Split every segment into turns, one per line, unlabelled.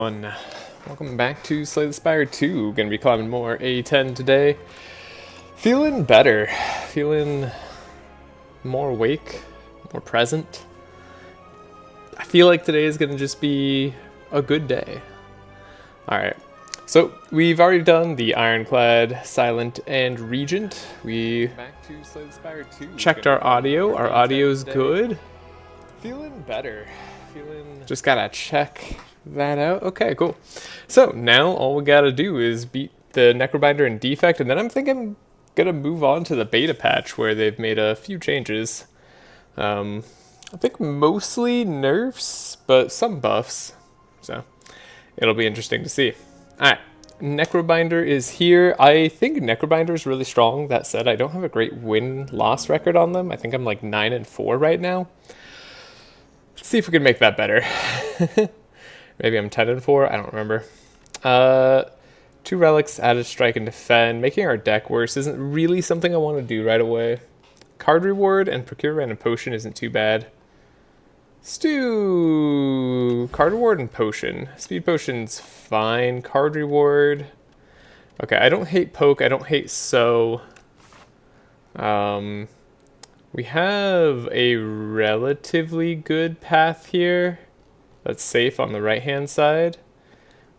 Welcome back to Slay the Spire 2. Gonna be climbing more A10 today. Feeling better. Feeling more awake, more present. I feel like today is gonna just be a good day. Alright, so we've already done the Ironclad, Silent, and Regent. We back to Slay the Spire 2. Checked our audio. Our audio's good. Feeling better. Just gotta check that out. Okay, cool. So now all we gotta do is beat the Necrobinder and Defect, and then I'm thinking I'm gonna move on to the beta patch where they've made a few changes. I think mostly nerfs, but some buffs. So it'll be interesting to see. Alright, Necrobinder is here. I think Necrobinder is really strong. That said, I don't have a great win-loss record on them. I think I'm like 9-4 right now. Let's see if we can make that better. Maybe I'm 10-4, I don't remember. 2 relics, added strike and defend. Making our deck worse isn't really something I want to do right away. Card reward and procure random potion isn't too bad. Stew! Card reward and potion. Speed potion's fine. Card reward. Okay, I don't hate poke, I don't hate sow. We have a relatively good path here. That's safe on the right-hand side.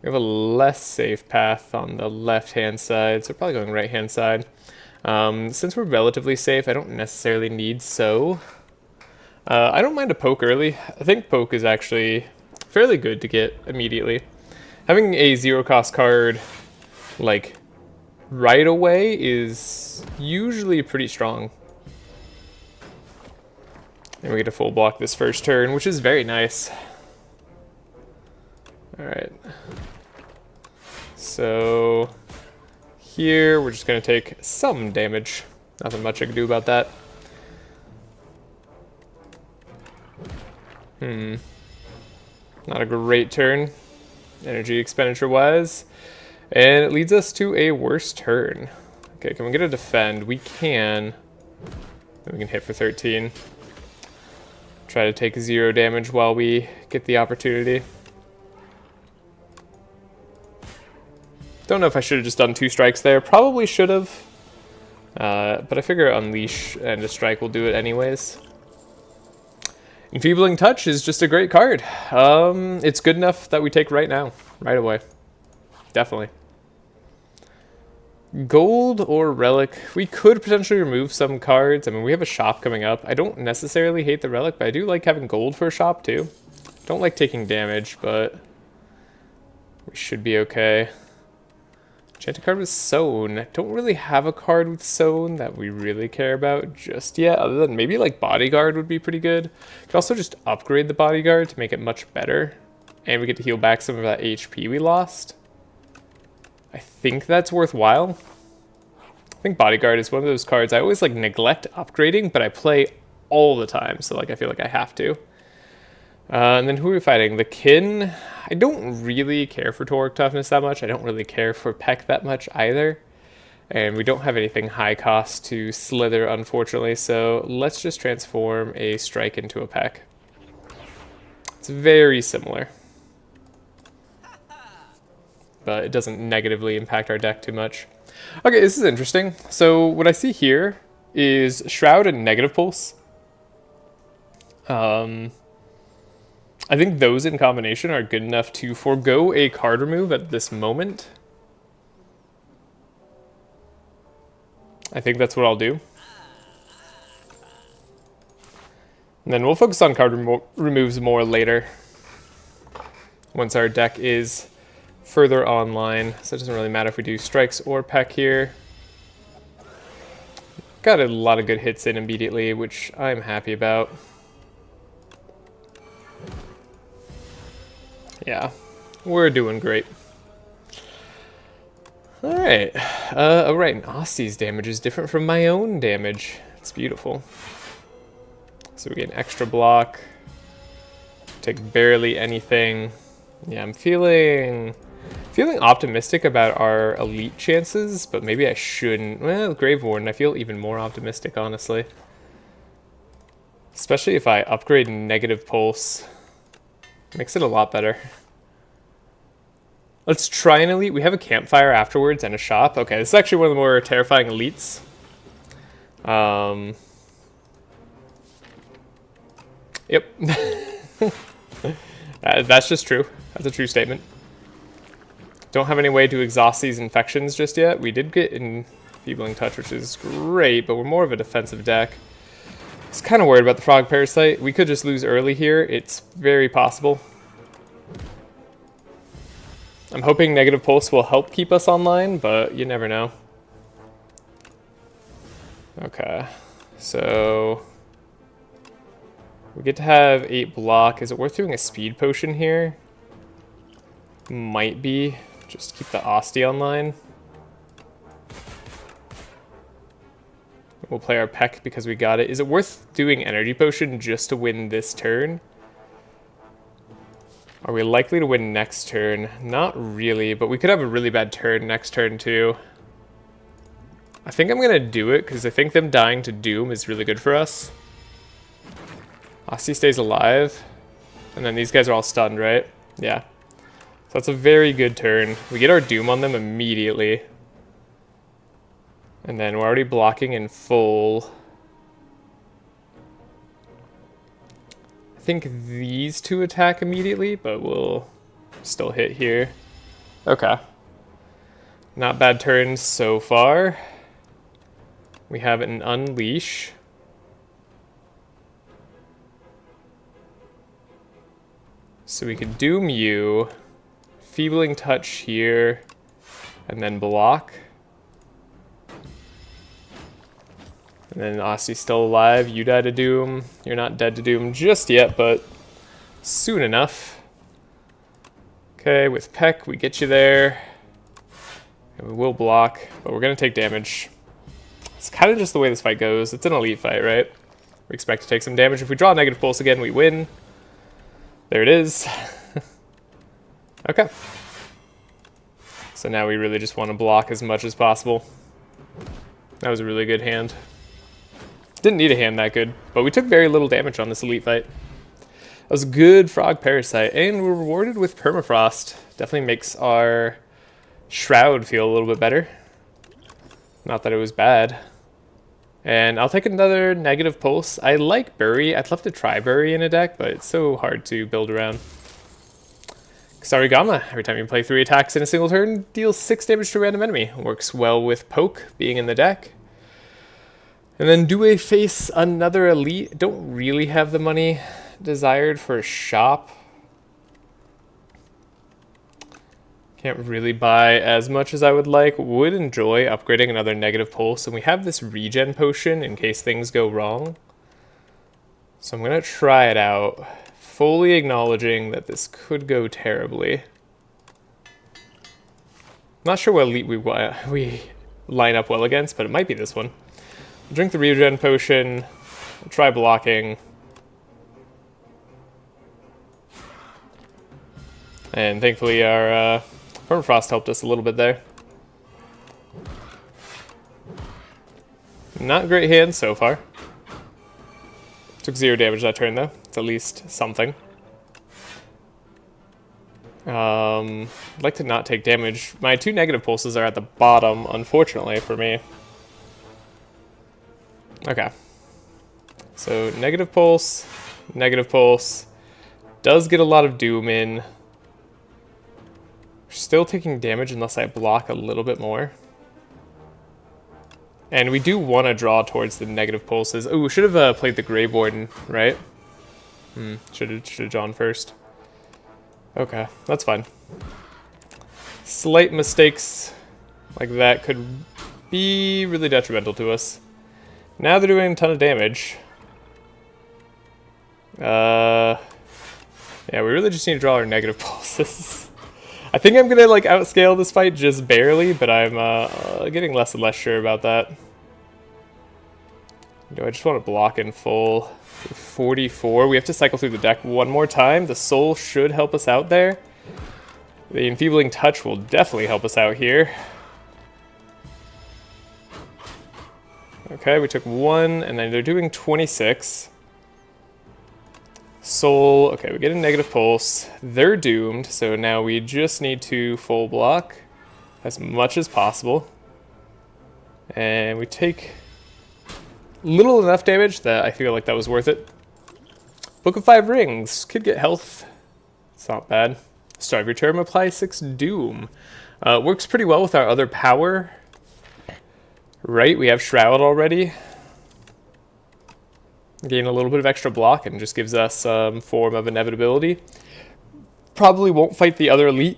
We have a less safe path on the left-hand side, so we're probably going right-hand side. Since we're relatively safe, I don't necessarily need sow. I don't mind a poke early. I think poke is actually fairly good to get immediately. Having a zero-cost card, like, right away is usually pretty strong. And we get to full block this first turn, which is very nice. Alright. So here we're just going to take some damage. Nothing much I can do about that. Not a great turn, energy expenditure wise. And it leads us to a worse turn. Okay, can we get a defend? We can. And we can hit for 13. Try to take 0 damage while we get the opportunity. Don't know if I should have just done 2 strikes there. Probably should have. But I figure Unleash and a strike will do it anyways. Enfeebling Touch is just a great card. It's good enough that we take right now. Right away. Definitely. Gold or Relic. We could potentially remove some cards. I mean, we have a shop coming up. I don't necessarily hate the Relic, but I do like having gold for a shop too. Don't like taking damage, but we should be okay. Enchanted card with Sown. Don't really have a card with Sown that we really care about just yet, other than maybe like Bodyguard would be pretty good. Could also just upgrade the Bodyguard to make it much better. And we get to heal back some of that HP we lost. I think that's worthwhile. I think Bodyguard is one of those cards I always like neglect upgrading, but I play all the time, so like I feel like I have to. And then who are we fighting? The Kin. I don't really care for Torque Toughness that much. I don't really care for Peck that much either. And we don't have anything high cost to Slither, unfortunately, so let's just transform a Strike into a Peck. It's very similar. But it doesn't negatively impact our deck too much. Okay, this is interesting. So what I see here is Shroud and Negative Pulse. I think those in combination are good enough to forego a card remove at this moment. I think that's what I'll do. And then we'll focus on card removes more later. Once our deck is further online. So it doesn't really matter if we do strikes or peck here. Got a lot of good hits in immediately, which I'm happy about. Yeah, we're doing great. Alright. Alright, and Aussie's damage is different from my own damage. It's beautiful. So we get an extra block. Take barely anything. Yeah, I'm feeling optimistic about our elite chances, but maybe I shouldn't. Well, Grave Warden, I feel even more optimistic, honestly. Especially if I upgrade Negative Pulse. Makes it a lot better. Let's try an elite. We have a campfire afterwards and a shop. Okay, this is actually one of the more terrifying elites. Yep. That's just true. That's a true statement. Don't have any way to exhaust these infections just yet. We did get Enfeebling Touch, which is great, but we're more of a defensive deck. I was kind of worried about the Frog Parasite. We could just lose early here. It's very possible. I'm hoping Negative Pulse will help keep us online, but you never know. Okay, so we get to have 8 block. Is it worth doing a speed potion here? Might be. Just keep the Osti online. We'll play our Peck because we got it. Is it worth doing energy potion just to win this turn? Are we likely to win next turn? Not really, but we could have a really bad turn next turn too. I think I'm gonna do it because I think them dying to Doom is really good for us. Osti stays alive, and then these guys are all stunned, right? Yeah. So that's a very good turn. We get our Doom on them immediately. And then we're already blocking in full. I think these two attack immediately, but we'll still hit here. Okay. Not bad turns so far. We have an Unleash. So we could Doom you. Enfeebling Touch here, and then block. And then Osti's still alive. You die to Doom. You're not dead to Doom just yet, but soon enough. Okay, with Peck, we get you there. And we will block, but we're going to take damage. It's kind of just the way this fight goes. It's an elite fight, right? We expect to take some damage. If we draw Negative Pulse again, we win. There it is. Okay. So now we really just want to block as much as possible. That was a really good hand. Didn't need a hand that good, but we took very little damage on this elite fight. That was a good Frog Parasite, and we're rewarded with Permafrost. Definitely makes our Shroud feel a little bit better. Not that it was bad. And I'll take another Negative Pulse. I like Bury. I'd love to try Bury in a deck, but it's so hard to build around. Kusarigama. Every time you play 3 attacks in a single turn, deals 6 damage to a random enemy. Works well with Poke being in the deck. And then do we face another elite? Don't really have the money desired for a shop. Can't really buy as much as I would like. Would enjoy upgrading another Negative Pulse. And we have this regen potion in case things go wrong. So I'm going to try it out. Fully acknowledging that this could go terribly. Not sure what elite we line up well against, but it might be this one. Drink the regen potion. Try blocking. And thankfully our Permafrost helped us a little bit there. Not great hand so far. Took 0 damage that turn though. It's at least something. I'd like to not take damage. My 2 Negative Pulses are at the bottom, unfortunately for me. Okay. So Negative Pulse, Negative Pulse. Does get a lot of Doom in. Still taking damage unless I block a little bit more. And we do want to draw towards the Negative Pulses. Oh, we should have played the Grave Warden, right? Should have drawn first. Okay, that's fine. Slight mistakes like that could be really detrimental to us. Now they're doing a ton of damage. Yeah, we really just need to draw our Negative Pulses. I think I'm gonna like outscale this fight just barely, but I'm getting less and less sure about that. Do I just want to block in full? 44. We have to cycle through the deck one more time. The Soul should help us out there. The Enfeebling Touch will definitely help us out here. Okay, we took 1, and then they're doing 26. Soul, okay, we get a negative pulse. They're doomed, so now we just need to full block as much as possible. And we take little enough damage that I feel like that was worth it. Book of 5 Rings, could get health. It's not bad. Start of your turn, apply 6 Doom. Works pretty well with our other power. Right, we have Shroud already. Gain a little bit of extra block and just gives us some form of inevitability. Probably won't fight the other elite.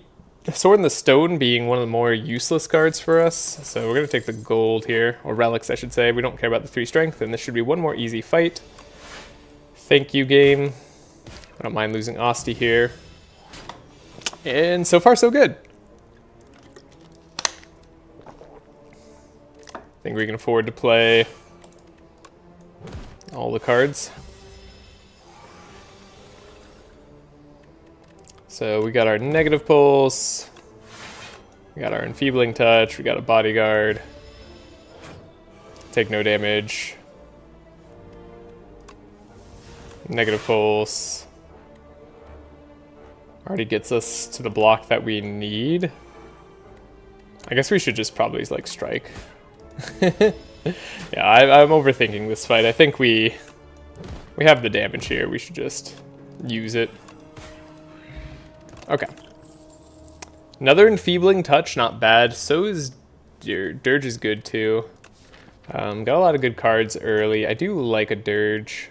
Sword in the Stone being one of the more useless cards for us. So we're going to take the gold here, or relics I should say. We don't care about the 3 strength, and this should be one more easy fight. Thank you, game. I don't mind losing Asti here. And so far so good. I think we can afford to play all the cards. So we got our negative pulse, we got our enfeebling touch, we got a bodyguard, take no damage, negative pulse, already gets us to the block that we need. I guess we should just probably like strike. Yeah, I'm overthinking this fight. I think we have the damage here. We should just use it. Okay. Another enfeebling touch, not bad. So is Dirge is good too. Got a lot of good cards early. I do like a Dirge.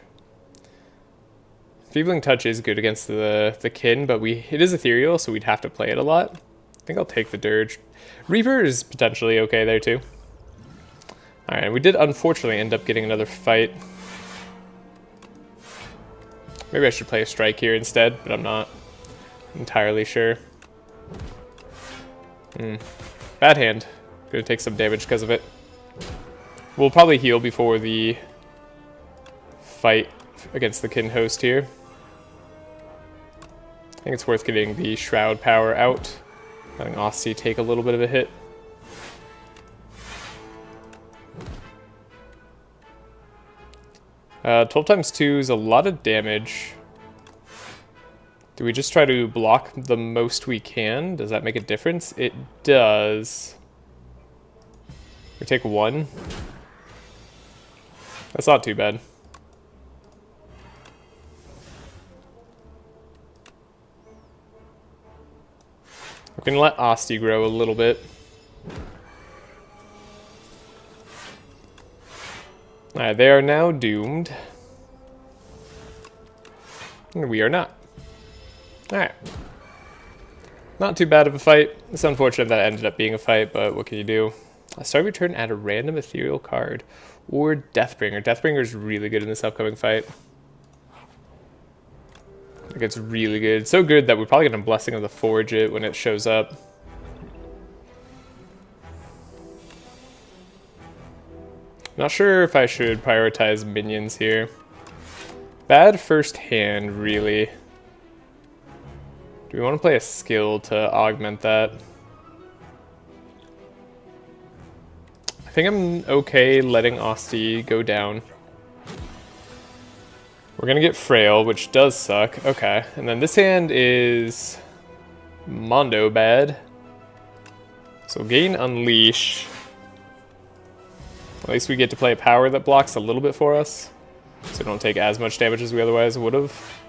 Enfeebling touch is good against the kin, but it is ethereal, so we'd have to play it a lot. I think I'll take the Dirge. Reaper is potentially okay there too. Alright, we did unfortunately end up getting another fight. Maybe I should play a strike here instead, but I'm not entirely sure. Bad hand. Gonna take some damage because of it. We'll probably heal before the fight against the kin host here. I think it's worth getting the Shroud power out. Letting Asti take a little bit of a hit. Uh, 12 times 2 is a lot of damage. Do we just try to block the most we can? Does that make a difference? It does. We take 1. That's not too bad. We can let Asti grow a little bit. Alright, they are now doomed. And we are not. Alright. Not too bad of a fight. It's unfortunate that it ended up being a fight, but what can you do? Start of your turn, add a random ethereal card. Or Deathbringer. Deathbringer is really good in this upcoming fight. Like, it's really good. So good that we're probably going to Blessing of the Forge it when it shows up. Not sure if I should prioritize minions here. Bad first hand, really. Do we want to play a skill to augment that? I think I'm okay letting Asti go down. We're going to get Frail, which does suck. Okay, and then this hand is Mondo bad. So gain Unleash. At least we get to play a power that blocks a little bit for us, so we don't take as much damage as we otherwise would have.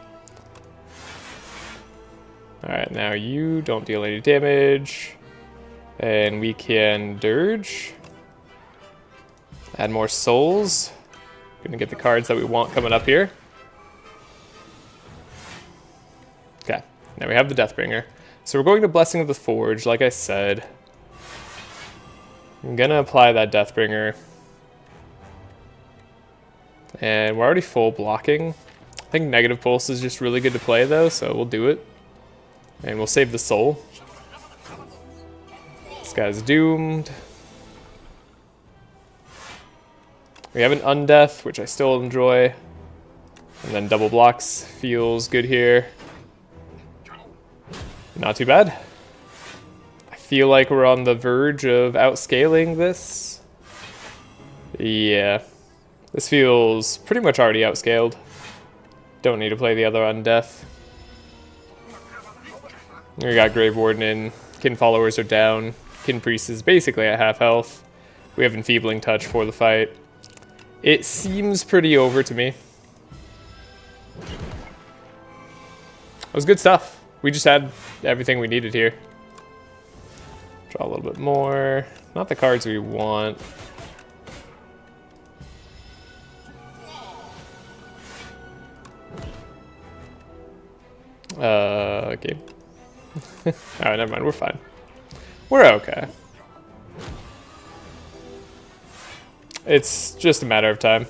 Alright, now you don't deal any damage. And we can Dirge. Add more souls. Gonna get the cards that we want coming up here. Okay, now we have the Deathbringer. So we're going to Blessing of the Forge, like I said. I'm gonna apply that Deathbringer. And we're already full blocking. I think negative pulse is just really good to play though, so we'll do it. And we'll save the soul. This guy's doomed. We have an Undeath, which I still enjoy. And then double blocks feels good here. Not too bad. I feel like we're on the verge of outscaling this. Yeah. This feels pretty much already outscaled. Don't need to play the other Undeath. We got Grave Warden in. Kin Followers are down. Kin Priest is basically at half health. We have Enfeebling Touch for the fight. It seems pretty over to me. It was good stuff. We just had everything we needed here. Draw a little bit more. Not the cards we want. Okay. Alright, never mind. We're fine. We're okay. It's just a matter of time.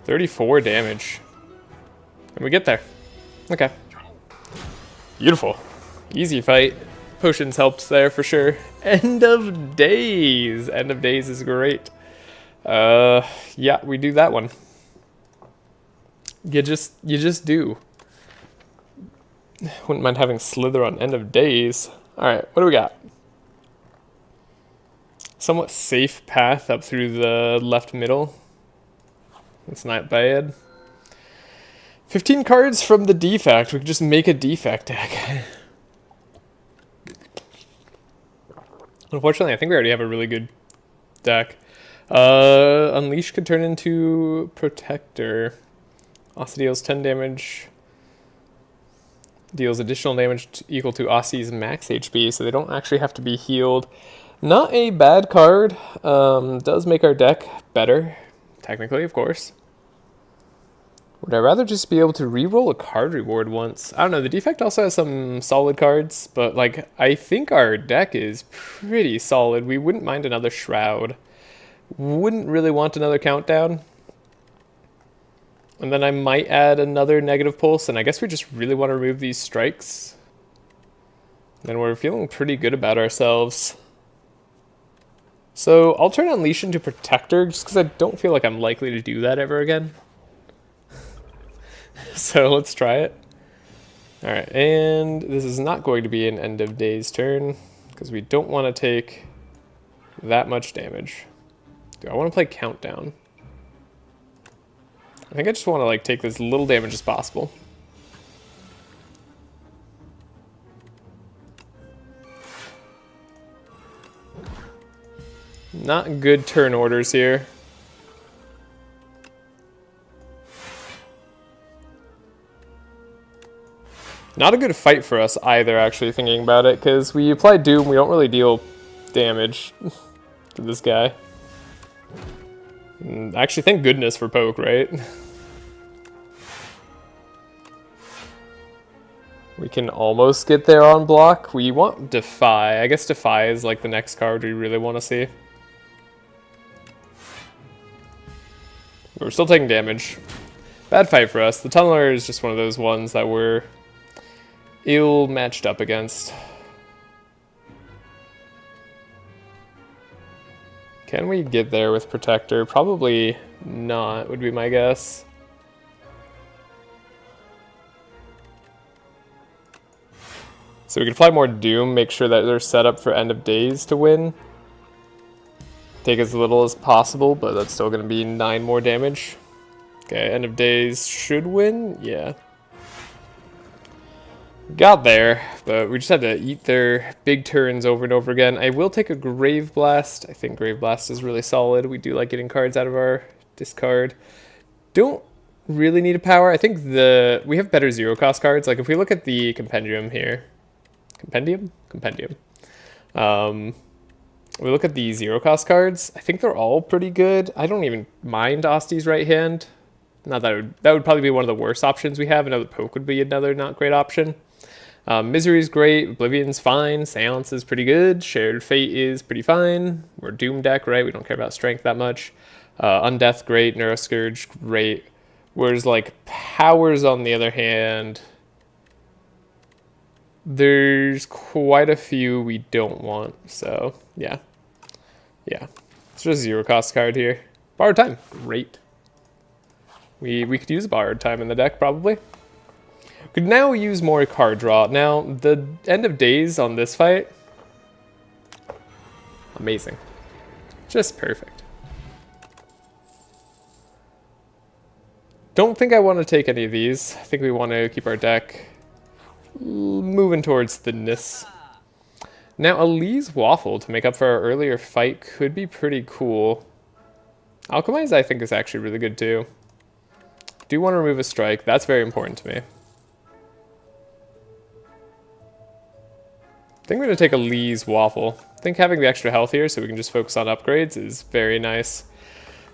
34 damage. And we get there. Okay. Beautiful. Easy fight. Potions helped there for sure. End of days. End of days is great. Yeah, we do that one. You just do. Wouldn't mind having Slither on End of Days. Alright, what do we got? Somewhat safe path up through the left middle. That's not bad. 15 cards from the defect. We could just make a defect deck. Unfortunately, I think we already have a really good deck. Unleash could turn into Protector. Aussie deals 10 damage. Deals additional damage equal to Aussie's max HP, so they don't actually have to be healed. Not a bad card. Does make our deck better, technically, of course. Would I rather just be able to re-roll a card reward once? I don't know, the defect also has some solid cards, but like I think our deck is pretty solid. We wouldn't mind another Shroud. Wouldn't really want another Countdown. And then I might add another Negative Pulse, and I guess we just really want to remove these strikes. Then we're feeling pretty good about ourselves. So I'll turn Unleash into Protector, just because I don't feel like I'm likely to do that ever again. So let's try it. Alright, and this is not going to be an End of Days turn, because we don't want to take that much damage. Do I want to play Countdown? I think I just want to like take as little damage as possible. Not good turn orders here. Not a good fight for us either, actually, thinking about it, because we apply Doom, we don't really deal damage to this guy. Actually, thank goodness for Poke, right? We can almost get there on block. We want Defy. I guess Defy is like the next card we really want to see. We're still taking damage. Bad fight for us. The Tunneler is just one of those ones that we're ill matched up against. Can we get there with Protector? Probably not, would be my guess. So we can apply more Doom, make sure that they're set up for End of Days to win. Take as little as possible, but that's still going to be 9 more damage. Okay, End of Days should win, yeah. Got there, but we just had to eat their big turns over and over again. I will take a Grave Blast. I think Grave Blast is really solid. We do like getting cards out of our discard. Don't really need a power. I think we have better zero cost cards. Like if we look at the Compendium here. Compendium? Compendium. We look at the zero cost cards. I think they're all pretty good. I don't even mind Osti's right hand. Not that that would probably be one of the worst options we have. Another Poke would be another not great option. Misery's great, Oblivion's fine, Seance is pretty good, Shared Fate is pretty fine, we're Doom deck, right? We don't care about strength that much. Undeath, great, Neuroscourge, great. Whereas, like, Powers, on the other hand, there's quite a few we don't want, so, yeah. Yeah, it's just a zero cost card here. Borrowed Time, great. We could use Borrowed Time in the deck, probably. Could now use more card draw. Now, the End of Days on this fight, amazing. Just perfect. don't think I want to take any of these. I think we want to keep our deck moving towards thinness. Now, a Lee's Waffle to make up for our earlier fight could be pretty cool. Alchemize, I think, is actually really good too. Do want to remove a strike. That's very important to me. I think we're going to take a Lee's Waffle. I think having the extra health here so we can just focus on upgrades is very nice.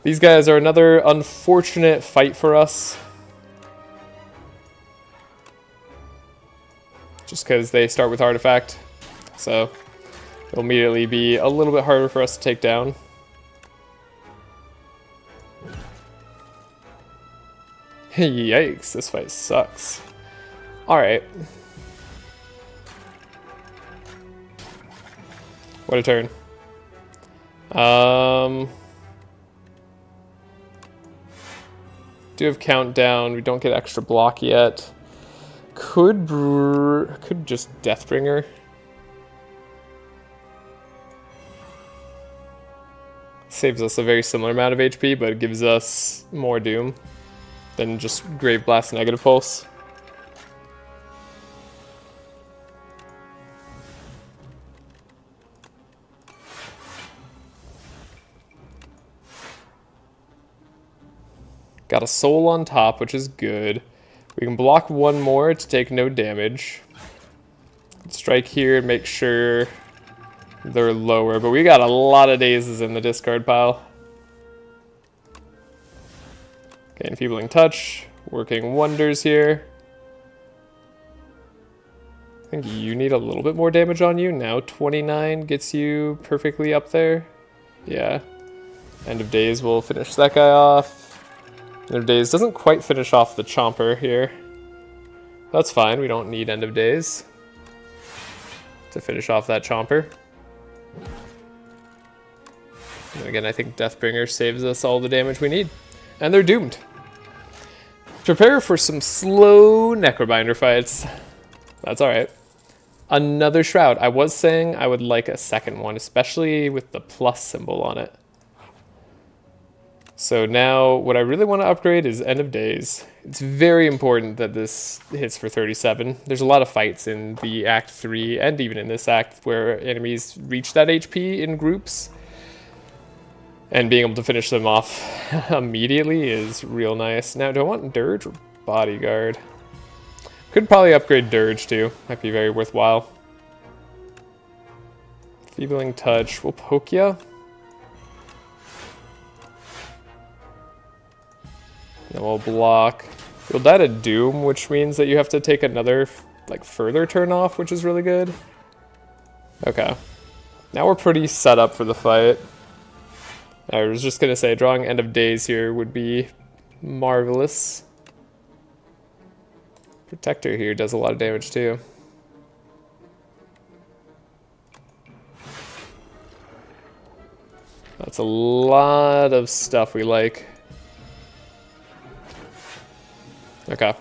These guys are another unfortunate fight for us. Just because they start with Artifact. So it'll immediately be a little bit harder for us to take down. Yikes, this fight sucks. Alright. What a turn. Do have countdown. We don't get extra block yet. Could just Deathbringer. Saves us a very similar amount of HP, but it gives us more Doom than just Grave Blast Negative Pulse. Got a soul on top, which is good. We can block one more to take no damage. Strike here and make sure they're lower, but we got a lot of dazes in the discard pile. Okay, Enfeebling Touch, working wonders here. I think you need a little bit more damage on you. Now 29 gets you perfectly up there. Yeah. End of Days will finish that guy off. End of Days doesn't quite finish off the Chomper here. That's fine, we don't need End of Days to finish off that Chomper. And again, I think Deathbringer saves us all the damage we need. And they're doomed. Prepare for some slow Necrobinder fights. That's alright. Another Shroud. I was saying I would like a second one, especially with the plus symbol on it. So now what I really want to upgrade is End of Days. It's very important that this hits for 37. There's a lot of fights in the Act 3 and even in this act where enemies reach that HP in groups. And being able to finish them off immediately is real nice. Now, do I want Dirge or Bodyguard? Could probably upgrade Dirge too. Might be very worthwhile. Feebling Touch. We'll poke ya. Then we'll block. You'll die to Doom, which means that you have to take another, like, further turn off, which is really good. Okay. Now we're pretty set up for the fight. I was just going to say, drawing End of Days here would be marvelous. Protector here does a lot of damage too. That's a lot of stuff we like. Okay.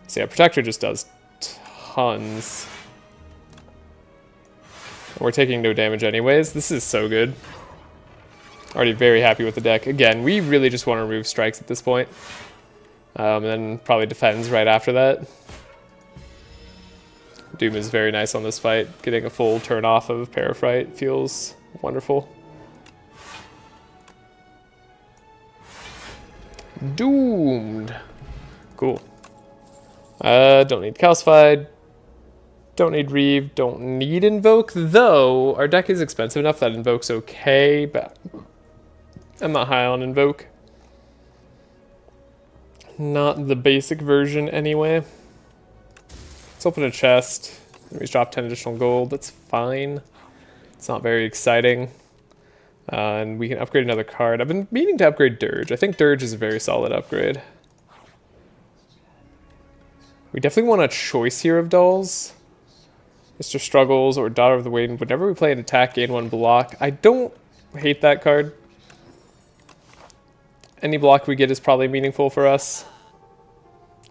So yeah, Protector just does tons. We're taking no damage anyways. This is so good. Already very happy with the deck. Again, we really just want to remove strikes at this point. And then probably defends right after that. Doom is very nice on this fight. Getting a full turn off of Parafright feels wonderful. Doomed. Cool. Don't need Calcified. Don't need Reeve. Don't need Invoke, though our deck is expensive enough that Invoke's okay, but I'm not high on Invoke. Not the basic version anyway. Let's open a chest. We drop 10 additional gold. That's fine. It's not very exciting. And we can upgrade another card. I've been meaning to upgrade Dirge. I think Dirge is a very solid upgrade. We definitely want a choice here of dolls. Mr. Struggles or Daughter of the Wind. Whenever we play an attack, gain 1 block. I don't hate that card. Any block we get is probably meaningful for us.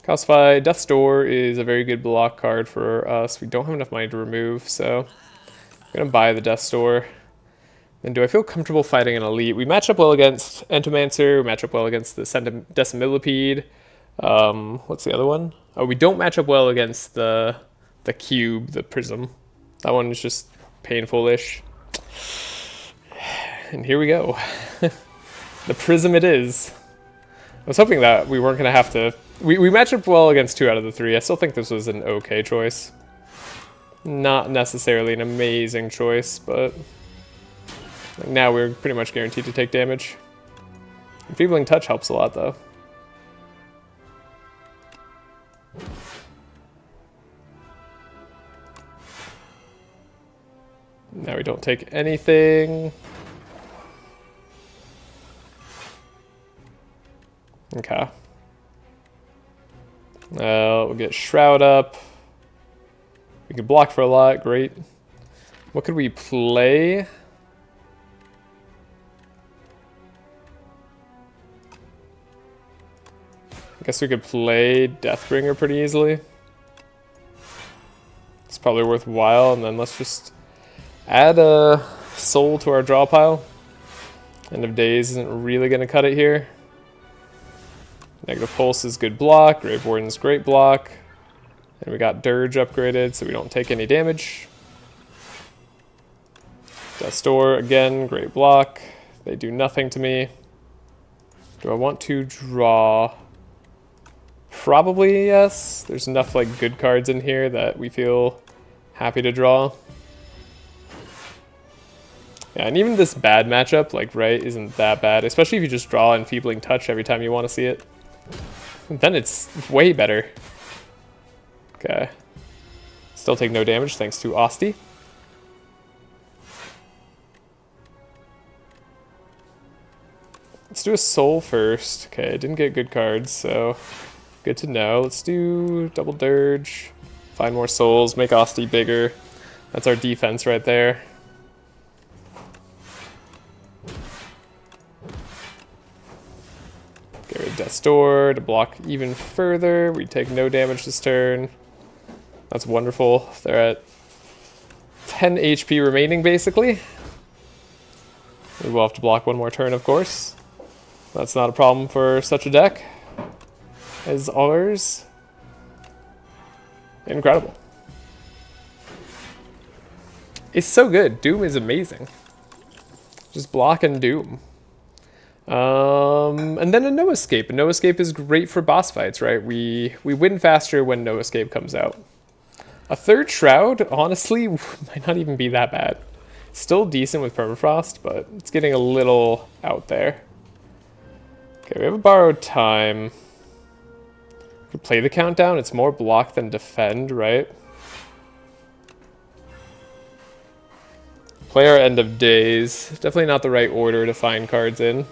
Calcify. Death's Door is a very good block card for us. We don't have enough money to remove, so I'm going to buy the Death's Door. And do I feel comfortable fighting an elite? We match up well against Entomancer. We match up well against the Decimillipede. What's the other one? Oh, we don't match up well against the cube, the prism. That one is just painful-ish. And here we go. The prism it is. I was hoping that we weren't going to have to... We matched up well against 2 out of the 3. I still think this was an okay choice. Not necessarily an amazing choice, but... like now we're pretty much guaranteed to take damage. Enfeebling Touch helps a lot, though. Now we don't take anything. Okay. We'll get Shroud up. We can block for a lot, great. What could we play? I guess we could play Deathbringer pretty easily. It's probably worthwhile, and then let's just add a soul to our draw pile. End of Days isn't really going to cut it here. Negative Pulse is good block, Grave Warden's great block. And we got Dirge upgraded so we don't take any damage. Death's Door, again, great block. They do nothing to me. Do I want to draw? Probably yes. There's enough like good cards in here that we feel happy to draw. Yeah, and even this bad matchup, like right, isn't that bad. Especially if you just draw Enfeebling Touch every time you want to see it. And then it's way better. Okay. Still take no damage thanks to Osti. Let's do a soul first. Okay, didn't get good cards, so good to know. Let's do double Dirge, find more souls, make Osti bigger. That's our defense right there. Get rid of Death's Door to block even further. We take no damage this turn. That's wonderful. They're at 10 HP remaining, basically. We will have to block one more turn, of course. That's not a problem for such a deck as ours. Incredible. It's so good. Doom is amazing. Just block and Doom. And then a No Escape. A No Escape is great for boss fights, right? We win faster when No Escape comes out. A third Shroud, honestly, might not even be that bad. Still decent with Permafrost, but it's getting a little out there. Okay, we have a Borrowed Time. We play the Countdown. It's more block than defend, right? Play our End of Days. Definitely not the right order to find cards in.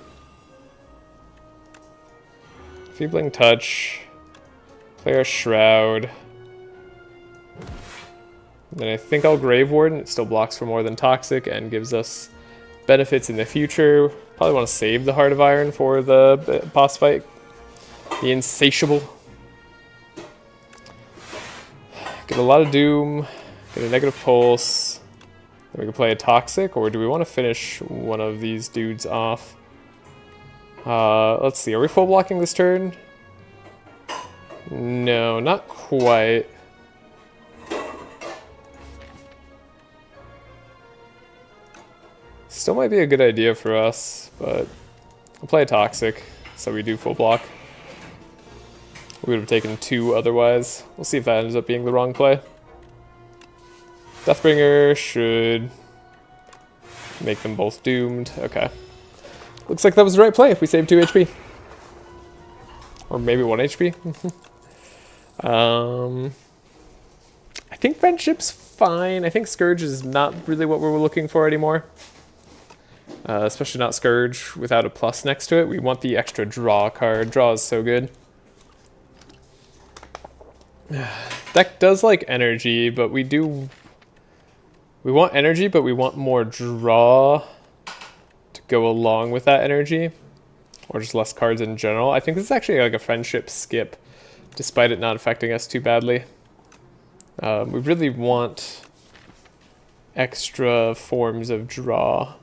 Enfeebling Touch. Play our Shroud. Then I think I'll Grave Warden. It still blocks for more than Toxic and gives us benefits in the future. Probably want to save the Heart of Iron for the boss fight. The Insatiable. Get a lot of Doom. Get a Negative Pulse. Then we can play a Toxic, or do we want to finish one of these dudes off? Let's see. Are we full blocking this turn? No, not quite. Still might be a good idea for us, but I'll play a Toxic, so we do full block. We would have taken 2 otherwise. We'll see if that ends up being the wrong play. Deathbringer should make them both doomed. Okay. Looks like that was the right play if we save 2 HP. Or maybe 1 HP. I think Friendship's fine. I think Scourge is not really what we're looking for anymore. Especially not Scourge without a plus next to it. We want the extra draw card. Draw is so good. Deck does like energy, but we want energy, but we want more draw to go along with that energy. Or just less cards in general. I think this is actually like a Friendship skip, despite it not affecting us too badly. We really want extra forms of draw.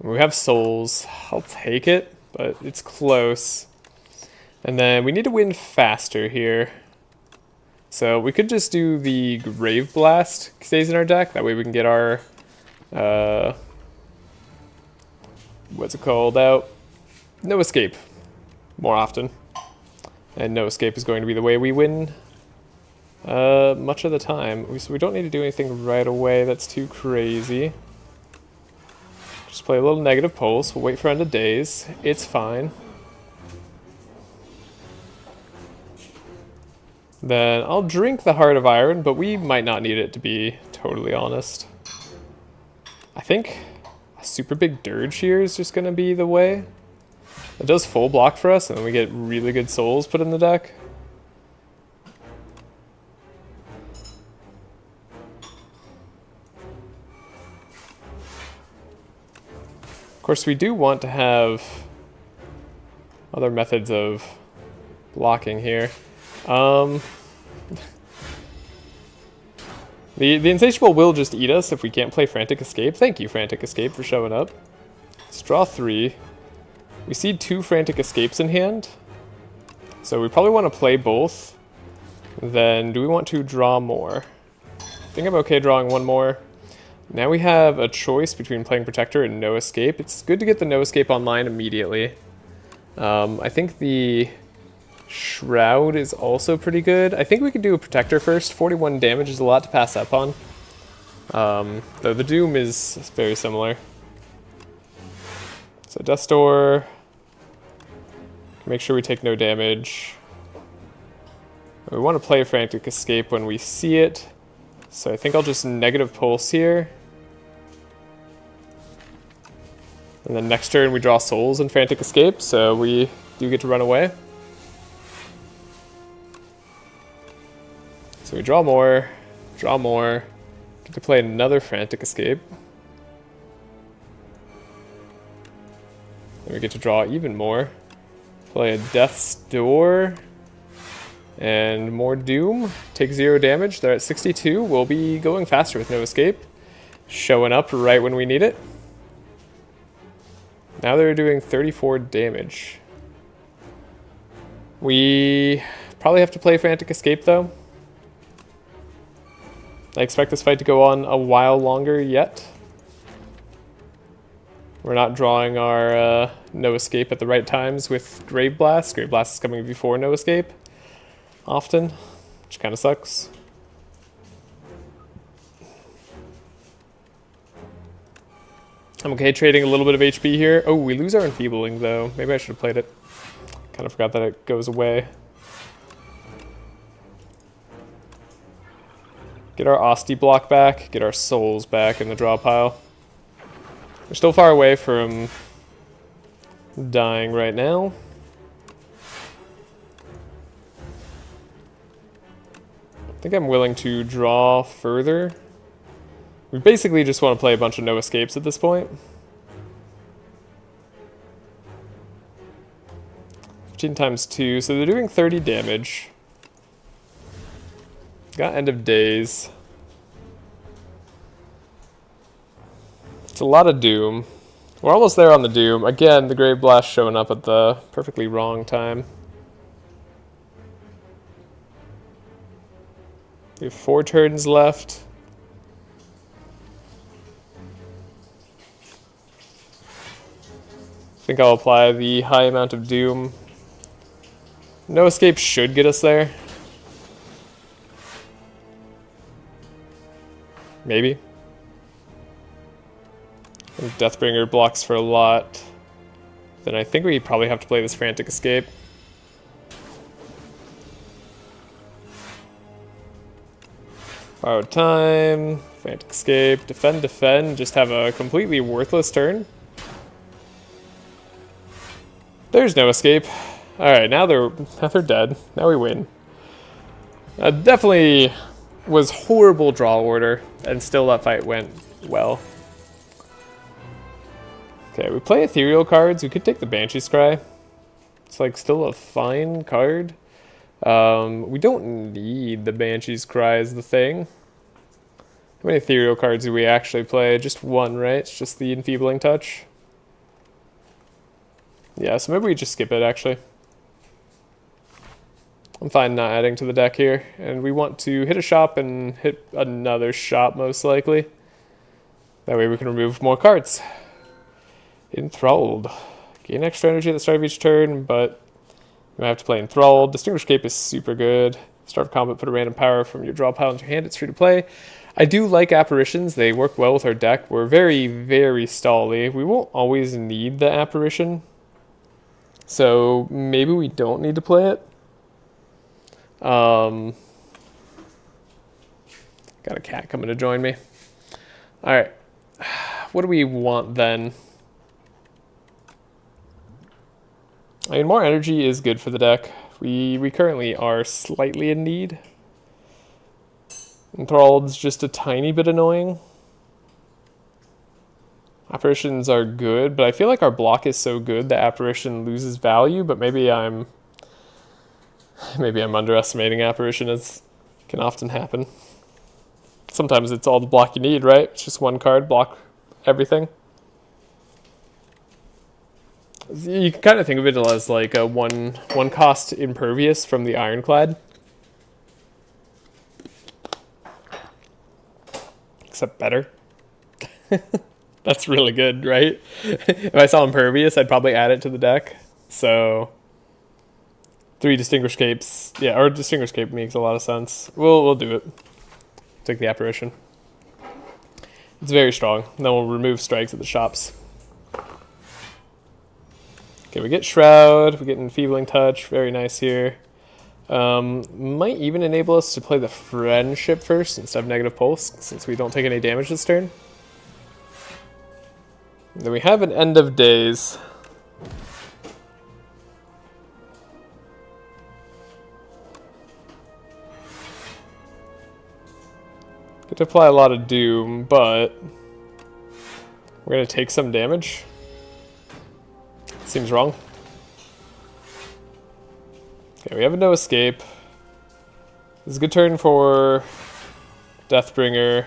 We have souls. I'll take it, but it's close. And then we need to win faster here. So we could just do the Grave Blast, stays in our deck. That way we can get our, what's it called out? No Escape more often. And No Escape is going to be the way we win much of the time. So we don't need to do anything right away that's too crazy. Just play a little negative pulse. We'll wait for End of Days. It's fine. Then I'll drink the Heart of Iron, but we might not need it, to be totally honest. I think a super big Dirge here is just going to be the way. It does full block for us, and then we get really good souls put in the deck. Of course, we do want to have other methods of blocking here. The Insatiable will just eat us if we can't play Frantic Escape. Thank you, Frantic Escape, for showing up. Let's draw 3. We see 2 Frantic Escapes in hand, so we probably want to play both. Then do we want to draw more? I think I'm okay drawing 1 more. Now we have a choice between playing Protector and No Escape. It's good to get the No Escape online immediately. I think the Shroud is also pretty good. I think we could do a Protector first. 41 damage is a lot to pass up on. Though the Doom is very similar. So Death's Door. Make sure we take no damage. We want to play Frantic Escape when we see it. So I think I'll just negative pulse here. And then next turn we draw souls and Frantic Escape, so we do get to run away. So we draw more, get to play another Frantic Escape. Then we get to draw even more. Play a Death's Door and more Doom. Take 0 damage. They're at 62. We'll be going faster with No Escape. Showing up right when we need it. Now they're doing 34 damage. We probably have to play Frantic Escape though. I expect this fight to go on a while longer yet. We're not drawing our No Escape at the right times with Grave Blast. Grave Blast is coming before No Escape often, which kind of sucks. I'm okay trading a little bit of HP here. Oh, we lose our Enfeebling though. Maybe I should have played it. Kind of forgot that it goes away. Get our Osti block back, get our souls back in the draw pile. We're still far away from dying right now. I think I'm willing to draw further. We basically just want to play a bunch of No Escapes at this point. 15 times 2, so they're doing 30 damage. Got End of Days. It's a lot of Doom. We're almost there on the Doom. Again, the Grave Blast showing up at the perfectly wrong time. We have 4 turns left. I think I'll apply the high amount of Doom. No Escape should get us there. Maybe. If Deathbringer blocks for a lot, then I think we probably have to play this Frantic Escape. Borrowed Time, Frantic Escape, defend, just have a completely worthless turn. There's No Escape. Alright, now they're dead. Now we win. Definitely was horrible draw order, and still that fight went well. Okay, we play ethereal cards. We could take the Banshee's Cry. It's like still a fine card. We don't need the Banshee's Cry as the thing. How many ethereal cards do we actually play? Just one, right? It's just the Enfeebling Touch. Yeah, so maybe we just skip it, actually. I'm fine not adding to the deck here. And we want to hit a shop and hit another shop, most likely. That way we can remove more cards. Enthralled. Gain extra energy at the start of each turn, but you might have to play Enthralled. Distinguished Cape is super good. Start of combat, put a random power from your draw pile into your hand. It's free to play. I do like apparitions. They work well with our deck. We're very, very stally. We won't always need the apparition. So maybe we don't need to play it. Got a cat coming to join me. All right. What do we want then? I mean, more energy is good for the deck. We currently are slightly in need. Enthralled's just a tiny bit annoying. Apparitions are good, but I feel like our block is so good that apparition loses value, but maybe I'm underestimating apparition, as can often happen. Sometimes it's all the block you need, right? It's just one card, block everything. You can kind of think of it as like a one cost impervious from the Ironclad. Except better. That's really good, right? If I saw impervious, I'd probably add it to the deck. So 3 Distinguished Capes. Yeah, or Distinguished Cape makes a lot of sense. We'll do it. Take the apparition. It's very strong. Then we'll remove strikes at the shops. Okay, we get Shroud, we get Enfeebling Touch, very nice here. Might even enable us to play the Friendship first instead of Negative Pulse, since we don't take any damage this turn. Then we have an End of Days. Get to apply a lot of Doom, but we're going to take some damage. Seems wrong. Okay, we have a No Escape. This is a good turn for Deathbringer.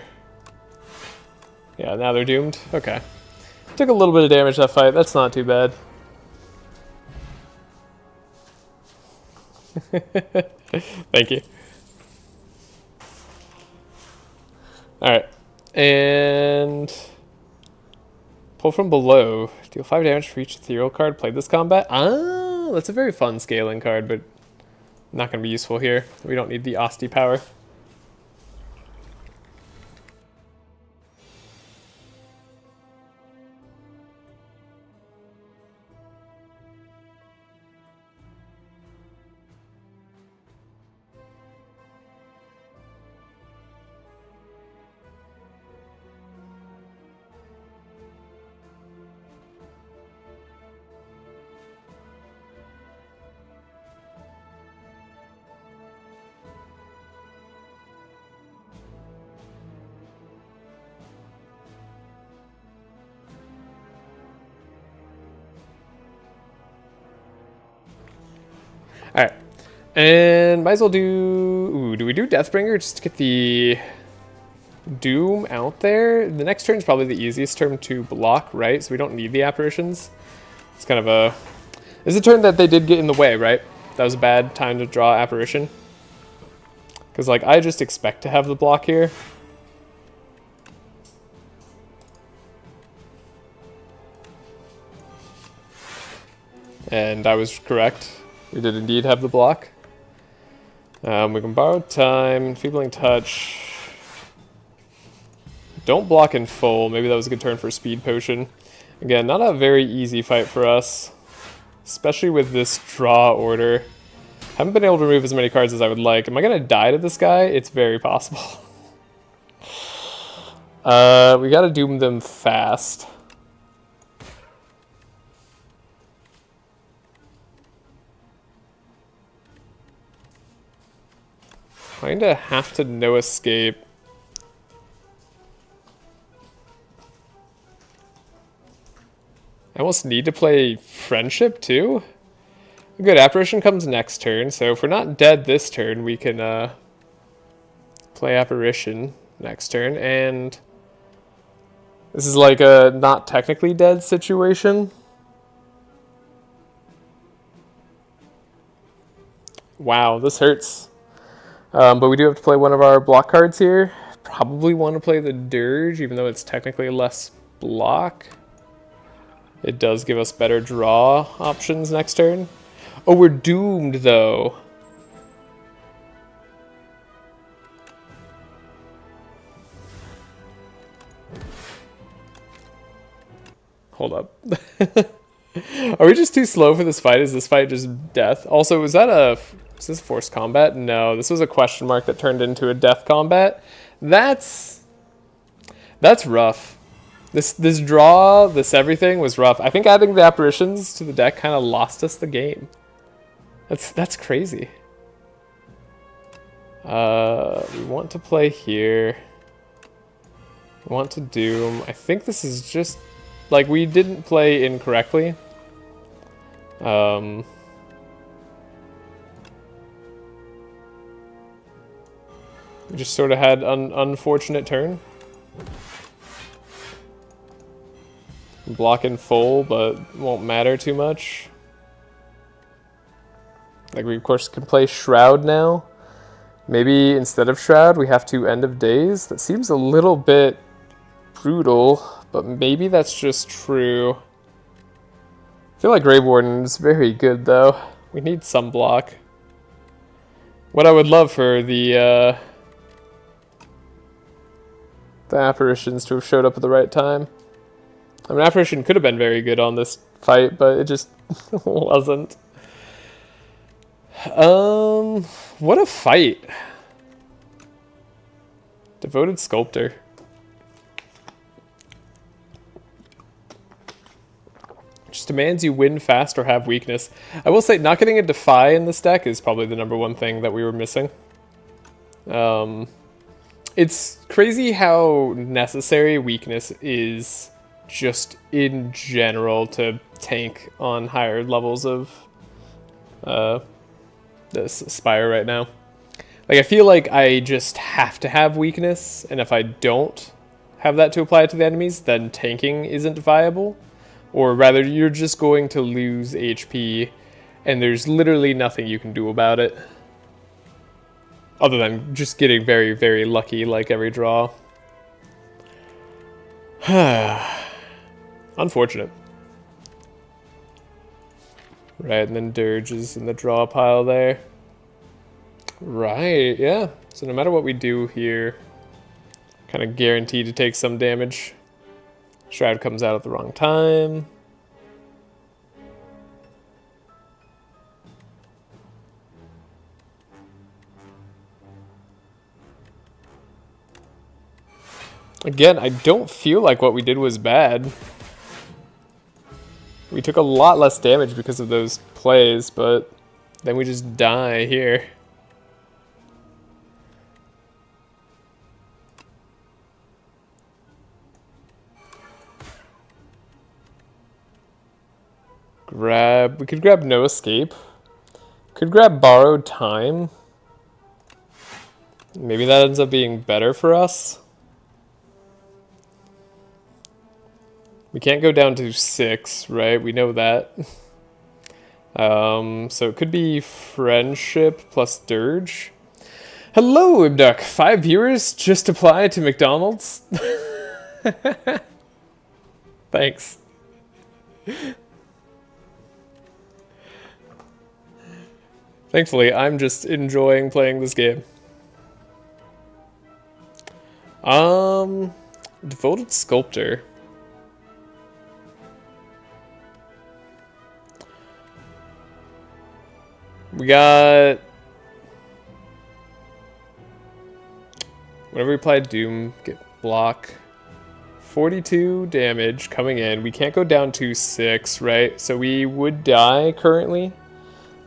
Yeah, now they're doomed. Okay. Took a little bit of damage that fight. That's not too bad. Thank you. Alright. And pull from below. Deal 5 damage for each ethereal card played this combat. Ah, that's a very fun scaling card, but not going to be useful here. We don't need the Osti power. Alright. And might as well do... Ooh, do we do Deathbringer just to get the Doom out there? The next turn is probably the easiest turn to block, right? So we don't need the apparitions. It's kind of a... This is a turn that they did get in the way, right? That was a bad time to draw apparition. Because, like, I just expect to have the block here. And I was correct. We did indeed have the block. We can borrow time, Enfeebling Touch. Don't block in full. Maybe that was a good turn for Speed Potion. Again, not a very easy fight for us, especially with this draw order. Haven't been able to remove as many cards as I would like. Am I going to die to this guy? It's very possible. We got to doom them fast. Kinda have to No Escape. I almost need to play Friendship too. Good, Apparition comes next turn, so if we're not dead this turn, we can play Apparition next turn, and this is like a not technically dead situation. Wow, this hurts. But we do have to play one of our block cards here. Probably want to play the Dirge, even though it's technically less block. It does give us better draw options next turn. Oh, we're doomed, though. Hold up. Are we just too slow for this fight? Is this fight just death? Also, is this forced combat? No, this was a question mark that turned into a death combat. That's rough. This draw, this everything was rough. I think adding the apparitions to the deck kind of lost us the game. That's crazy. We want to play here. We want to doom. I think this is just like we didn't play incorrectly. We just sort of had an unfortunate turn. Block in full, but won't matter too much. Like we of course can play Shroud now. Maybe instead of Shroud we have to End of Days. That seems a little bit brutal, but maybe that's just true. I feel like Grave Warden is very good though. We need some block. What I would love for the apparitions to have showed up at the right time. I mean, apparition could have been very good on this fight, but it just wasn't. What a fight. Devoted Sculptor. Just demands you win fast or have weakness. I will say, not getting a Defy in this deck is probably the #1 thing that we were missing. It's crazy how necessary weakness is just in general to tank on higher levels of this Spire right now. Like, I feel like I just have to have weakness, and if I don't have that to apply to the enemies, then tanking isn't viable. Or rather, you're just going to lose HP, and there's literally nothing you can do about it. Other than just getting very, very lucky like every draw. Unfortunate. Right, and then Dirge is in the draw pile there. Right, yeah. So no matter what we do here, kind of guaranteed to take some damage. Shroud comes out at the wrong time. Again, I don't feel like what we did was bad. We took a lot less damage because of those plays, but then we just die here. We could grab No Escape. Could grab Borrowed Time. Maybe that ends up being better for us. We can't go down to 6, right? We know that. So it could be Friendship plus Dirge. Hello, Ibduck. 5 viewers just apply to McDonald's? Thanks. Thankfully, I'm just enjoying playing this game. Devoted Sculptor. We got... Whenever we apply Doom, get block. 42 damage coming in. We can't go down to 6, right? So we would die currently.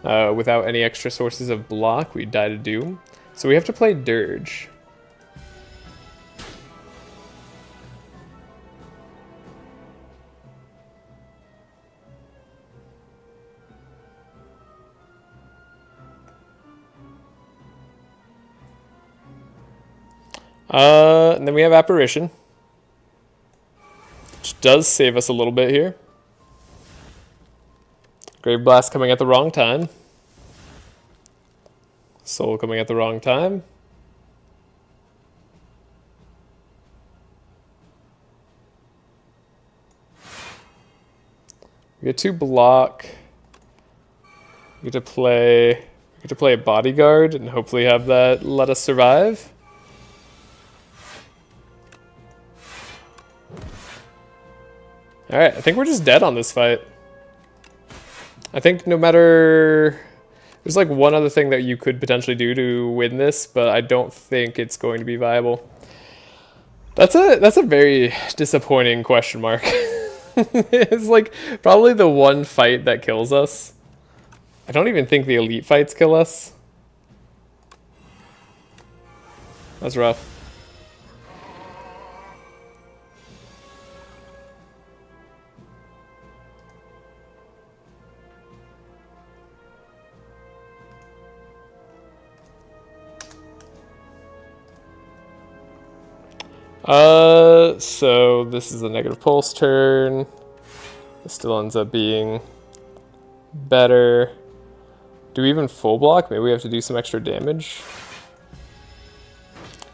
Without any extra sources of block, we'd die to Doom. So we have to play Dirge. And then we have Apparition, which does save us a little bit here. Grave Blast coming at the wrong time. Soul coming at the wrong time. We get to block. We get to play a bodyguard and hopefully have that let us survive. Alright, I think we're just dead on this fight. I think no matter... There's like one other thing that you could potentially do to win this, but I don't think it's going to be viable. That's a very disappointing question mark. It's like probably the one fight that kills us. I don't even think the elite fights kill us. That's rough. So this is a negative pulse turn. This still ends up being better. Do we even full block? Maybe we have to do some extra damage.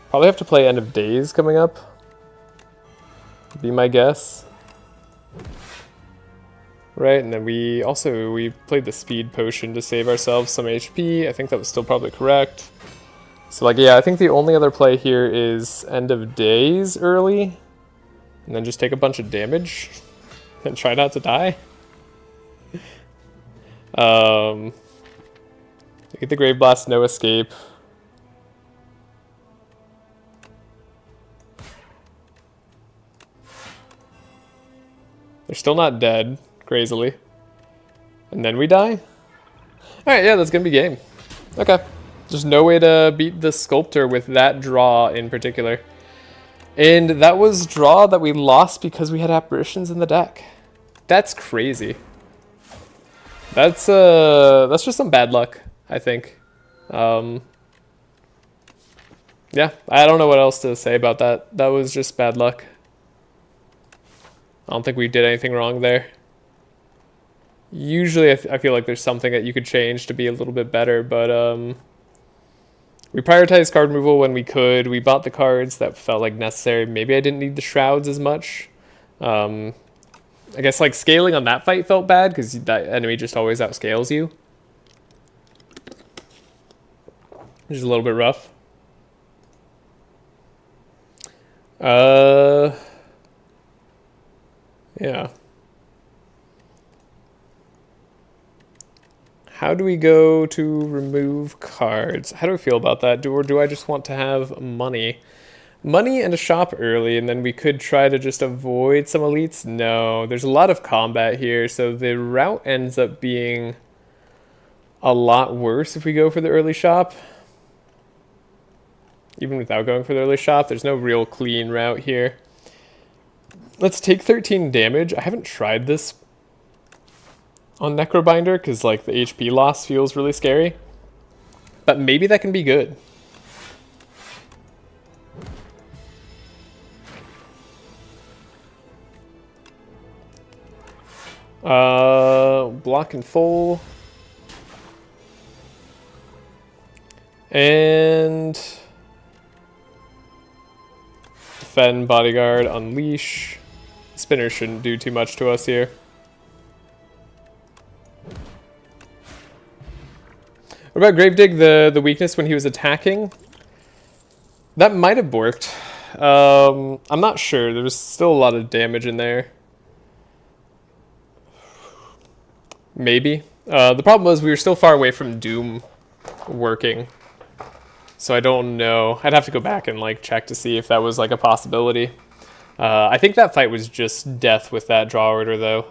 Probably have to play End of Days coming up. Be my guess. Right, and then we played the speed potion to save ourselves some HP. I think that was still probably correct. So like, yeah, I think the only other play here is End of Days early, and then just take a bunch of damage and try not to die. Get the Grave Blast, no escape. They're still not dead, crazily. And then we die? Alright, yeah, that's gonna be game. Okay. There's no way to beat the Sculptor with that draw in particular. And that was draw that we lost because we had apparitions in the deck. That's crazy. That's just some bad luck, I think. Yeah, I don't know what else to say about that. That was just bad luck. I don't think we did anything wrong there. Usually I feel like there's something that you could change to be a little bit better, but we prioritized card removal when we could. We bought the cards that felt like necessary. Maybe I didn't need the shrouds as much. I guess like scaling on that fight felt bad because that enemy just always outscales you. Which is a little bit rough. Yeah. How do we go to remove cards? How do I feel about that? Or do I just want to have money? Money and a shop early, and then we could try to just avoid some elites? No, there's a lot of combat here, so the route ends up being a lot worse if we go for the early shop. Even without going for the early shop, there's no real clean route here. Let's take 13 damage. I haven't tried this on Necrobinder because like the HP loss feels really scary, but maybe that can be good. Block and full, and defend, bodyguard, unleash. Spinner shouldn't do too much to us here. What about Gravedigg, the weakness when he was attacking? That might have worked. I'm not sure. There was still a lot of damage in there. Maybe. The problem was we were still far away from Doom working. So I don't know. I'd have to go back and like check to see if that was like a possibility. I think that fight was just death with that draw order though.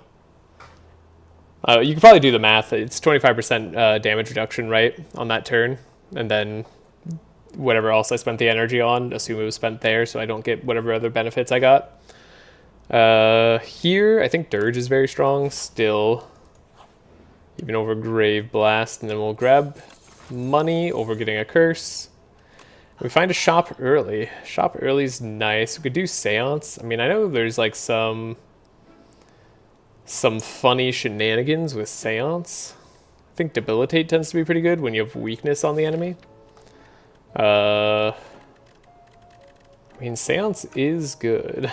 You can probably do the math. It's 25% damage reduction, right, on that turn. And then whatever else I spent the energy on, assume it was spent there so I don't get whatever other benefits I got. Here, I think Dirge is very strong still. Even over Grave Blast. And then we'll grab money over getting a curse. We find a shop early. Shop early is nice. We could do Seance. I mean, I know there's like some funny shenanigans with Seance. I think Debilitate tends to be pretty good when you have weakness on the enemy. I mean, Seance is good.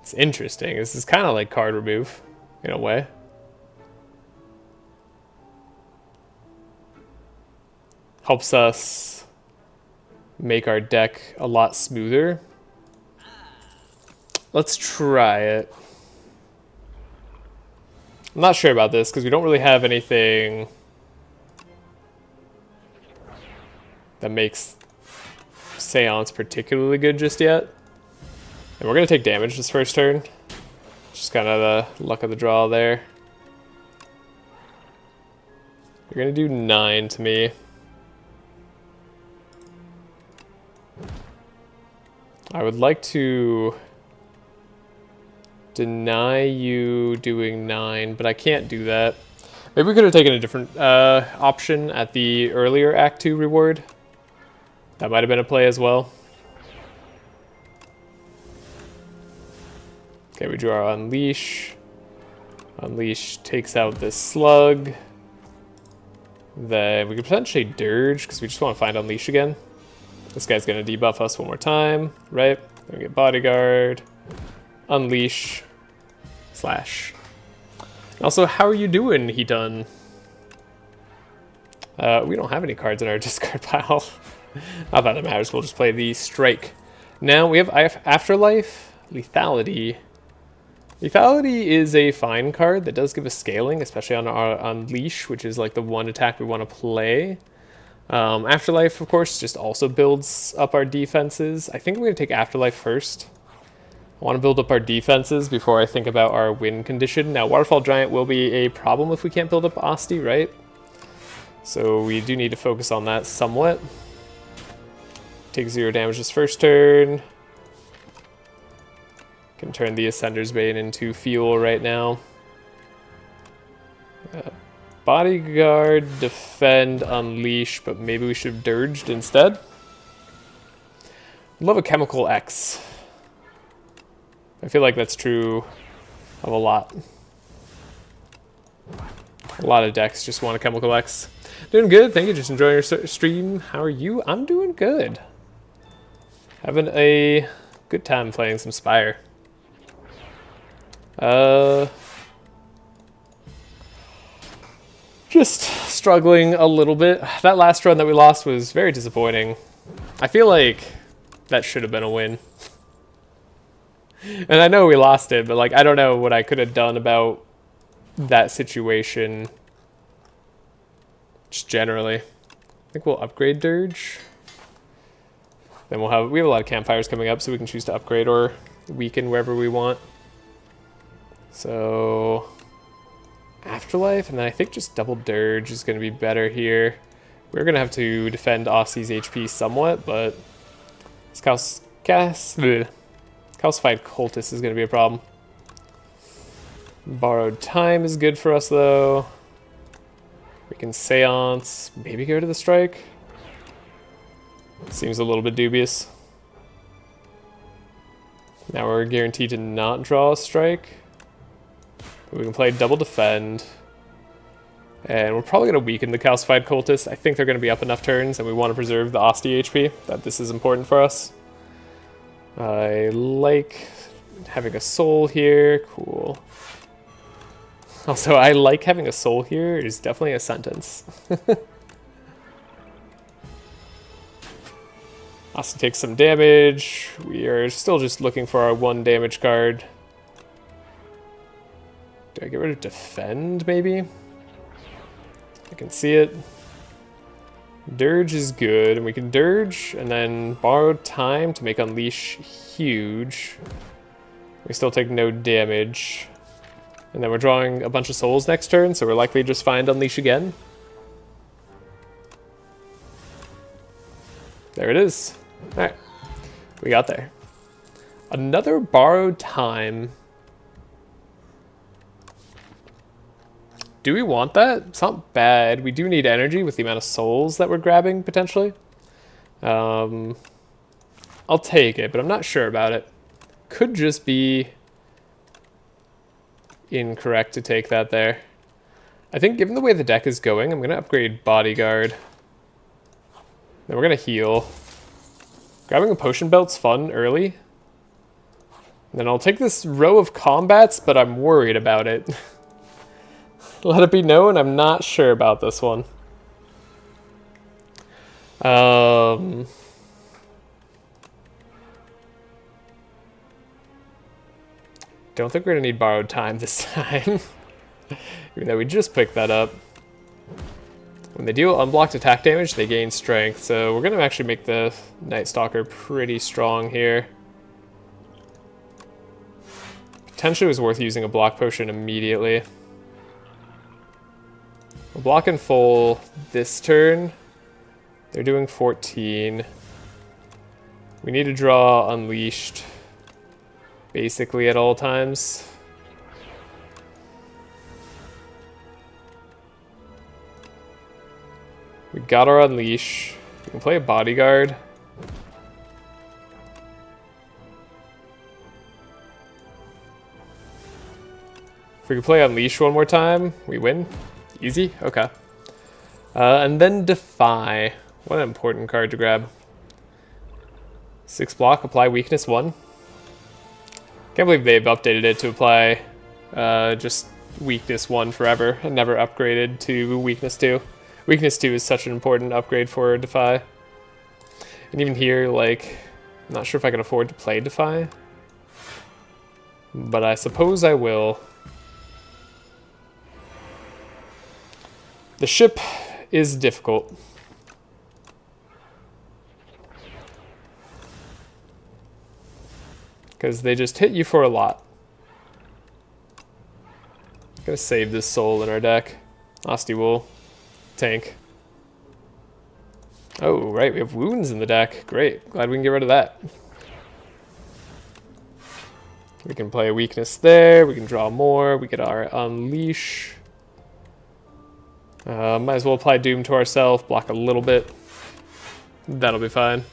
It's interesting. This is kind of like card remove, in a way. Helps us make our deck a lot smoother. Let's try it. I'm not sure about this because we don't really have anything that makes Seance particularly good just yet. And we're going to take damage this first turn. Just kind of the luck of the draw there. You're going to do 9 to me. I would like to deny you doing 9, but I can't do that. Maybe we could have taken a different option at the earlier Act 2 reward. That might have been a play as well. Okay, we drew our Unleash. Unleash takes out this slug. Then we could potentially Dirge, because we just want to find Unleash again. This guy's going to debuff us one more time, right? Then we get Bodyguard, Unleash, Slash. Also, how are you doing, Heaton? We don't have any cards in our discard pile. Not that it matters, we'll just play the Strike. Now we have Afterlife, Lethality. Lethality is a fine card that does give us scaling, especially on our Unleash, which is like the one attack we want to play. Afterlife, of course, just also builds up our defenses. I think I'm going to take Afterlife first. I want to build up our defenses before I think about our win condition. Now, Waterfall Giant will be a problem if we can't build up Asti, right? So we do need to focus on that somewhat. Take 0 damage this first turn. Can turn the Ascender's Bane into fuel right now. Bodyguard, Defend, Unleash, but maybe we should have Dirged instead. Love a Chemical X. I feel like that's true of a lot. A lot of decks just want a Chemical X. Doing good, thank you, just enjoying your stream. How are you? I'm doing good. Having a good time playing some Spire. Just struggling a little bit. That last run that we lost was very disappointing. I feel like that should have been a win. And I know we lost it, but like I don't know what I could have done about that situation. Just generally. I think we'll upgrade Dirge. Then we have a lot of campfires coming up, so we can choose to upgrade or weaken wherever we want. So Afterlife, and then I think just double Dirge is going to be better here. We're going to have to defend Aussie's HP somewhat, but this Calcified Cultist is going to be a problem. Borrowed Time is good for us, though. We can Seance, maybe go to the Strike. Seems a little bit dubious. Now we're guaranteed to not draw a Strike. We can play double Defend. And we're probably going to weaken the Calcified Cultist. I think they're going to be up enough turns, and we want to preserve the Asti HP. That this is important for us. I like having a soul here. Cool. Also, I like having a soul here is definitely a sentence. Asti takes some damage. We are still just looking for our 1 damage card. Do I get rid of Defend, maybe? I can see it. Dirge is good, and we can Dirge, and then borrow Time to make Unleash huge. We still take no damage. And then we're drawing a bunch of souls next turn, so we're likely to just find Unleash again. There it is. Alright, we got there. Another borrowed Time. Do we want that? It's not bad. We do need energy with the amount of souls that we're grabbing, potentially. I'll take it, but I'm not sure about it. Could just be incorrect to take that there. I think given the way the deck is going, I'm going to upgrade Bodyguard. Then we're gonna heal. Grabbing a potion belt's fun early. And then I'll take this row of combats, but I'm worried about it. Let it be known, I'm not sure about this one. Don't think we're gonna need borrowed time this time. Even though we just picked that up. When they deal unblocked attack damage, they gain strength. So we're gonna actually make the Night Stalker pretty strong here. Potentially was worth using a block potion immediately. We're blocking full this turn. They're doing 14. We need to draw Unleashed basically at all times. We got our Unleash. We can play a Bodyguard. If we can play Unleash one more time, we win. Easy? Okay. And then Defy. What an important card to grab. 6 block, apply weakness 1. Can't believe they've updated it to apply just weakness 1 forever and never upgraded to weakness 2. Weakness 2 is such an important upgrade for Defy. And even here, like, I'm not sure if I can afford to play Defy. But I suppose I will. The ship is difficult. Because they just hit you for a lot. Gonna save this soul in our deck. Osti Wool. Tank. Oh, right, we have wounds in the deck. Great, glad we can get rid of that. We can play a weakness there, we can draw more, we get our Unleash. Might as well apply Doom to ourselves, block a little bit. That'll be fine.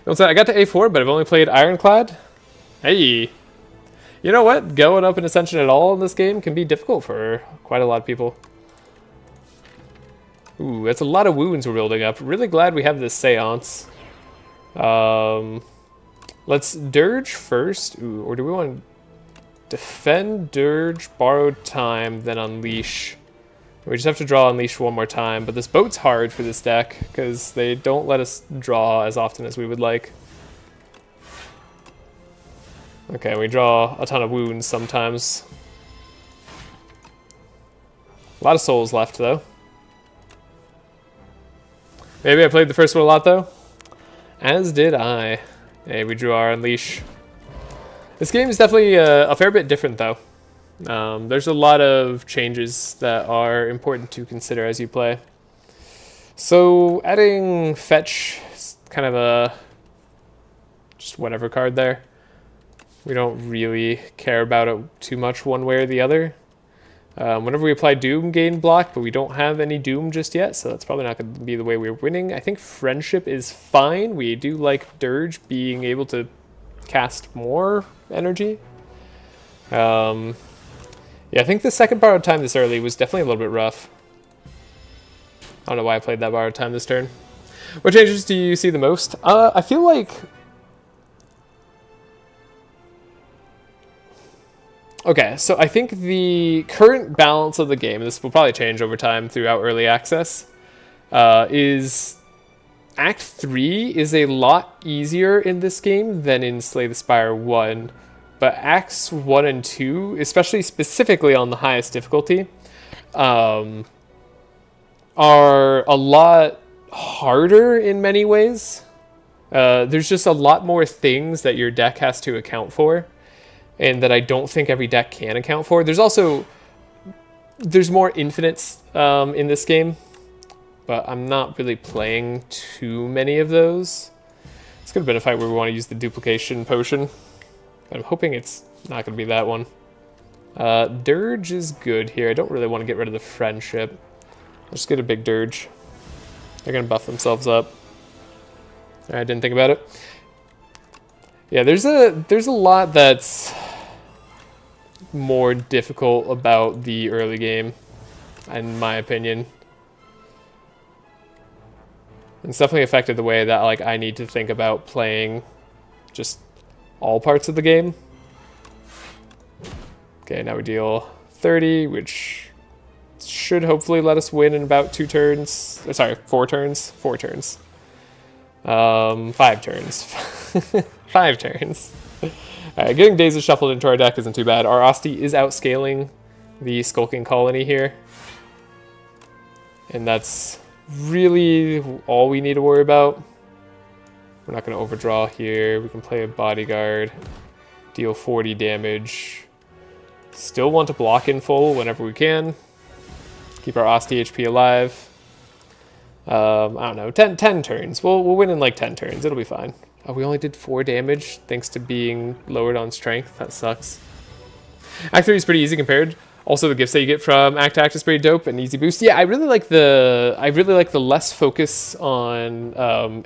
I got to A4, but I've only played Ironclad. Hey! You know what? Going up in Ascension at all in this game can be difficult for quite a lot of people. Ooh, that's a lot of wounds we're building up. Really glad we have this Seance. Let's Dirge first. Ooh, or do we want to defend, Dirge, borrowed time, then Unleash? We just have to draw Unleash one more time, but this boat's hard for this deck because they don't let us draw as often as we would like. Okay, we draw a ton of wounds sometimes. A lot of souls left though. Maybe I played the first one a lot though. As did I. Hey, we drew our Unleash. This game is definitely a fair bit different though. There's a lot of changes that are important to consider as you play. So adding Fetch is kind of a just whatever card there. We don't really care about it too much one way or the other. Whenever we apply Doom, gain block, but we don't have any Doom just yet, so that's probably not going to be the way we're winning. I think Friendship is fine. We do like Dirge being able to cast more energy. Yeah, I think the second borrowed time this early was definitely a little bit rough. I don't know why I played that borrowed time this turn. What changes do you see the most? I feel like... Okay, so I think the current balance of the game, this will probably change over time throughout early access, is Act 3 is a lot easier in this game than in Slay the Spire 1. But Acts 1 and 2, especially specifically on the highest difficulty, are a lot harder in many ways. There's just a lot more things that your deck has to account for, and that I don't think every deck can account for. There's more infinites in this game, but I'm not really playing too many of those. It's going to be a fight where we want to use the duplication potion. I'm hoping it's not going to be that one. Dirge is good here. I don't really want to get rid of the Friendship. I'll just get a big Dirge. They're going to buff themselves up. I didn't think about it. Yeah, there's a lot that's more difficult about the early game, in my opinion. It's definitely affected the way that like I need to think about playing just all parts of the game. Okay, now we deal 30, which should hopefully let us win in about 2 turns. Sorry, 4 turns. 4 turns. 5 turns. 5 turns. Alright, getting Dazes shuffled into our deck isn't too bad. Our Osti is outscaling the Skulking Colony here. And that's really all we need to worry about. We're not going to overdraw here. We can play a Bodyguard, deal 40 damage. Still want to block in full whenever we can. Keep our Osti HP alive. I don't know, 10 turns. We'll win in like 10 turns. It'll be fine. Oh, we only did 4 damage thanks to being lowered on strength. That sucks. Act 3 is pretty easy compared. Also, the gifts that you get from Act to Act is pretty dope and easy boost. Yeah, I really like the less focus on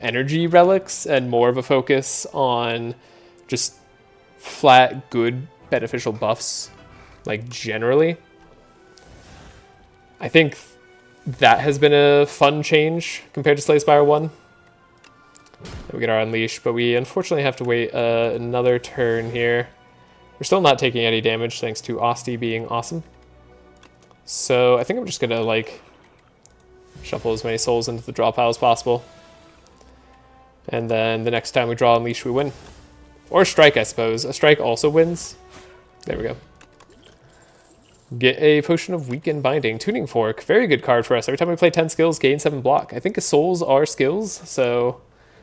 energy relics and more of a focus on just flat, good, beneficial buffs, like generally. I think that has been a fun change compared to Slay Spire 1. We get our Unleash, but we unfortunately have to wait another turn here. We're still not taking any damage thanks to Osti being awesome. So I think I'm just gonna like shuffle as many souls into the draw pile as possible. And then the next time we draw Unleash, we win. Or Strike, I suppose. A Strike also wins. There we go. Get a Potion of Weaken Binding. Tuning Fork. Very good card for us. Every time we play 10 skills, gain 7 block. I think souls are skills, so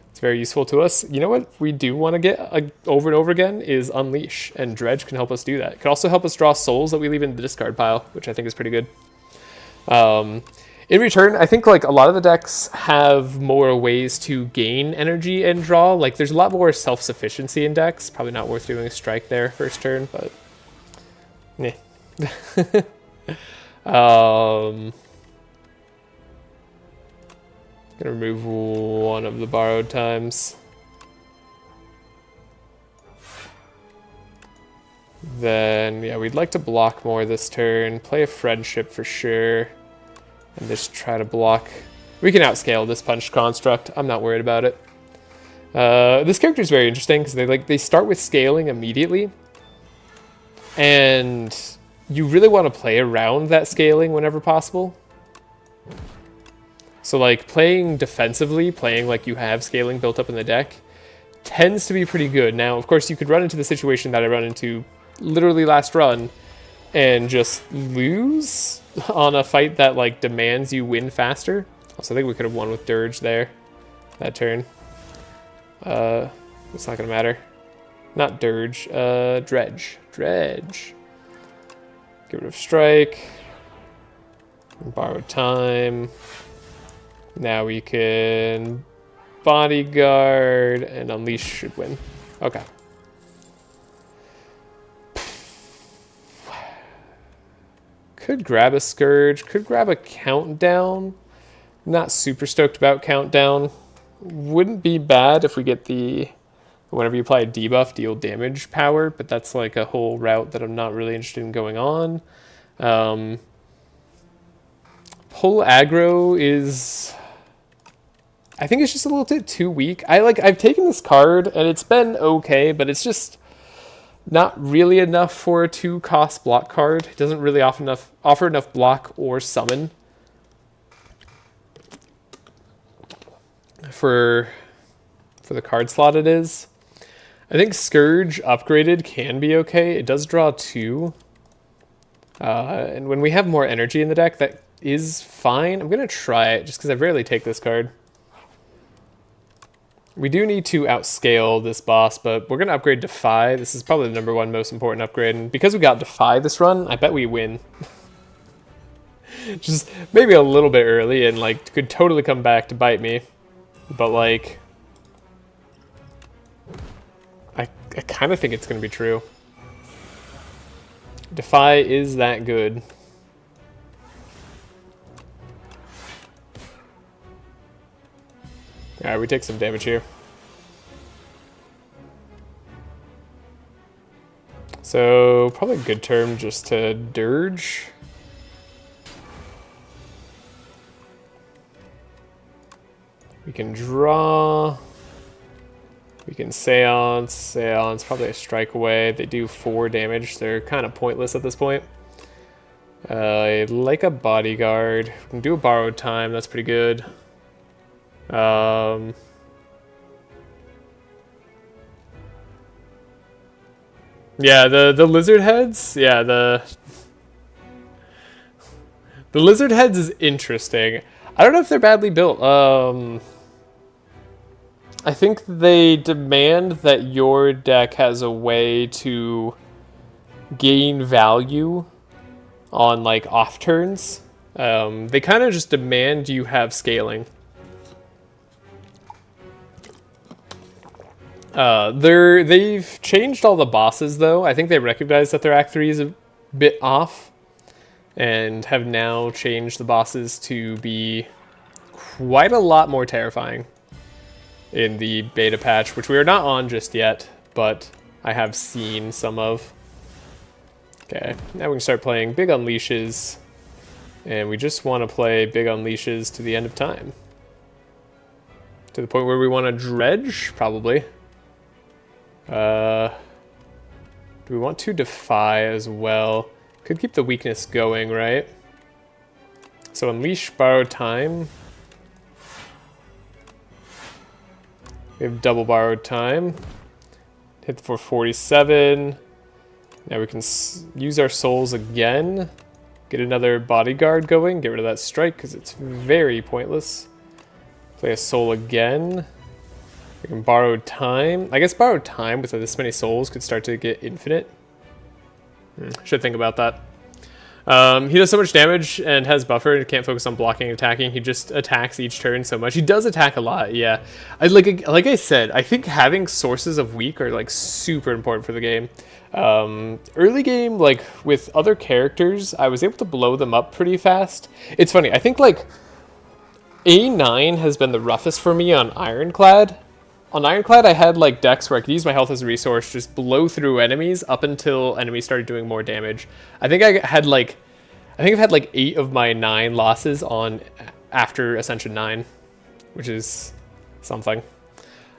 it's very useful to us. You know what we do want to get over and over again is Unleash, and Dredge can help us do that. It can also help us draw souls that we leave in the discard pile, which I think is pretty good. In return, I think like a lot of the decks have more ways to gain energy and draw. Like there's a lot more self-sufficiency in decks. Probably not worth doing a Strike there first turn, but yeah. Gonna remove one of the borrowed times. Then, yeah, we'd like to block more this turn. Play a Friendship for sure. And just try to block. We can outscale this Punch Construct. I'm not worried about it. This character is very interesting because they start with scaling immediately. And you really want to play around that scaling whenever possible. So like playing defensively, playing like you have scaling built up in the deck, tends to be pretty good. Now, of course, you could run into the situation that I run into literally last run and just lose on a fight that like demands you win faster. Also, I think we could have won with Dirge there that turn. It's not gonna matter. Not Dirge, Dredge. Dredge. Get rid of Strike. Borrow time. Now we can Bodyguard and Unleash should win. Okay. Could grab a Scourge, could grab a Countdown. Not super stoked about Countdown. Wouldn't be bad if we get the whenever you apply a debuff, deal damage power, but that's like a whole route that I'm not really interested in going on. Pull aggro is, I think it's just a little bit too weak. I've taken this card and it's been okay, but it's just not really enough for a 2-cost block card. It doesn't really offer enough block or summon for the card slot it is. I think Scourge upgraded can be okay. It does draw 2. And when we have more energy in the deck, that is fine. I'm going to try it just because I rarely take this card. We do need to outscale this boss, but we're going to upgrade Defy. This is probably the #1 most important upgrade. And because we got Defy this run, I bet we win. Just maybe a little bit early and like could totally come back to bite me. But like, I kind of think it's going to be true. Defy is that good. Alright, we take some damage here. So, probably a good term just to Dirge. We can draw. We can Seance. Seance, probably a strike away. They do 4 damage. They're kind of pointless at this point. Like a bodyguard. We can do a borrowed time. That's pretty good. Yeah, the lizard heads. Yeah, the lizard heads is interesting. I don't know if they're badly built. I think they demand that your deck has a way to gain value on like off turns. They kind of just demand you have scaling. They've changed all the bosses though. I think they recognize that their Act 3 is a bit off and have now changed the bosses to be quite a lot more terrifying in the beta patch, which we are not on just yet, but I have seen some of. Okay, now we can start playing big unleashes, and we just want to play big unleashes to the end of time. To the point where we want to dredge, probably. Do we want to defy as well? Could keep the weakness going, right? So unleash, borrow time. We have double borrowed time. Hit for 47. Now we can use our souls again. Get another bodyguard going. Get rid of that strike because it's very pointless. Play a soul again. We can borrow time. I guess borrowed time with this many souls could start to get infinite. Should think about that. He does so much damage and has buffer and can't focus on blocking and attacking. He just attacks each turn so much. He does attack a lot, yeah. Like I said, I think having sources of weak are like super important for the game. Early game, like with other characters, I was able to blow them up pretty fast. It's funny, I think like A9 has been the roughest for me on Ironclad. On Ironclad, I had like decks where I could use my health as a resource, just blow through enemies up until enemies started doing more damage. I think I've had like 8 of my 9 losses on after Ascension 9, which is something.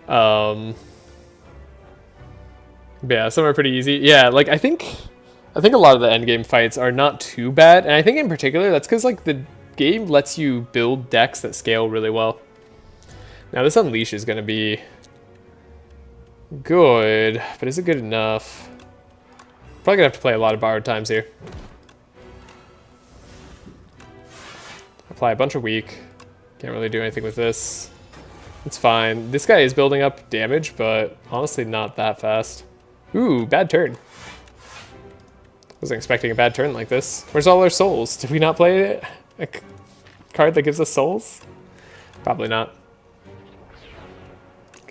Yeah, some are pretty easy. Yeah, like I think a lot of the endgame fights are not too bad, and I think in particular that's because like the game lets you build decks that scale really well. Now this Unleash is going to be good, but is it good enough? Probably gonna have to play a lot of borrowed times here. Apply a bunch of weak. Can't really do anything with this. It's fine. This guy is building up damage, but honestly not that fast. Ooh, bad turn. Wasn't expecting a bad turn like this. Where's all our souls? Did we not play a card that gives us souls? Probably not.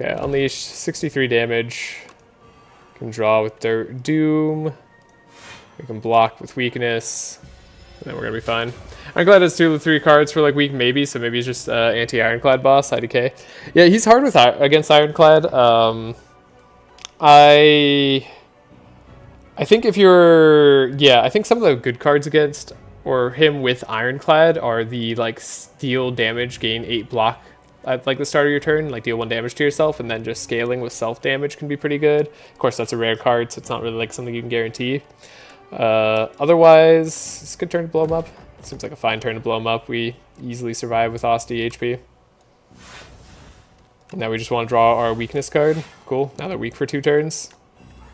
Okay, Unleash, 63 damage. Can draw with Doom. We can block with weakness. And then we're gonna be fine. Ironclad has 2 or 3 cards for like weak maybe, so maybe he's just anti-Ironclad boss, IDK. Yeah, he's hard with against Ironclad. I think if you're... Yeah, I think some of the good cards against, or him with Ironclad, are the like steal damage, gain 8 block at like the start of your turn, like deal 1 damage to yourself, and then just scaling with self damage can be pretty good. Of course, that's a rare card, so it's not really like something you can guarantee. Otherwise, it's a good turn to blow him up. Seems like a fine turn to blow him up. We easily survive with Osti HP. And now we just want to draw our weakness card. Cool. Now they're weak for 2 turns.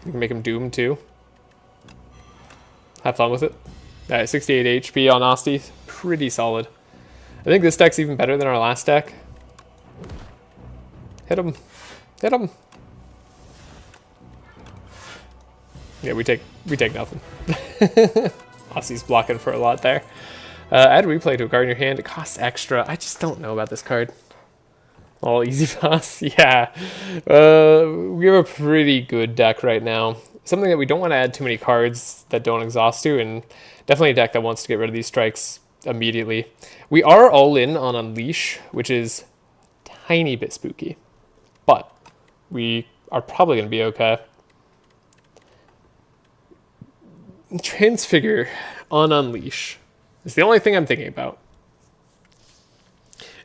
You can make them Doom too. Have fun with it. Alright, 68 HP on Osti. Pretty solid. I think this deck's even better than our last deck. Hit him. Hit him. Yeah, we take nothing. Osti's blocking for a lot there. Add replay to a card in your hand. It costs extra. I just don't know about this card. All easy boss. Yeah. We have a pretty good deck right now. Something that we don't want to add too many cards that don't exhaust to, and definitely a deck that wants to get rid of these strikes immediately. We are all in on Unleash, which is a tiny bit spooky. But we are probably going to be okay. Transfigure on Unleash is the only thing I'm thinking about.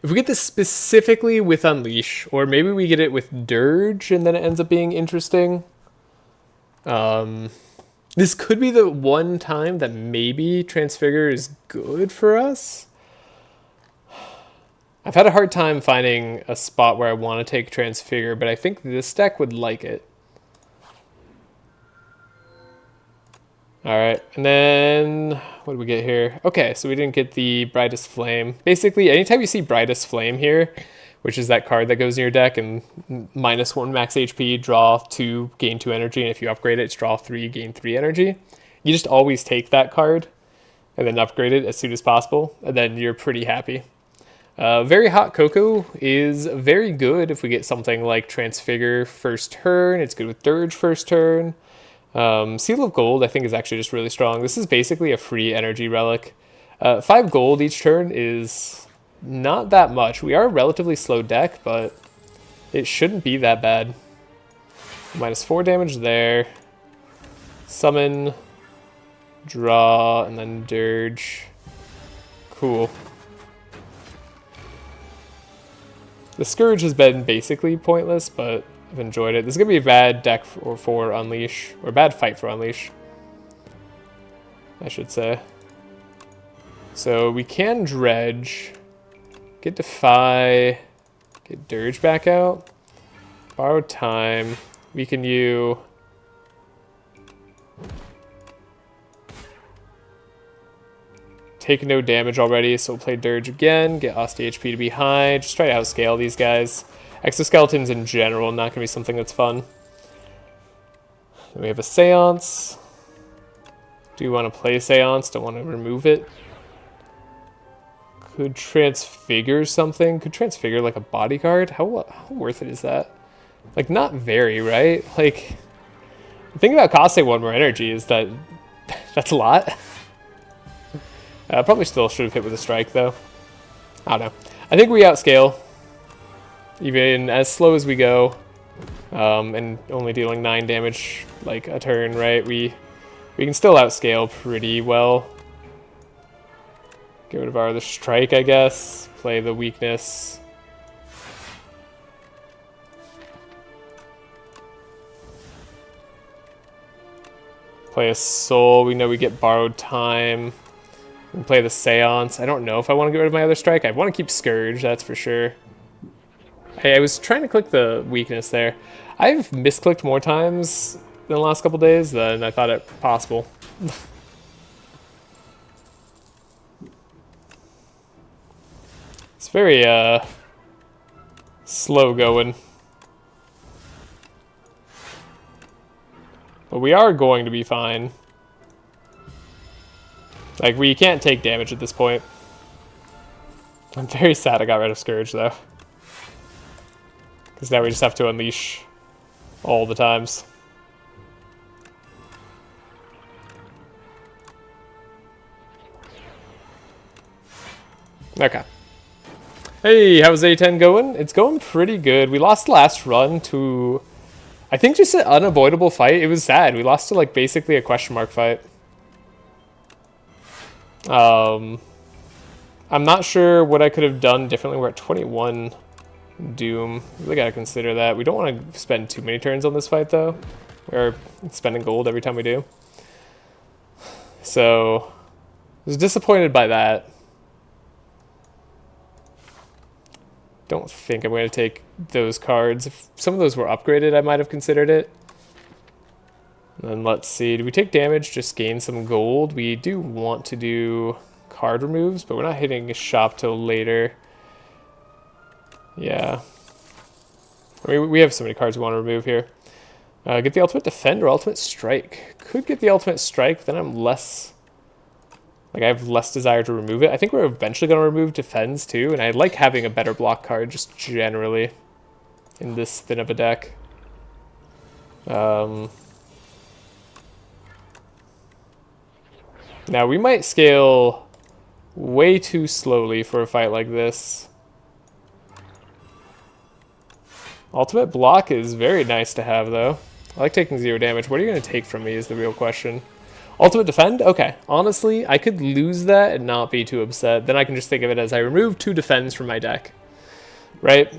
If we get this specifically with Unleash, or maybe we get it with Dirge and then it ends up being interesting. This could be the one time that maybe Transfigure is good for us. I've had a hard time finding a spot where I want to take Transfigure, but I think this deck would like it. Alright, and then what do we get here? Okay, so we didn't get the Brightest Flame. Basically, anytime you see Brightest Flame here, which is that card that goes in your deck and -1 max HP, draw 2, gain 2 energy, and if you upgrade it, it's draw 3, gain 3 energy. You just always take that card and then upgrade it as soon as possible, and then you're pretty happy. Very Hot Cocoa is very good if we get something like Transfigure first turn. It's good with Dirge first turn. Seal of Gold I think is actually just really strong. This is basically a free energy relic. 5 gold each turn is not that much. We are a relatively slow deck, but it shouldn't be that bad. -4 damage there. Summon, draw, and then Dirge. Cool. The Scourge has been basically pointless, but I've enjoyed it. This is going to be a bad deck for Unleash, or a bad fight for Unleash, I should say. So we can Dredge, get Defy, get Dirge back out, borrow time. We can use take no damage already, so we'll play Dirge again, get Osti HP to be high, just try to outscale these guys. Exoskeletons in general, not going to be something that's fun. Then we have a Seance. Do you want to play Seance? Don't want to remove it. Could Transfigure something. Could Transfigure like a bodyguard. How worth it is that? Like, not very, right? Like, the thing about costing 1 more energy is that that's a lot. Probably still should have hit with a strike, though. I don't know. I think we outscale. Even as slow as we go, and only dealing 9 damage like a turn, right? We can still outscale pretty well. Get rid of our other strike, I guess. Play the weakness. Play a soul. We know we get borrowed time. We can play the Seance. I don't know if I want to get rid of my other strike. I want to keep Scourge, that's for sure. Hey, I was trying to click the weakness there. I've misclicked more times in the last couple days than I thought it possible. It's very slow going. But we are going to be fine. Like, we can't take damage at this point. I'm very sad I got rid of Scourge, though. Because now we just have to Unleash all the times. Okay. Hey, how's A10 going? It's going pretty good. We lost the last run to, I think, just an unavoidable fight. It was sad. We lost to, like, basically a question mark fight. I'm not sure what I could have done differently. We're at 21 Doom. We gotta consider that. We don't want to spend too many turns on this fight, though. We're spending gold every time we do. So, I was disappointed by that. Don't think I'm going to take those cards. If some of those were upgraded, I might have considered it. And then let's see. Do we take damage? Just gain some gold. We do want to do card removes, but we're not hitting a shop till later. Yeah. I mean, we have so many cards we want to remove here. Get the Ultimate Defend or Ultimate Strike. Could get the Ultimate Strike, but then I'm less... Like, I have less desire to remove it. I think we're eventually going to remove Defends, too, and I like having a better block card, just generally, in this thin of a deck. Now, we might scale way too slowly for a fight like this. Ultimate block is very nice to have, though. I like taking 0 damage. What are you going to take from me is the real question. Ultimate defend? Okay. Honestly, I could lose that and not be too upset. Then I can just think of it as I remove 2 defends from my deck. Right?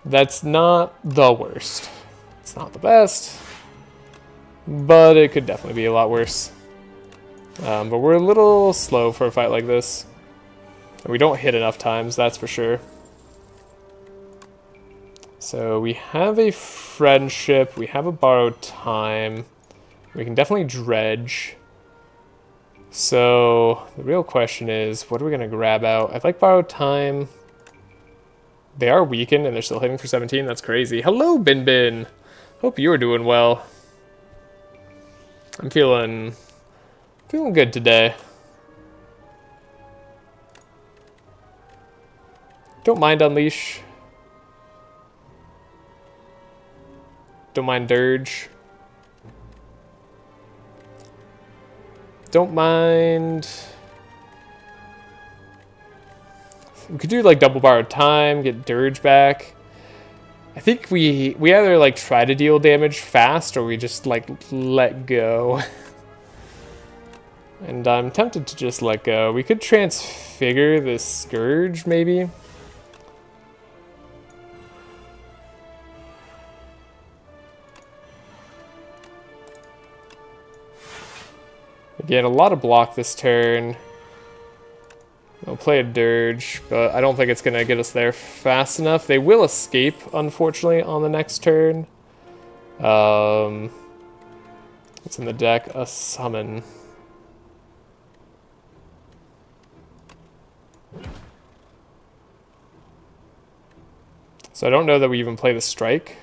That's not the worst. It's not the best. But it could definitely be a lot worse. But we're a little slow for a fight like this. And we don't hit enough times, that's for sure. So we have a friendship. We have a borrowed time. We can definitely dredge. So the real question is, what are we going to grab out? I'd like borrowed time. They are weakened and they're still hitting for 17. That's crazy. Hello, Bin Bin. Hope you are doing well. I'm feeling good today. Don't mind Unleash. Don't mind Dirge. Don't mind. We could do like double borrowed time, get Dirge back. I think we either like try to deal damage fast or we just like let go. And I'm tempted to just let go. We could transfigure this Scourge maybe. Again, a lot of block this turn. I'll play a Dirge, but I don't think it's going to get us there fast enough. They will escape, unfortunately, on the next turn. What's in the deck? A Summon. So I don't know that we even play the Strike.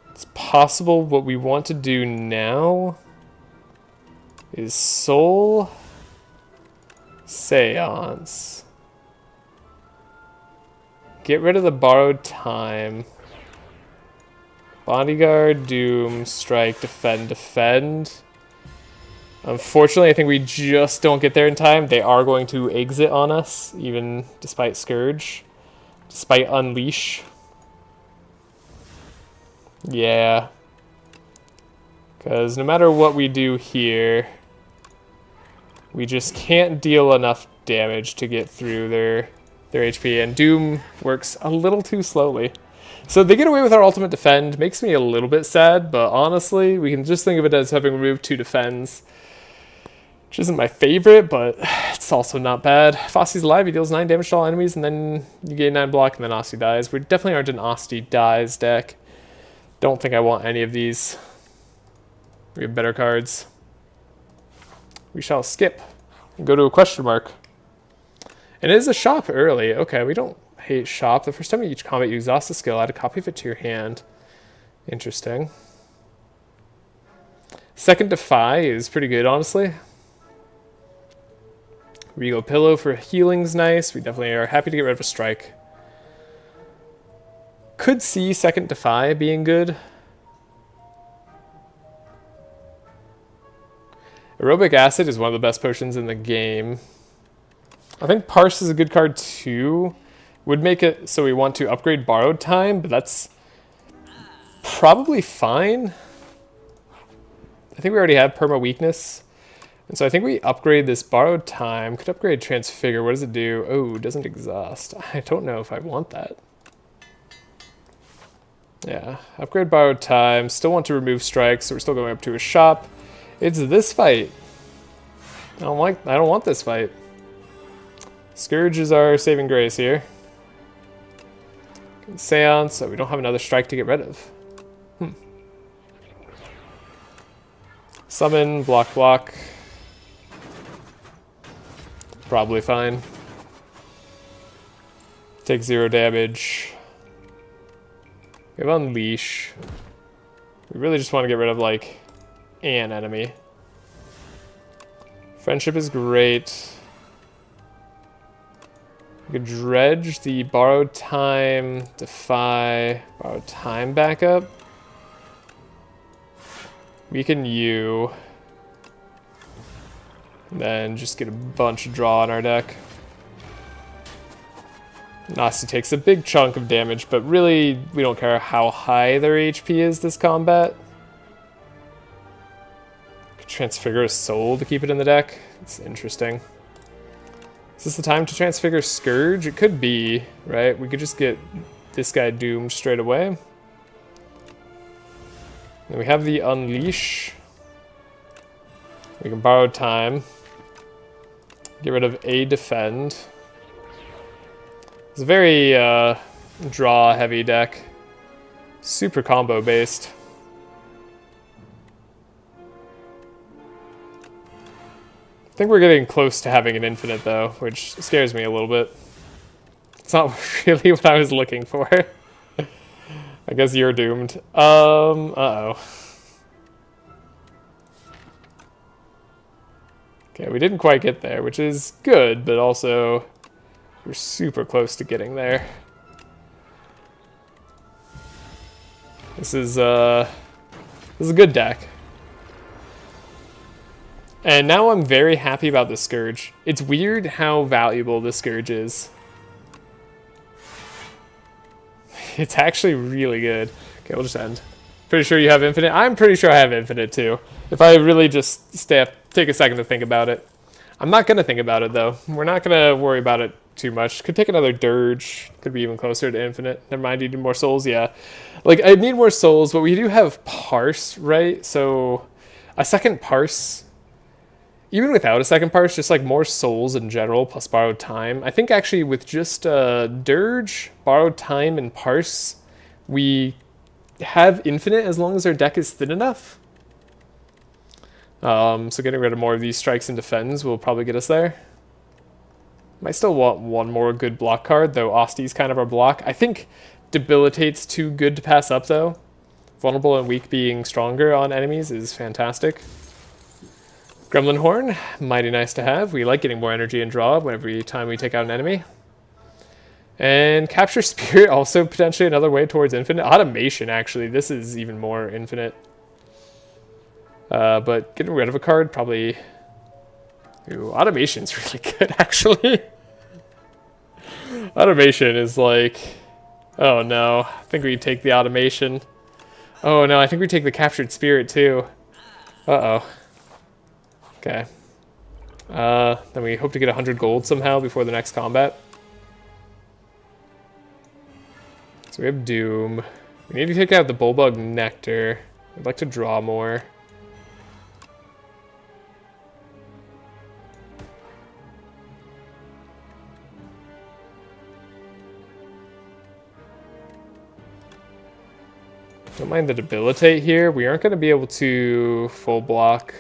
It's possible what we want to do now is Soul Seance. Get rid of the borrowed time. Bodyguard, Doom, Strike, Defend, Defend. Unfortunately, I think we just don't get there in time. They are going to exit on us, even despite Scourge. Despite Unleash. Yeah. Because no matter what we do here, we just can't deal enough damage to get through their HP, and Doom works a little too slowly. So they get away with our ultimate defend. Makes me a little bit sad, but honestly, we can just think of it as having removed 2 defends. Which isn't my favorite, but it's also not bad. If Osty's alive, he deals 9 damage to all enemies, and then you gain 9 block, and then Osty dies. We definitely aren't an Osty dies deck. Don't think I want any of these. We have better cards. We shall skip and go to a question mark. And it is a shop early. Okay, we don't hate shop. The first time in each combat you exhaust a skill, add a copy of it to your hand. Interesting. Second Defy is pretty good, honestly. Regal Pillow for healing's nice. We definitely are happy to get rid of a Strike. Could see Second Defy being good. Aerobic Acid is one of the best potions in the game. I think Parse is a good card too. Would make it so we want to upgrade Borrowed Time, but that's probably fine. I think we already have Perma Weakness. And so I think we upgrade this Borrowed Time. Could upgrade Transfigure. What does it do? Oh, it doesn't exhaust. I don't know if I want that. Yeah, upgrade Borrowed Time. Still want to remove Strikes, so we're still going up to a shop. It's this fight. I don't want this fight. Scourge is our saving grace here. Seance, so we don't have another Strike to get rid of. Summon, block, block. Probably fine. Take 0 damage. We have Unleash. We really just want to get rid of, like, an enemy. Friendship is great. We could dredge the Borrowed Time, Defy, Borrowed Time backup. Weaken you. Then just get a bunch of draw on our deck. Nasty takes a big chunk of damage, but really, we don't care how high their HP is this combat. transfigure a soul to keep it in the deck. It's interesting. Is this the time to transfigure Scourge? It could be, right? We could just get this guy doomed straight away. Then we have the Unleash. We can borrow time. Get rid of a defend. It's a very draw heavy deck. Super combo based. I think we're getting close to having an infinite though, which scares me a little bit. It's not really what I was looking for. I guess you're doomed. Uh-oh. Okay, we didn't quite get there, which is good, but also we're super close to getting there. This is a good deck. And now I'm very happy about the Scourge. It's weird how valuable the Scourge is. It's actually really good. Okay, we'll just end. Pretty sure you have infinite? I'm pretty sure I have infinite too. If I really just take a second to think about it. I'm not going to think about it though. We're not going to worry about it too much. Could take another Dirge. Could be even closer to infinite. Never mind, you need more souls? Yeah. Like, I need more souls, but we do have Parse, right? So, a second Parse... Even without a second Parse, just like more souls in general, plus borrowed time. I think actually with just Dirge, borrowed time, and Parse, we have infinite as long as our deck is thin enough. So getting rid of more of these strikes and defends will probably get us there. Might still want one more good block card, though Osti's kind of our block. I think Debilitate's too good to pass up, though. Vulnerable and weak being stronger on enemies is fantastic. Gremlin Horn, mighty nice to have. We like getting more energy and draw every time we take out an enemy. And Capture Spirit, also potentially another way towards infinite. Automation, actually. This is even more infinite. But getting rid of a card, probably... Ooh, Automation's really good, actually. Automation is like... Oh no, I think we take the Automation. Oh no, I think we take the Captured Spirit too. Uh-oh. Okay. Then we hope to get 100 gold somehow before the next combat. So we have Doom. We need to take out the Bulbug Nectar. I'd like to draw more. Don't mind the Debilitate here. We aren't going to be able to full block.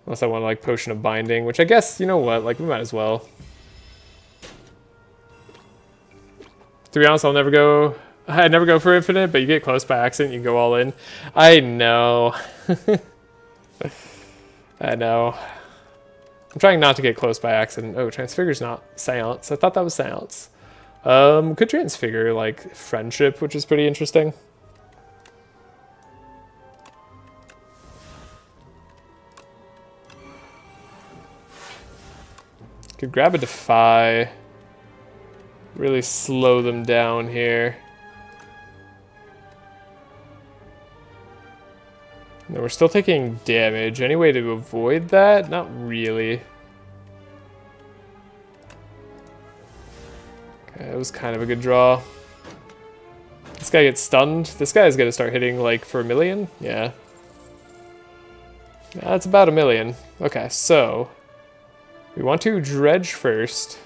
Unless I want to like Potion of Binding, which I guess, you know what, like we might as well. To be honest, I never go for infinite, but you get close by accident, you can go all in. I know. I know. I'm trying not to get close by accident. Oh, Transfigure's not Seance. I thought that was Seance. Could Transfigure like Friendship, which is pretty interesting. Could grab a Defy. Really slow them down here. No, we're still taking damage. Any way to avoid that? Not really. Okay, that was kind of a good draw. This guy gets stunned. This guy is going to start hitting like for 1 million. Yeah. That's about 1 million. Okay, so... We want to Dredge first.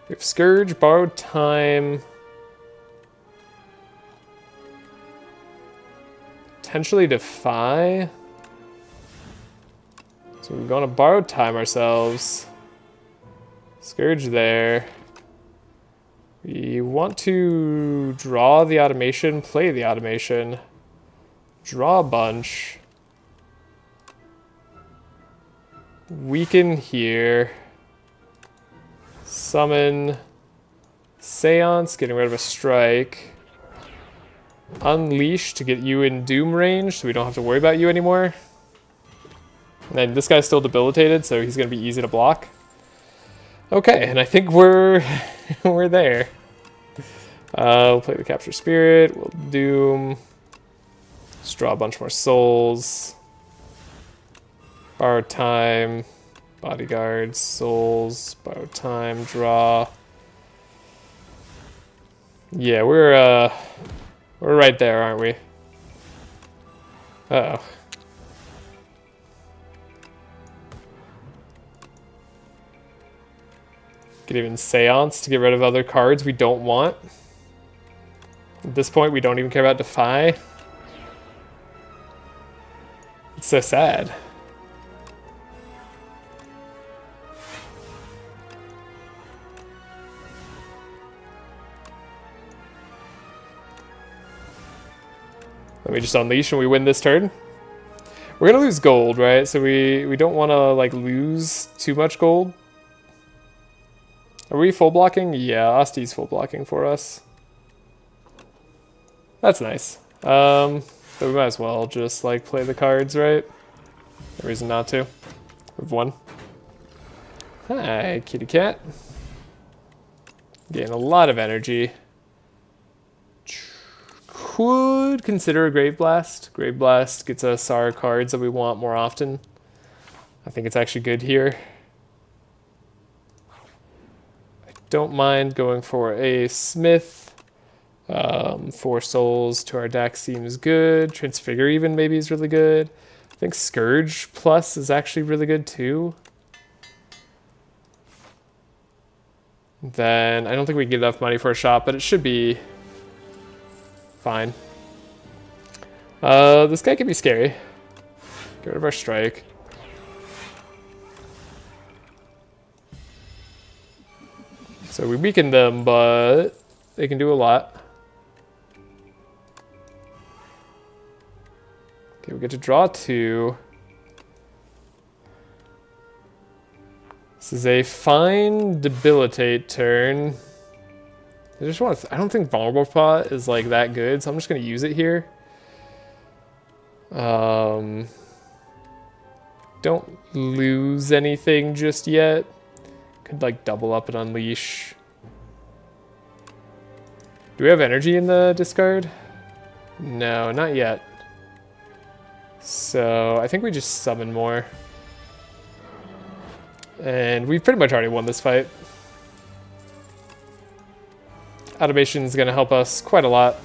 We have Scourge, Borrowed Time. Potentially Defy. So we're going to Borrowed Time ourselves. Scourge there. We want to draw the automation, play the automation. Draw a bunch. Weaken here. Summon. Seance, getting rid of a strike. Unleash to get you in Doom range so we don't have to worry about you anymore. And then this guy's still debilitated, so he's going to be easy to block. Okay, and I think we're we're there. We'll play the Capture Spirit. We'll Doom. Just draw a bunch more souls. Borrow time. Bodyguards, souls, borrow time, draw. Yeah, we're right there, aren't we? Uh-oh. Could even Seance to get rid of other cards we don't want. At this point, we don't even care about Defy. It's so sad. Let me just unleash and we win this turn. We're gonna lose gold, right? So we don't want to like lose too much gold. Are we full blocking? Yeah, Osti's full blocking for us. That's nice. But we might as well just like play the cards, right? No reason not to. We've won. Hi, kitty cat. Gain a lot of energy. Could consider a Grave Blast. Grave Blast gets us our cards that we want more often. I think it's actually good here. I don't mind going for a Smith. 4 souls to our deck seems good. Transfigure even maybe is really good. I think Scourge Plus is actually really good too. Then I don't think we can get enough money for a shot, but it should be fine. This guy can be scary. Get rid of our strike. So we weaken them, but they can do a lot. Okay, we get to draw 2. This is a fine debilitate turn. I don't think Vulnerable Pot is like that good, so I'm just gonna use it here. Don't lose anything just yet. Could like double up and unleash. Do we have energy in the discard? No, not yet. So I think we just summon more. And we've pretty much already won this fight. Automation is going to help us quite a lot.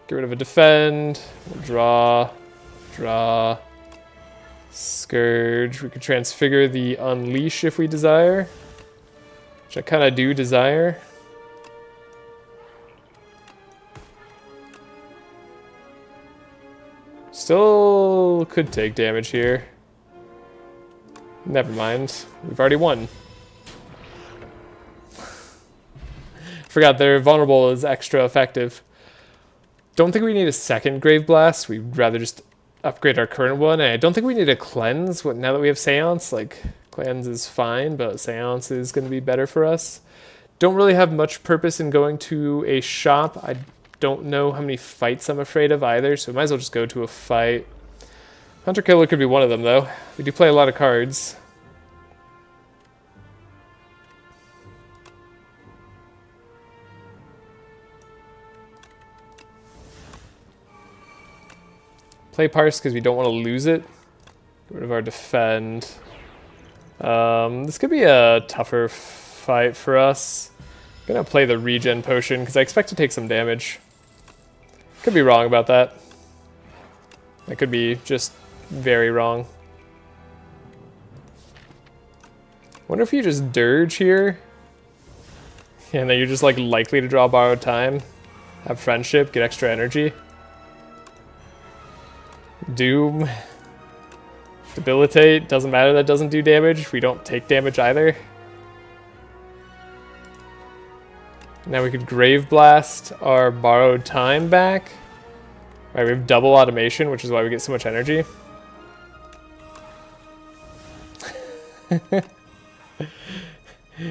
Get rid of a defend. We'll draw. Scourge. We could transfigure the unleash if we desire, which I kind of do desire. Still could take damage here. Never mind. We've already won. Forgot their vulnerable is extra effective. Don't think we need a second Grave Blast. We'd rather just upgrade our current one. And I don't think we need a cleanse now that we have Seance. Like, cleanse is fine, but Seance is going to be better for us. Don't really have much purpose in going to a shop. I don't know how many fights I'm afraid of either, so we might as well just go to a fight. Hunter Killer could be one of them, though. We do play a lot of cards. Play Parse because we don't want to lose it. Get rid of our defend. This could be a tougher fight for us. I'm going to play the regen potion because I expect to take some damage. Could be wrong about that. I could be just very wrong. Wonder if you just dirge here. And then you're just like likely to draw borrowed time. Have friendship, get extra energy. Doom. Debilitate. Doesn't matter, that doesn't do damage. We don't take damage either. Now we could Grave Blast our borrowed time back. Right, we have double automation, which is why we get so much energy.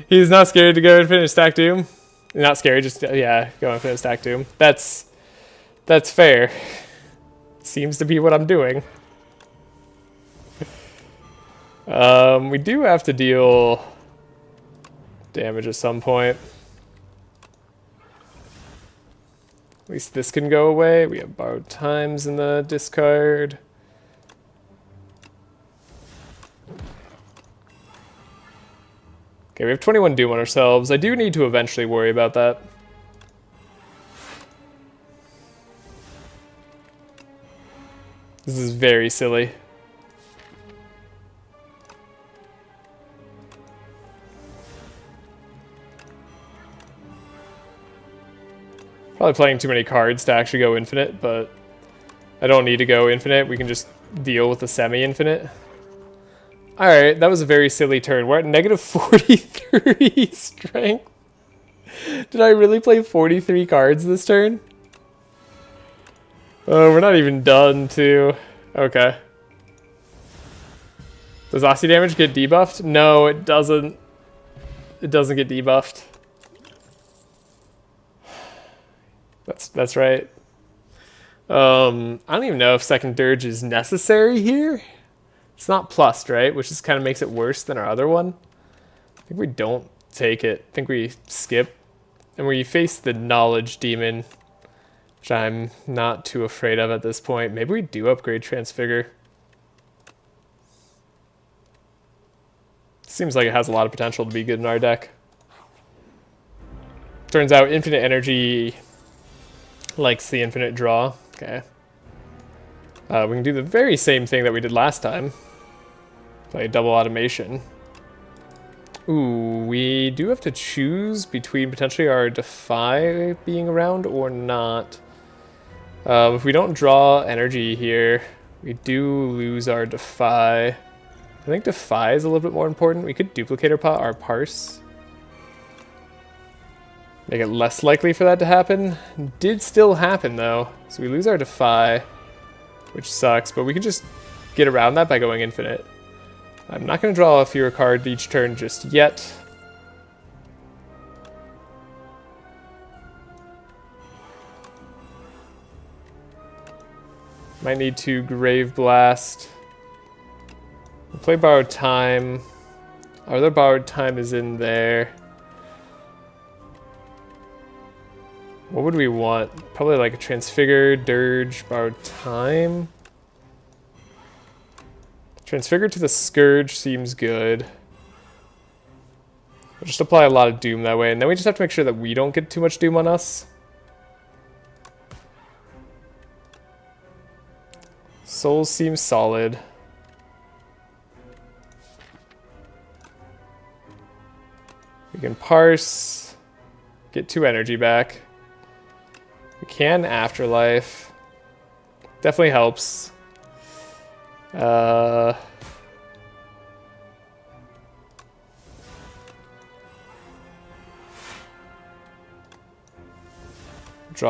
He's not scared to go and finish Stack Doom. Not scared, just, yeah, go and finish Stack Doom. That's fair. Seems to be what I'm doing. We do have to deal damage at some point. At least this can go away. We have borrowed times in the discard. Okay, we have 21 Doom on ourselves. I do need to eventually worry about that. This is very silly. Probably playing too many cards to actually go infinite, but I don't need to go infinite. We can just deal with the semi-infinite. Alright, that was a very silly turn. We're at negative 43 strength. Did I really play 43 cards this turn? Oh, we're not even done, too. Okay. Does Aussie damage get debuffed? No, it doesn't. It doesn't get debuffed. That's right. I don't even know if second dirge is necessary here. It's not plussed, right? Which just kind of makes it worse than our other one. I think we don't take it. I think we skip. And we face the knowledge demon, which I'm not too afraid of at this point. Maybe we do upgrade Transfigure. Seems like it has a lot of potential to be good in our deck. Turns out infinite energy likes the infinite draw. Okay. We can do the very same thing that we did last time. Play double automation. Ooh, we do have to choose between potentially our Defy being around or not. If we don't draw energy here, we do lose our Defy. I think Defy is a little bit more important. We could duplicate our Parse. Make it less likely for that to happen. Did still happen though. So we lose our Defy, which sucks, but we can just get around that by going infinite. I'm not going to draw a fewer card each turn just yet. Might need to Grave Blast. We'll play Borrowed Time. Our other Borrowed Time is in there. What would we want? Probably like a Transfigure, Dirge, Borrowed Time. Transfigure to the Scourge seems good. We'll just apply a lot of Doom that way, and then we just have to make sure that we don't get too much Doom on us. Souls seems solid. We can Parse, get 2 energy back. We can Afterlife. Definitely helps. Draw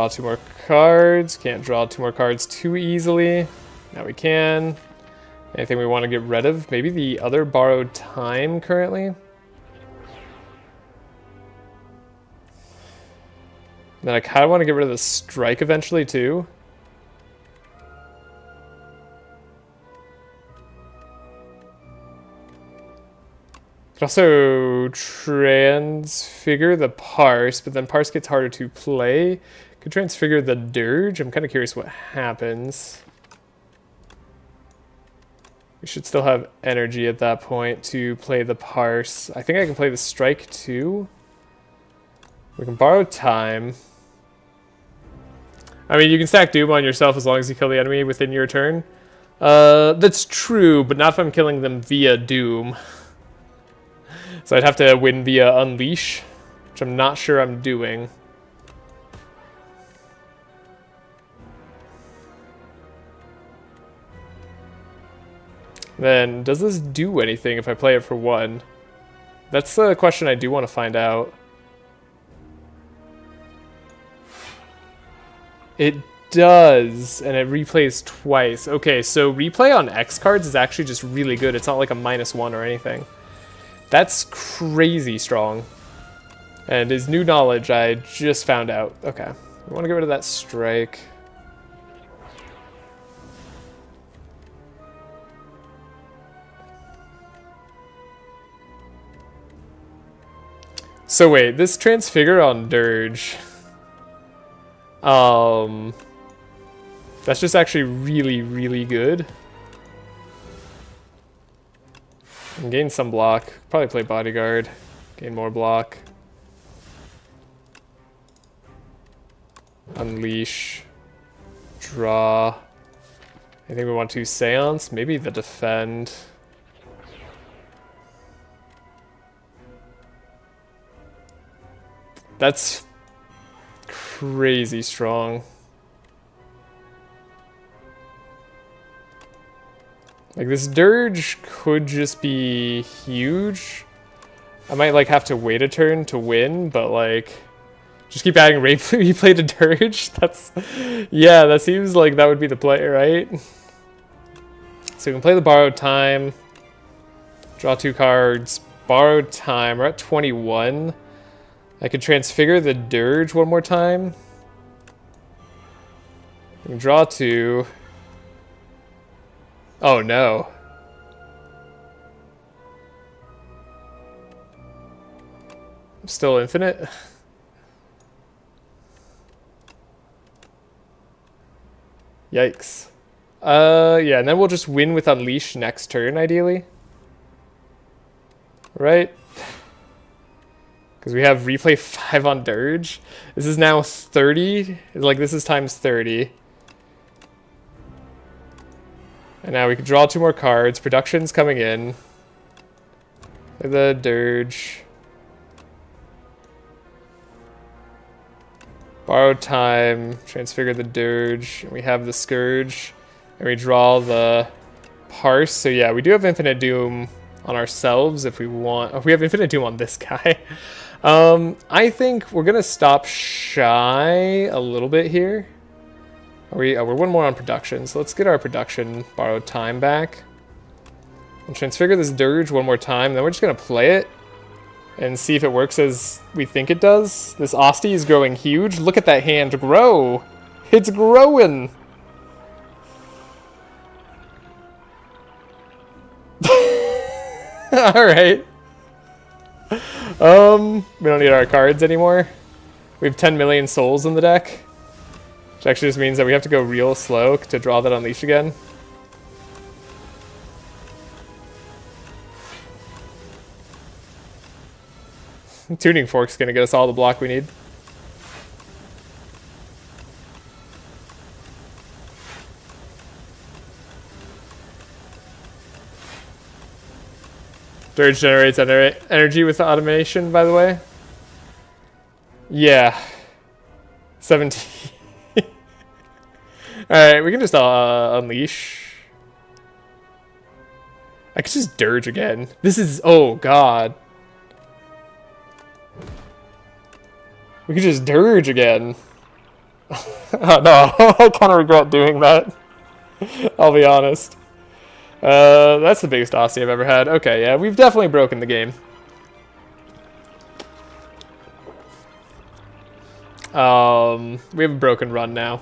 2 more cards. Can't draw 2 more cards too easily. Now we can. Anything we want to get rid of? Maybe the other Borrowed Time currently. Then I kind of want to get rid of the Strike eventually too. Could also Transfigure the Parse, but then Parse gets harder to play. Could Transfigure the Dirge. I'm kind of curious what happens. We should still have energy at that point to play the Parse. I think I can play the Strike too. We can Borrow Time. I mean, you can stack Doom on yourself as long as you kill the enemy within your turn. That's true, but not if I'm killing them via Doom. So I'd have to win via Unleash, which I'm not sure I'm doing. Then, does this do anything if I play it for 1? That's the question I do want to find out. It does, and it replays twice. Okay, so replay on X cards is actually just really good. It's not like a -1 or anything. That's crazy strong. And is new knowledge I just found out. Okay, we want to get rid of that Strike. So wait, this Transfigure on Dirge. That's just actually really, really good. And gain some block. Probably play bodyguard. Gain more block. Unleash. Draw. I think we want to Seance. Maybe the defend. That's crazy strong. Like, this Dirge could just be huge. I might, like, have to wait a turn to win, but, like, just keep adding replay to Dirge. That's, yeah, that seems like that would be the play, right? So we can play the Borrowed Time. Draw 2 cards. Borrowed Time. We're at 21. I could Transfigure the Dirge one more time. We can draw 2. Oh no. I'm still infinite. Yikes. Yeah, and then we'll just win with Unleash next turn, ideally. Right? Because we have replay 5 on Dirge. This is now 30. Like, this is times 30. And now we can draw 2 more cards. Production's coming in. Play the Dirge. Borrowed Time. Transfigure the Dirge. And we have the Scourge. And we draw the Parse. So yeah, we do have Infinite Doom on ourselves if we want. Oh, we have Infinite Doom on this guy. I think we're going to stop shy a little bit here. We're one more on production, so let's get our production Borrowed Time back. And Transfigure this Dirge one more time, then we're just going to play it and see if it works as we think it does. This Osti is growing huge. Look at that hand grow. It's growing. Alright. We don't need our cards anymore. We have 10 million souls in the deck. Which actually just means that we have to go real slow to draw that Unleash again. Tuning Fork's gonna get us all the block we need. Dirge generates energy with the automation, by the way. Yeah. 17. Alright, we can just Unleash. I could just Dirge again. This is... Oh, God. We could just Dirge again. Oh, no. I kind of regret doing that. I'll be honest. That's the biggest Aussie I've ever had. Okay, yeah, we've definitely broken the game. We have a broken run now.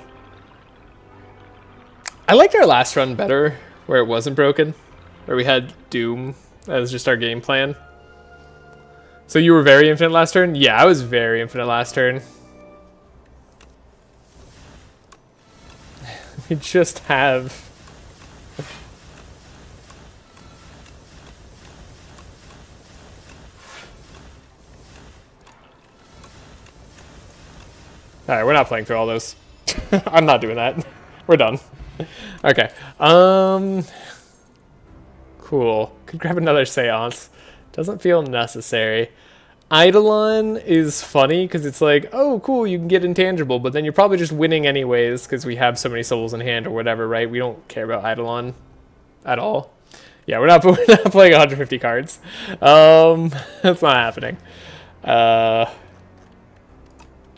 I liked our last run better, where it wasn't broken, where we had Doom as just our game plan. So you were very infinite last turn? Yeah, I was very infinite last turn. We just have... Alright, we're not playing through all those. I'm not doing that. We're done. Okay. Cool. Could grab another Seance. Doesn't feel necessary. Eidolon is funny because it's like, oh, cool, you can get intangible, but then you're probably just winning anyways because we have so many souls in hand or whatever, right? We don't care about Eidolon at all. Yeah, we're not playing 150 cards. That's not happening.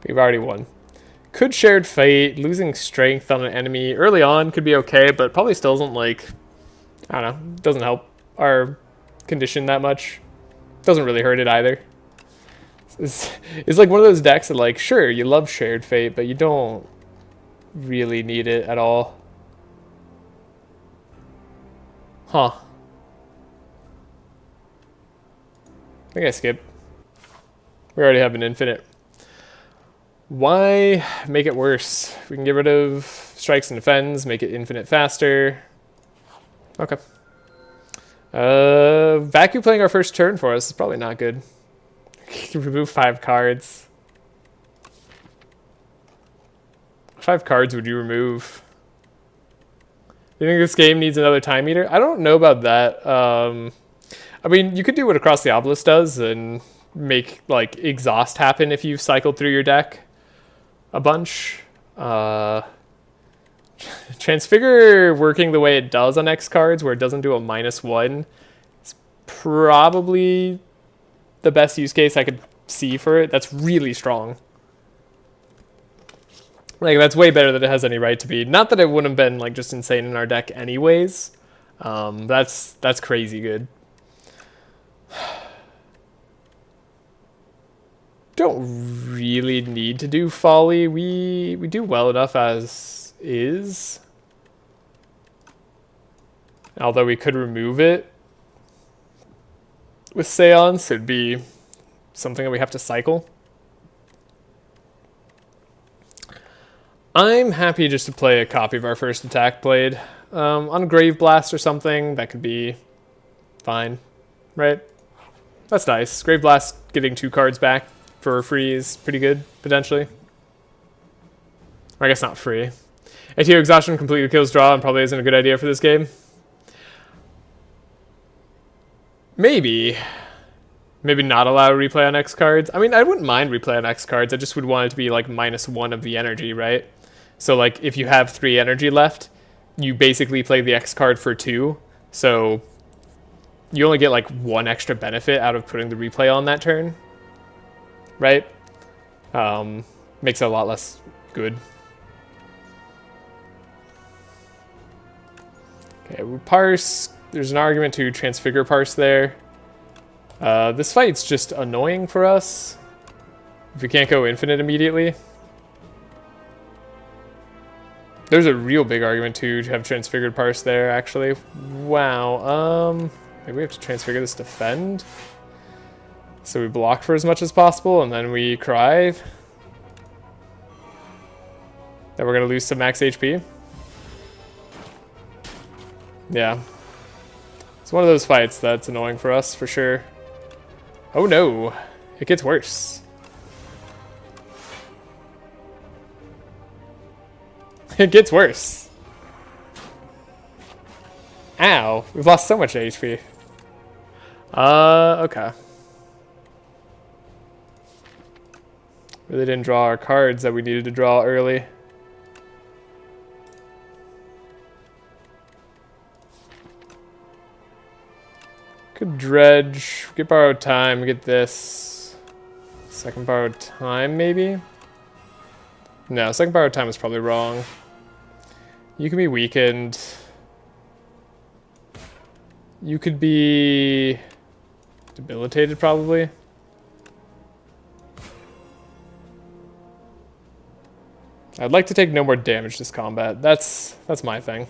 We've already won. Could Shared Fate, losing strength on an enemy early on could be okay, but probably still doesn't, like, I don't know, doesn't help our condition that much. Doesn't really hurt it either. It's like one of those decks that, like, sure, you love Shared Fate, but you don't really need it at all. Huh. I think I skip. We already have an infinite. Why make it worse? We can get rid of strikes and defends, make it infinite faster. Okay. Vacuum playing our first turn for us is probably not good. Remove 5 cards. What 5 cards would you remove? You think this game needs another time meter? I don't know about that. I mean, you could do what Across the Obelisk does and make like exhaust happen if you've cycled through your deck a bunch. Transfigure working the way it does on X cards, where it doesn't do a -1, is probably the best use case I could see for it. That's really strong. Like, that's way better than it has any right to be. Not that it wouldn't have been like just insane in our deck anyways. That's crazy good. Don't really need to do Folly. We do well enough as is. Although we could remove it with Seance, it'd be something that we have to cycle. I'm happy just to play a copy of our first attack blade. On Grave Blast or something, that could be fine, right? That's nice. Grave Blast getting 2 cards back for free is pretty good, potentially. Or I guess not free. ATO Exhaustion completely kills draw and probably isn't a good idea for this game. Maybe not allow replay on X cards. I mean, I wouldn't mind replay on X cards. I just would want it to be like -1 of the energy, right? So like if you have 3 energy left, you basically play the X card for 2. So you only get like 1 extra benefit out of putting the replay on that turn, right? Makes it a lot less good. Okay, we parse. There's an argument to transfigure parse there. This fight's just annoying for us if we can't go infinite immediately. There's a real big argument to have transfigured parse there, actually. Wow. Maybe we have to transfigure this defend. So we block for as much as possible, and then we cry that we're going to lose some max HP. Yeah. It's one of those fights that's annoying for us, for sure. Oh no, it gets worse. It gets worse. Ow, we've lost so much HP. Okay. Really didn't draw our cards that we needed to draw early. Could dredge, get borrowed time, get this. Second borrowed time, maybe? No, second borrowed time is probably wrong. You can be weakened. You could be debilitated, probably. I'd like to take no more damage this combat. That's my thing.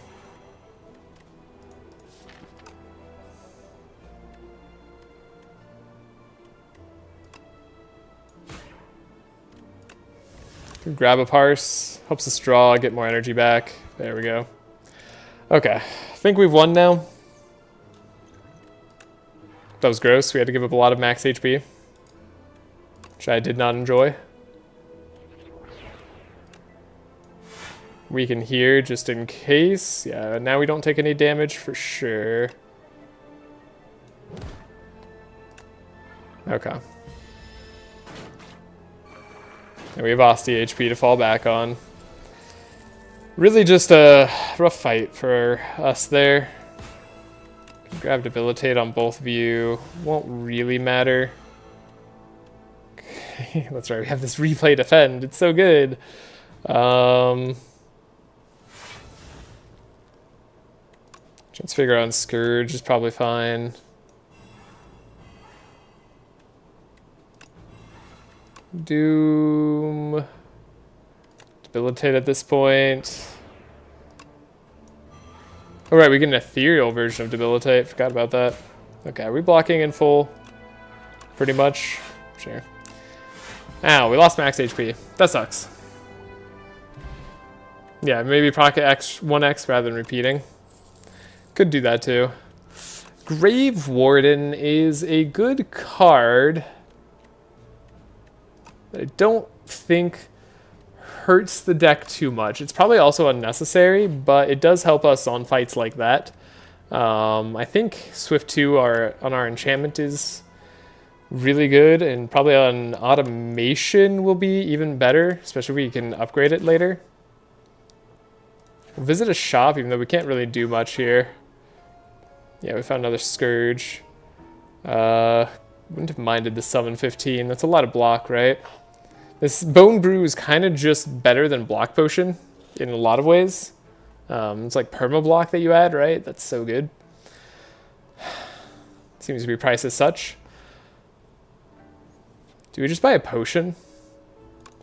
Grab a parse, helps us draw, get more energy back. There we go. Okay, I think we've won now. That was gross. We had to give up a lot of max HP, which I did not enjoy. Weaken here just in case. Yeah, now we don't take any damage for sure. Okay. And we have Asti HP to fall back on. Really just a rough fight for us there. Grab Debilitate on both of you. Won't really matter. Okay, that's right, we have this replay defend. It's so good. Transfigure on Scourge is probably fine. Doom. Debilitate at this point. Oh right, we get an ethereal version of Debilitate. Forgot about that. Okay, are we blocking in full? Pretty much. Sure. Ow, we lost max HP. That sucks. Yeah, maybe pocket X 1x rather than repeating. Could do that too. Grave Warden is a good card. I don't think hurts the deck too much. It's probably also unnecessary, but it does help us on fights like that. I think Swift 2 on our enchantment is really good, and probably on automation will be even better, especially if we can upgrade it later. We'll visit a shop, even though we can't really do much here. Yeah, we found another Scourge. Wouldn't have minded the summon 15. That's a lot of block, right? This Bone Brew is kind of just better than Block Potion in a lot of ways. It's like perma block that you add, right? That's so good. Seems to be priced as such. Do we just buy a potion?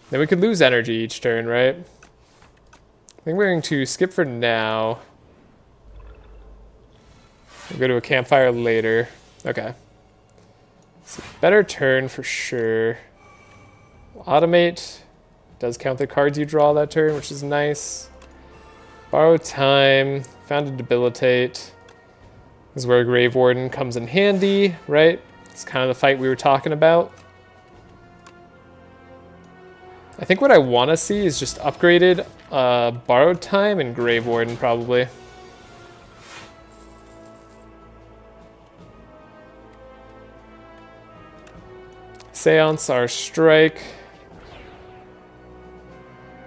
Then we could lose energy each turn, right? I think we're going to skip for now. We'll go to a campfire later. Okay. It's a better turn for sure. Automate. Does count the cards you draw that turn, which is nice. Borrow time. Found a debilitate. This is where Grave Warden comes in handy, right? It's kind of the fight we were talking about. I think what I want to see is just upgraded Borrowed Time and Grave Warden, probably. Seance, our strike.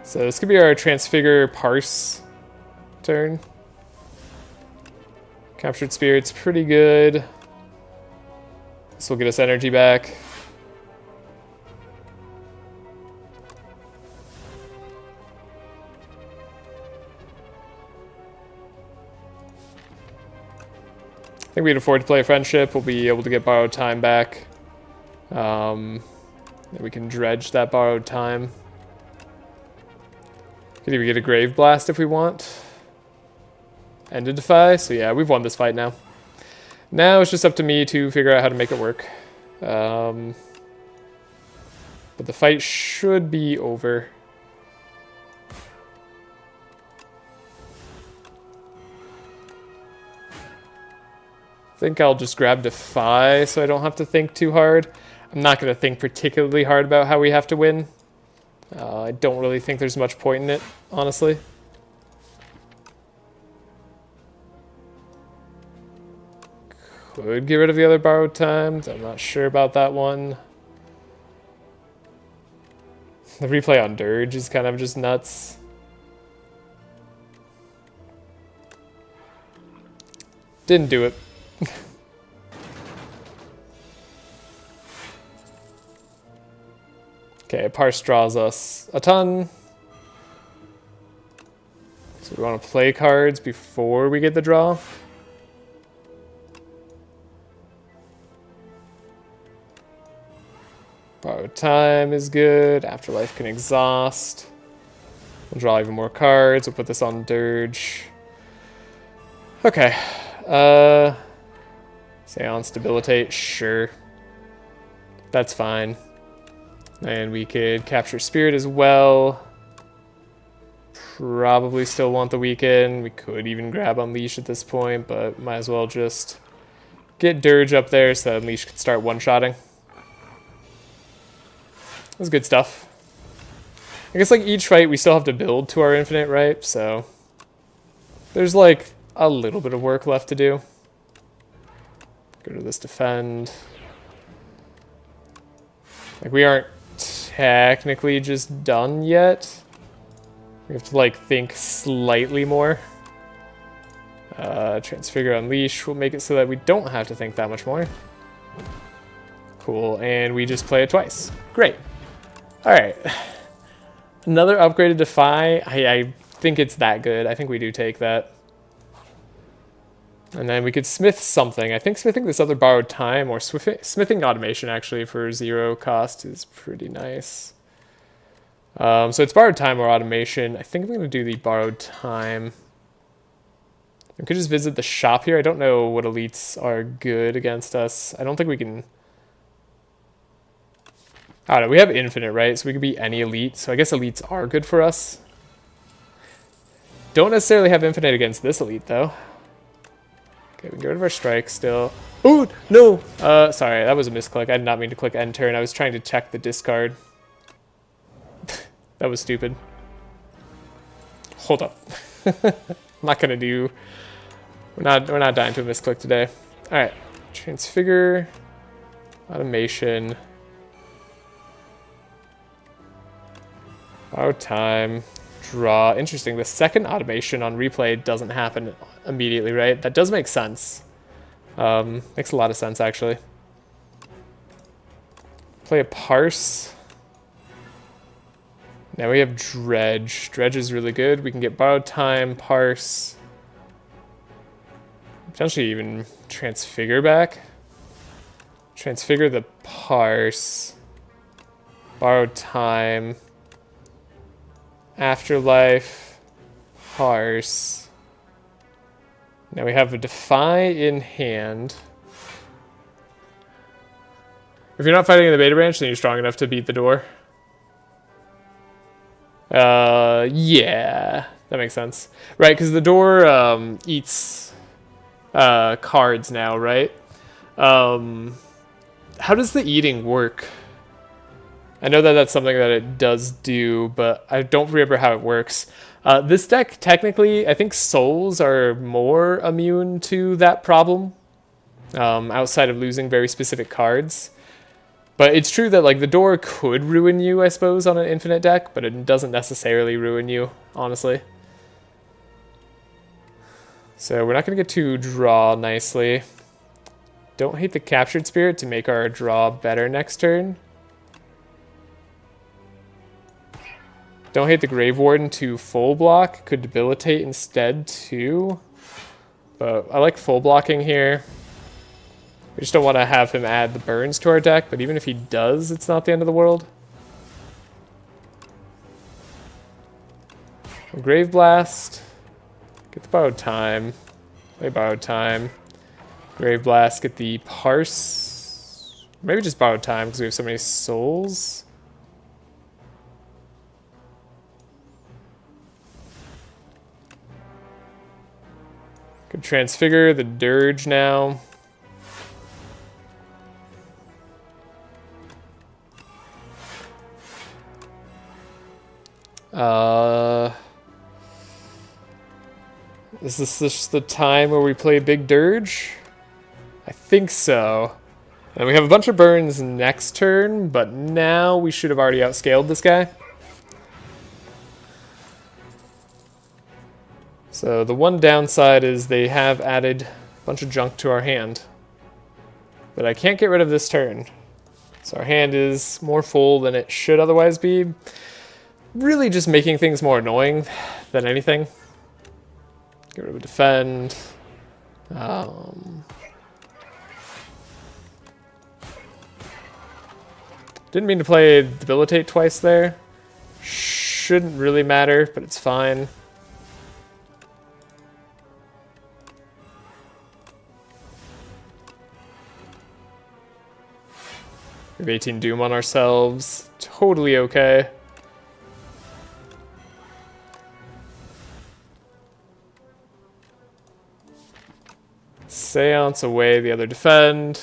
So this could be our Transfigure Parse turn. Captured Spirit's pretty good. This will get us energy back. I think we can afford to play a Friendship. We'll be able to get Borrowed Time back. We can dredge that Borrowed Time. Could even get a Grave Blast if we want. End of Defy. So yeah, we've won this fight now. Now it's just up to me to figure out how to make it work. But the fight should be over. I think I'll just grab Defy so I don't have to think too hard. I'm not going to think particularly hard about how we have to win. I don't really think there's much point in it, honestly. Could get rid of the other Borrowed Times. I'm not sure about that one. The replay on Dirge is kind of just nuts. Didn't do it. Okay, Parse draws us a ton. So we want to play cards before we get the draw. Borrowed Time is good. Afterlife can exhaust. We'll draw even more cards. We'll put this on Dirge. Okay. Seance Debilitate, sure. That's fine. And we could capture Spirit as well. Probably still want the Weaken. We could even grab Unleash at this point, but might as well just get Dirge up there so that Unleash can start one-shotting. That's good stuff. I guess like each fight we still have to build to our infinite, right? So there's like a little bit of work left to do. Go to this defend. Like we aren't technically just done yet. We have to like think slightly more. Transfigure Unleash will make it so that we don't have to think that much more. Cool, and we just play it twice. Great. Alright. Another upgraded Defy. I think it's that good. I think we do take that. And then we could smith something. I think smithing this other Borrowed Time or smithing automation actually for 0 cost is pretty nice. So it's Borrowed Time or automation. I think I'm going to do the Borrowed Time. We could just visit the shop here. I don't know what elites are good against us. I don't think we can... I don't know, we have infinite, right? So we could be any elite, so I guess elites are good for us. Don't necessarily have infinite against this elite, though. Okay, we can get rid of our strike still. Oh, no! Sorry, that was a misclick. I did not mean to click end turn. I was trying to check the discard. That was stupid. Hold up. I'm not gonna do... We're not dying to a misclick today. Alright. Transfigure. Automation. Borrow time. Draw. Interesting. The second automation on replay doesn't happen immediately, right? That does make sense. Makes a lot of sense, actually. Play a parse. Now we have dredge. Dredge is really good. We can get borrowed time, parse. Potentially even transfigure back. Transfigure the parse. Borrowed time. Afterlife. Parse. Now we have a Defy in hand. If you're not fighting in the beta branch, then you're strong enough to beat the door. Yeah, that makes sense. Right, because the door eats cards now, right? How does the eating work? I know that that's something that it does do, but I don't remember how it works. This deck, technically, I think souls are more immune to that problem, outside of losing very specific cards. But it's true that like the door could ruin you, I suppose, on an infinite deck, but it doesn't necessarily ruin you, honestly. So we're not going to get to draw nicely. Don't hate the Captured Spirit to make our draw better next turn. Don't hate the Grave Warden to full block. Could debilitate instead too. But I like full blocking here. We just don't want to have him add the burns to our deck, but even if he does, it's not the end of the world. Grave Blast. Get the borrowed time. Play borrowed time. Grave Blast, get the parse. Maybe just borrowed time because we have so many souls. Could transfigure the dirge now. Is this just the time where we play Big Dirge? I think so. And we have a bunch of burns next turn, but now we should have already outscaled this guy. So the one downside is they have added a bunch of junk to our hand. But I can't get rid of this turn. So our hand is more full than it should otherwise be. Really just making things more annoying than anything. Get rid of a defend. Didn't mean to play debilitate twice there. Shouldn't really matter, but it's fine. We have 18 Doom on ourselves. Totally okay. Seance away, the other defend.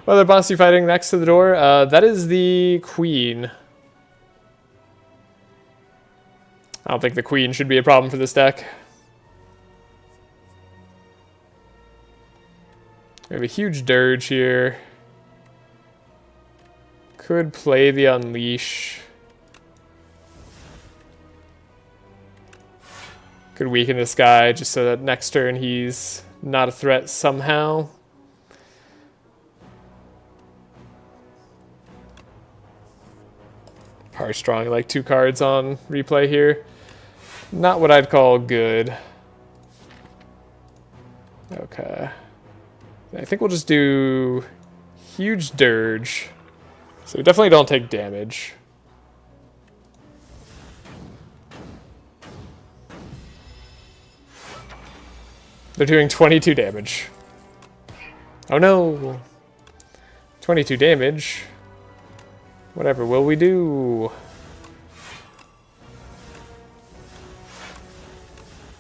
What other boss are you fighting next to the door? That is the Queen. I don't think the Queen should be a problem for this deck. We have a huge Dirge here. Could play the Unleash. Could weaken this guy just so that next turn he's not a threat somehow. Power Strong, like 2 cards on replay here. Not what I'd call good. Okay. I think we'll just do huge Dirge. So we definitely don't take damage. They're doing 22 damage. Oh no! 22 damage. Whatever will we do?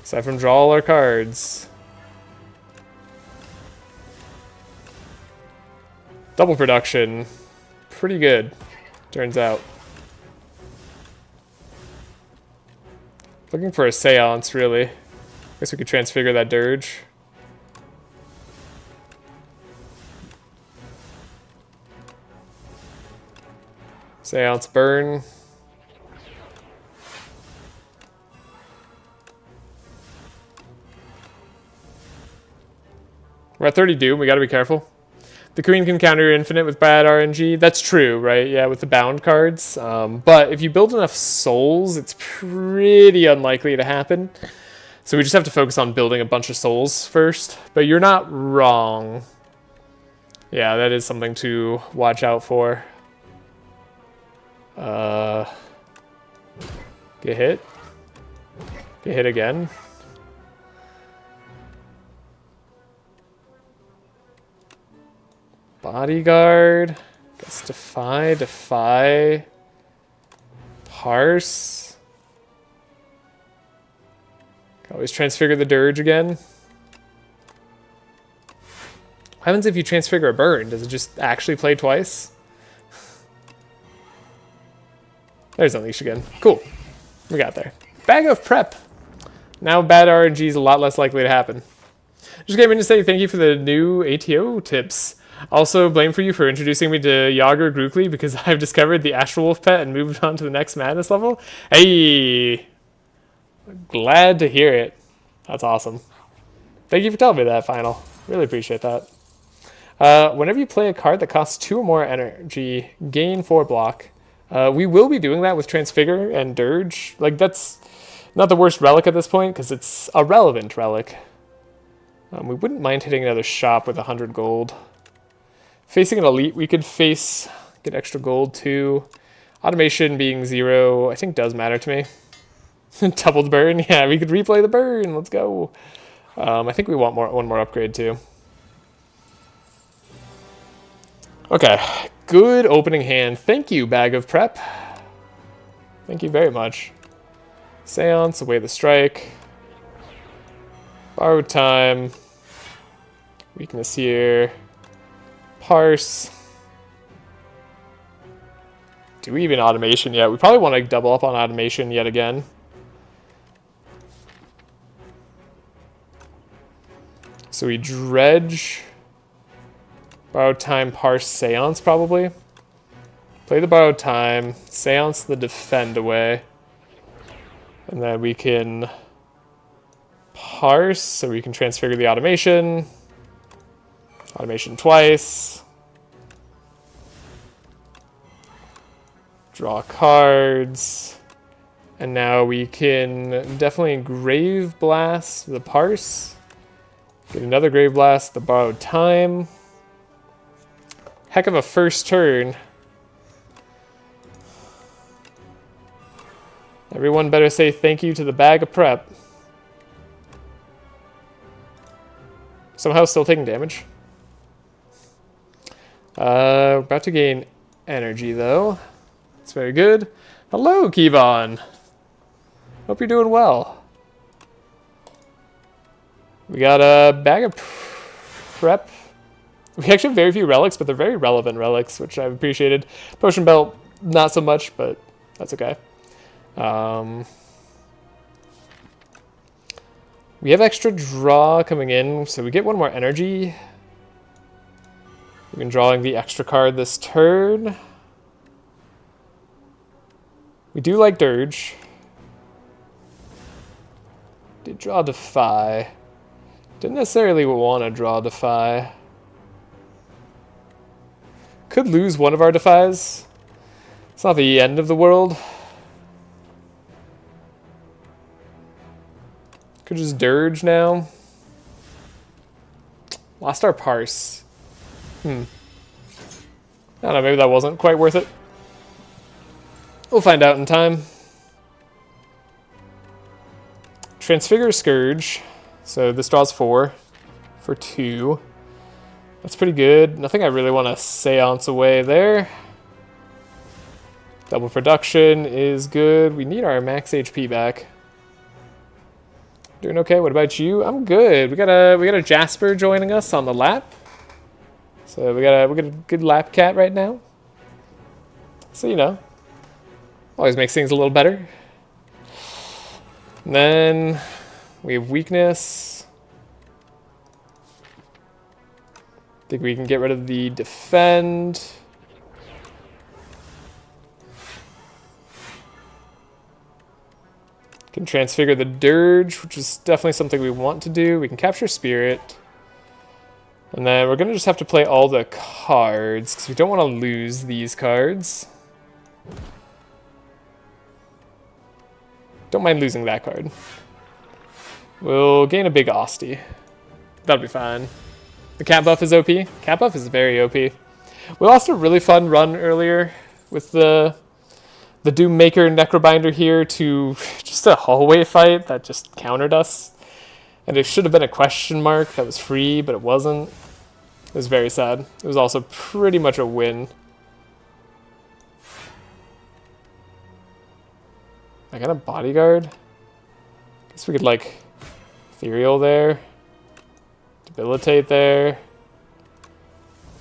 Aside from draw all our cards. Double production. Pretty good, turns out. Looking for a Seance, really. Guess we could transfigure that Dirge. Seance burn. We're at 30 Doom, we gotta be careful. The Queen can counter Infinite with bad RNG. That's true, right? Yeah, with the bound cards. But if you build enough souls, it's pretty unlikely to happen. So we just have to focus on building a bunch of souls first. But you're not wrong. Yeah, that is something to watch out for. Get hit. Get hit again. Bodyguard. Guess defy. Parse. Can always transfigure the Dirge again. What happens if you transfigure a burn? Does it just actually play twice? There's Unleash again. Cool. We got there. Bag of Prep. Now bad RNG is a lot less likely to happen. Just came in to say thank you for the new ATO tips. Also, blame for you for introducing me to Yager Grookly because I've discovered the Astral Wolf pet and moved on to the next madness level. Hey! Glad to hear it. That's awesome. Thank you for telling me that, Final. Really appreciate that. Whenever you play a card that costs 2 or more energy, gain 4 block. We will be doing that with Transfigure and Dirge. Like, that's not the worst relic at this point because it's a relevant relic. We wouldn't mind hitting another shop with 100 gold. Facing an elite, we could get extra gold too. Automation being 0, I think does matter to me. Doubled burn, yeah, we could replay the burn, let's go. I think we want one more upgrade too. Okay, good opening hand. Thank you, Bag of Prep. Thank you very much. Seance, away the strike. Borrowed time. Weakness here. Parse. Do we even automation yet? We probably want to double up on automation yet again. So we dredge. Borrowed time, parse, Seance probably. Play the borrowed time, Seance the defend away. And then we can parse, so we can transfigure the automation. Automation twice. Draw cards. And now we can definitely Grave Blast the parse. Get another Grave Blast, the borrowed time. Heck of a first turn. Everyone better say thank you to the Bag of Prep. Somehow still taking damage. We're about to gain energy though. That's very good. Hello, Kevon. Hope you're doing well. We got a Bag of Prep. We actually have very few relics, but they're very relevant relics, which I've appreciated. Potion Belt, not so much, but that's okay. We have extra draw coming in, so we get 1 more energy. We've been drawing the extra card this turn. We do like Dirge. Did draw Defy. Didn't necessarily want to draw Defy. Could lose one of our Defies. It's not the end of the world. Could just Dirge now. Lost our Parse. I don't know, maybe that wasn't quite worth it. We'll find out in time. Transfigure Scourge. So this draws 4 for 2. That's pretty good. Nothing I really want to Seance away there. Double production is good. We need our max HP back. Doing okay. What about you? I'm good. We got a Jasper joining us on the lap. So we got a good lap cat right now. So you know, always makes things a little better. And then we have weakness. Think we can get rid of the defend. Can transfigure the dirge, which is definitely something we want to do. We can capture spirit. And then we're going to just have to play all the cards, because we don't want to lose these cards. Don't mind losing that card. We'll gain a big Osty. That'll be fine. The cat buff is OP. Cat buff is very OP. We lost a really fun run earlier with the Doom Maker Necrobinder here to just a hallway fight that just countered us. And it should have been a question mark that was free, but it wasn't. It was very sad. It was also pretty much a win. I got a bodyguard. Guess we could like ethereal there. Debilitate there.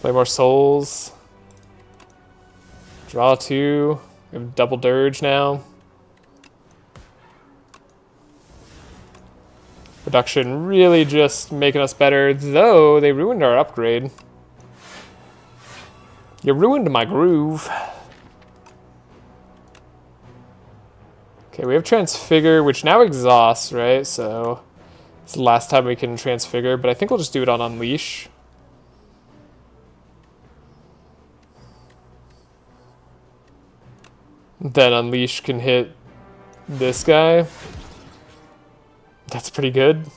Play more souls. Draw 2. We have double dirge now. Production really just making us better, though they ruined our upgrade. You ruined my groove. Okay, we have Transfigure, which now exhausts, right? So it's the last time we can Transfigure, but I think we'll just do it on Unleash. Then Unleash can hit this guy. That's pretty good.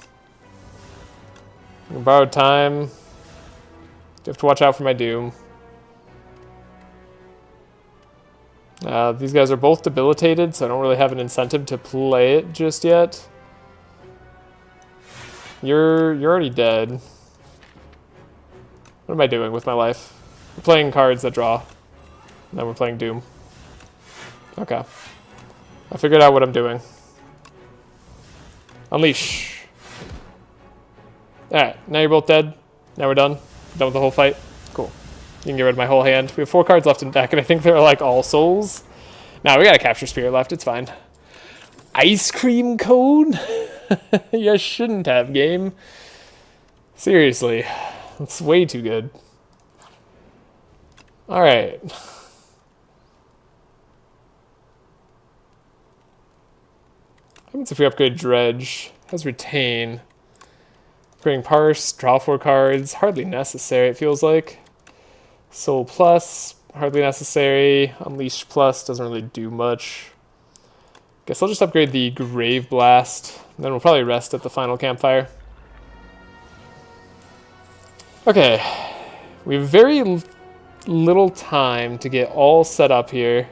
Borrowed time. You have to watch out for my Doom. These guys are both debilitated, so I don't really have an incentive to play it just yet. You're already dead. What am I doing with my life? We're playing cards that draw. And then we're playing Doom. Okay. I figured out what I'm doing. Unleash. Alright, now you're both dead. Now we're done. Done with the whole fight. Cool. You can get rid of my whole hand. We have 4 cards left in deck, and I think they're like all souls. Now we got a capture spirit left. It's fine. Ice cream cone? You shouldn't have, game. Seriously. It's way too good. Alright. What happens if we upgrade Dredge? Has Retain. Upgrading Parse, draw 4 cards. Hardly necessary, it feels like. Soul Plus, hardly necessary. Unleash Plus doesn't really do much. Guess I'll just upgrade the Grave Blast. And then we'll probably rest at the final campfire. Okay. We have very little time to get all set up here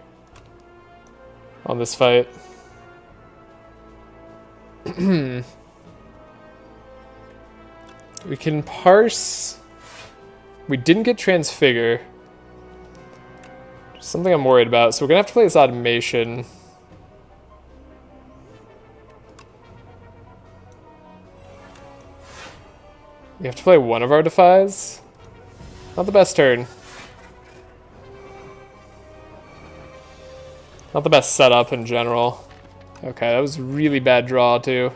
on this fight. We can parse. We didn't get Transfigure. Something I'm worried about. So we're going to have to play this automation. We have to play one of our Defies. Not the best turn. Not the best setup in general. Okay, that was a really bad draw too.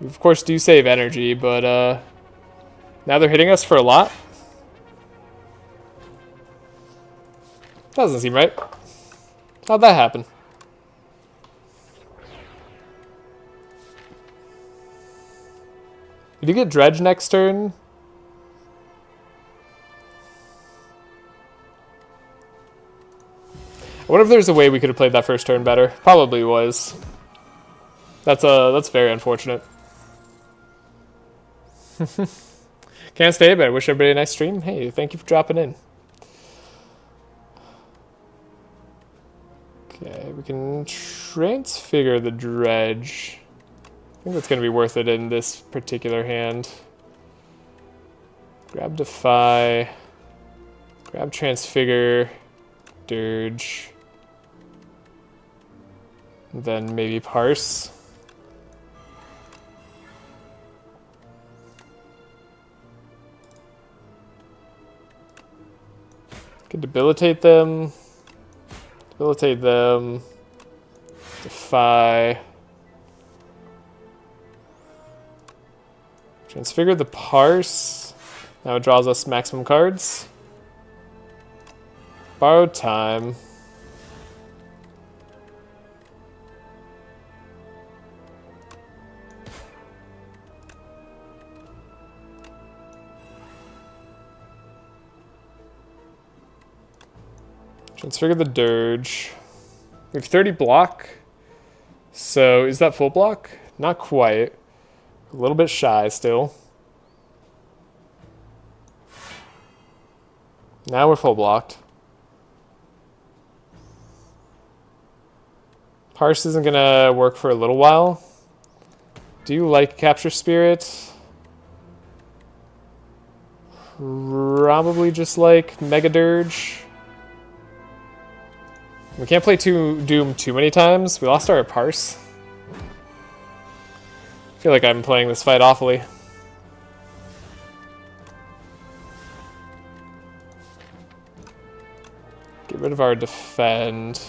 We of course do save energy, but now they're hitting us for a lot. Doesn't seem right. How'd that happen? Did you get Dredge next turn? I wonder if there's a way we could have played that first turn better. Probably was. That's very unfortunate. Can't stay, but I wish everybody a nice stream. Hey, thank you for dropping in. Okay, we can transfigure the Dredge. I think that's going to be worth it in this particular hand. Grab Defy. Grab Transfigure, Dirge, then maybe Parse. Can debilitate them. Debilitate them. Defy. Transfigure the Parse. Now it draws us maximum cards. Borrowed Time. Transfigure the Dirge. We have 30 block. So is that full block? Not quite. A little bit shy still. Now we're full blocked. Parse isn't gonna work for a little while. Do you like Capture Spirit? Probably just like Mega Dirge. We can't play Doom too many times. We lost our Parse. I feel like I'm playing this fight awfully. Get rid of our Defend.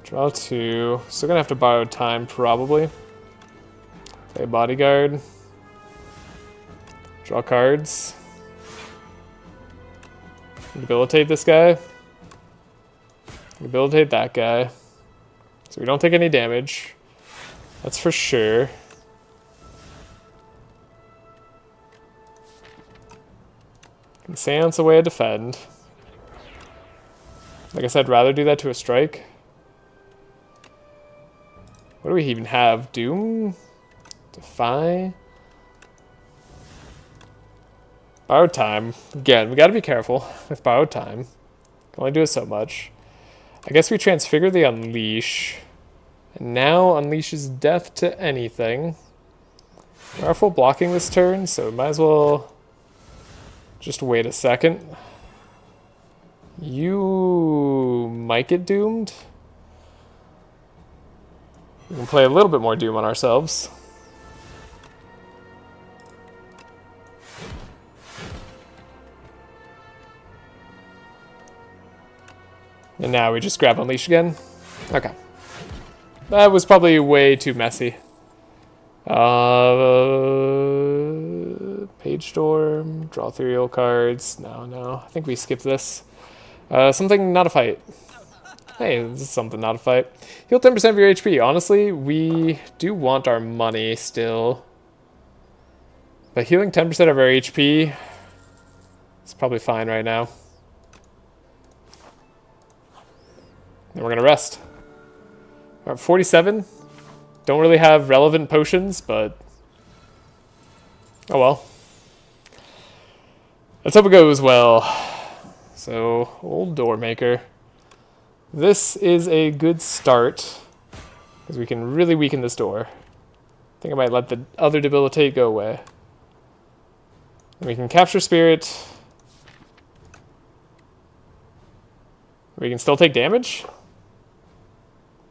Draw 2. Still gonna have to borrow time, probably. Play Bodyguard. Draw cards. Debilitate this guy. Debilitate that guy. So we don't take any damage. That's for sure. Can Seance away a Defend. Like I said, I'd rather do that to a strike. What do we even have? Doom? Defy? Borrowed Time. Again, we gotta be careful with Borrowed Time. Can only do it so much. I guess we Transfigure the Unleash. And now unleashes death to anything. We are full blocking this turn, so we might as well just wait a second. You might get doomed. We can play a little bit more Doom on ourselves. And now we just grab Unleash again. Okay. That was probably way too messy. Page Storm, draw ethereal cards. No. I think we skip this. Something not a fight. Hey, this is something not a fight. Heal 10% of your HP. Honestly, we do want our money still. But healing 10% of our HP is probably fine right now. And we're going to rest. We're at 47. Don't really have relevant potions, but oh well. Let's hope it goes well. So, old door maker. This is a good start, because we can really weaken this door. I think I might let the other debilitate go away. And we can capture spirit. We can still take damage?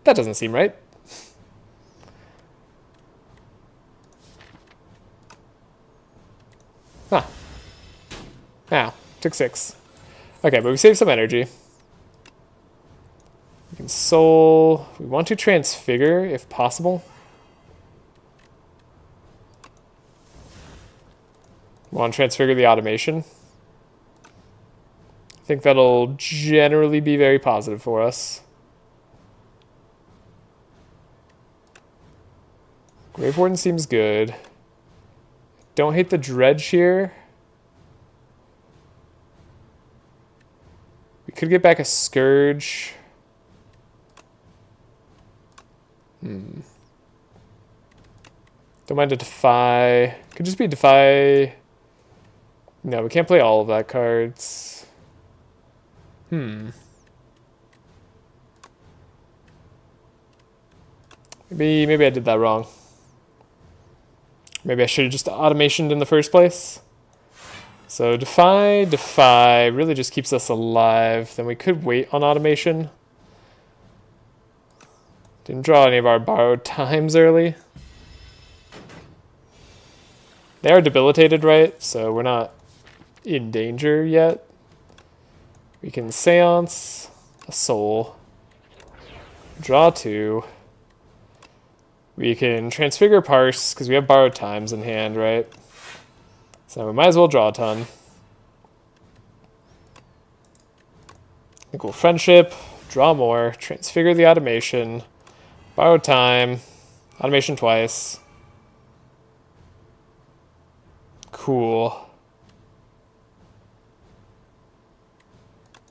That doesn't seem right. Huh. Ow. Took 6. Okay, but we saved some energy. We can soul. We want to transfigure if possible. We want to transfigure the automation. I think that'll generally be very positive for us. Grave Warden seems good. Don't hate the Dredge here. We could get back a Scourge. Don't mind a Defy. Could just be Defy. No, we can't play all of that cards. Maybe I did that wrong. Maybe I should have just automationed in the first place. So Defy really just keeps us alive. Then we could wait on automation. Didn't draw any of our borrowed times early. They are debilitated, right? So we're not in danger yet. We can Seance a soul. Draw 2. We can Transfigure Parse, because we have borrowed times in hand, right? So we might as well draw a ton. Equal Friendship, draw more, Transfigure the automation, borrow time, automation twice. Cool.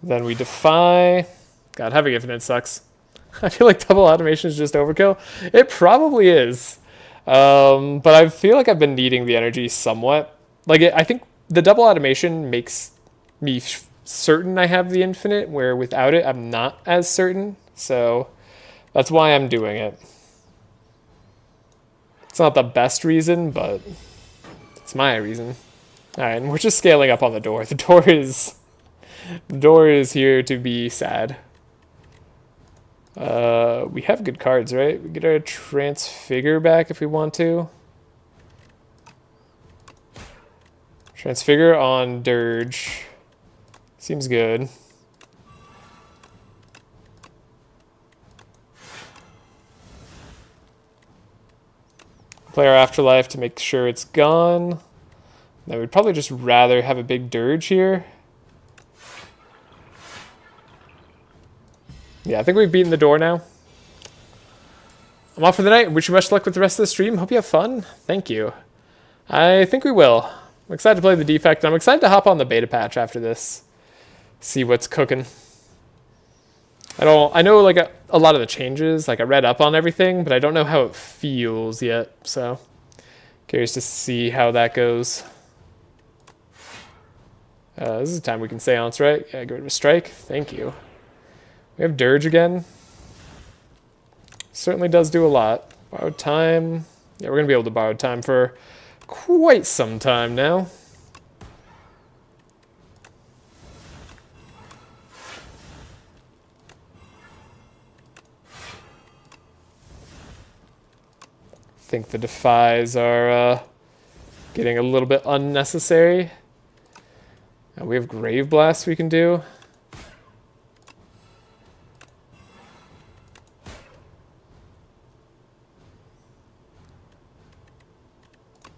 Then we Defy. God, having infinite sucks. I feel like double automation is just overkill. It probably is. But I feel like I've been needing the energy somewhat. Like, I think the double automation makes me certain I have the infinite, where without it, I'm not as certain. So that's why I'm doing it. It's not the best reason, but it's my reason. All right, and we're just scaling up on the door. The door is here to be sad. We have good cards, right? We get our Transfigure back if we want to. Transfigure on Dirge. Seems good. Play our Afterlife to make sure it's gone. Now we'd probably just rather have a big Dirge here. Yeah, I think we've beaten the door now. I'm off for the night. Wish you much luck with the rest of the stream. Hope you have fun. Thank you. I think we will. I'm excited to play the Defect. I'm excited to hop on the beta patch after this. See what's cooking. I know like a lot of the changes. Like I read up on everything, but I don't know how it feels yet. So curious to see how that goes. This is the time we can Seance, right? Yeah, get rid of a strike. Thank you. We have Dirge again. Certainly does do a lot. Borrowed time. Yeah, we're going to be able to borrow time for quite some time now. I think the Defies are getting a little bit unnecessary. We have Grave Blast we can do.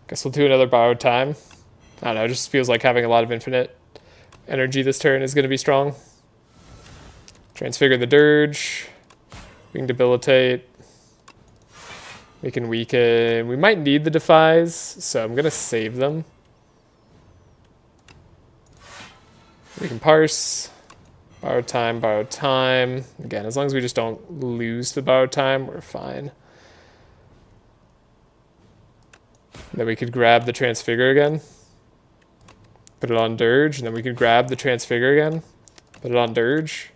Guess we'll do another borrowed time. I don't know, it just feels like having a lot of infinite energy this turn is going to be strong. Transfigure the Dirge. We can debilitate. We can weaken. We might need the Defies, so I'm going to save them. We can Parse. Borrowed time, borrowed time. Again, as long as we just don't lose the borrowed time, we're fine. Then we could grab the Transfigure again. Put it on Dirge, and then we could grab the Transfigure again. Put it on Dirge.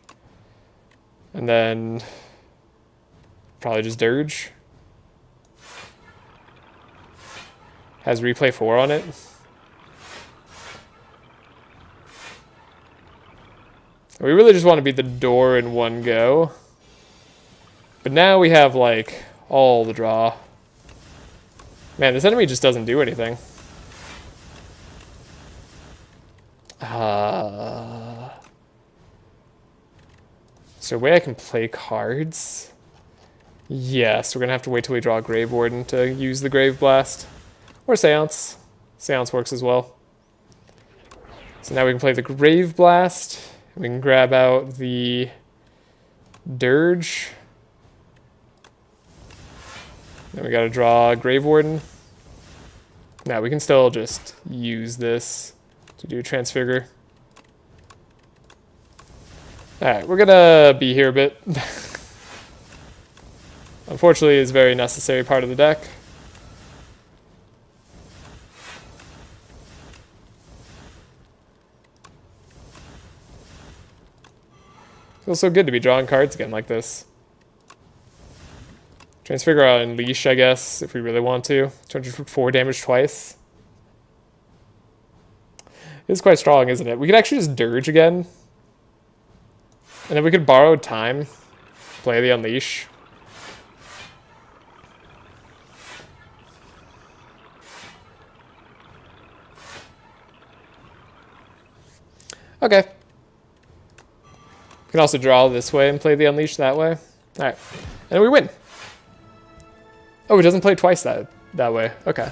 And then probably just Dirge. Has Replay 4 on it. We really just want to beat the door in one go. But now we have, like, all the draw. Man, this enemy just doesn't do anything. Is there a way I can play cards? Yes, we're going to have to wait till we draw a Grave Warden to use the Grave Blast. Or Seance. Seance works as well. So now we can play the Grave Blast. We can grab out the Dirge. Then we gotta draw a Grave Warden. Now we can still just use this to do Transfigure. Alright, we're gonna be here a bit. Unfortunately, it's a very necessary part of the deck. Feels so good to be drawing cards again like this. Transfigure out Unleash, I guess, if we really want to. 204 damage twice. It's quite strong, isn't it? We could actually just Dirge again. And then we could borrow time. Play the Unleash. Okay. We can also draw this way and play the Unleash that way. Alright. And then we win. Oh, it doesn't play twice that way. Okay.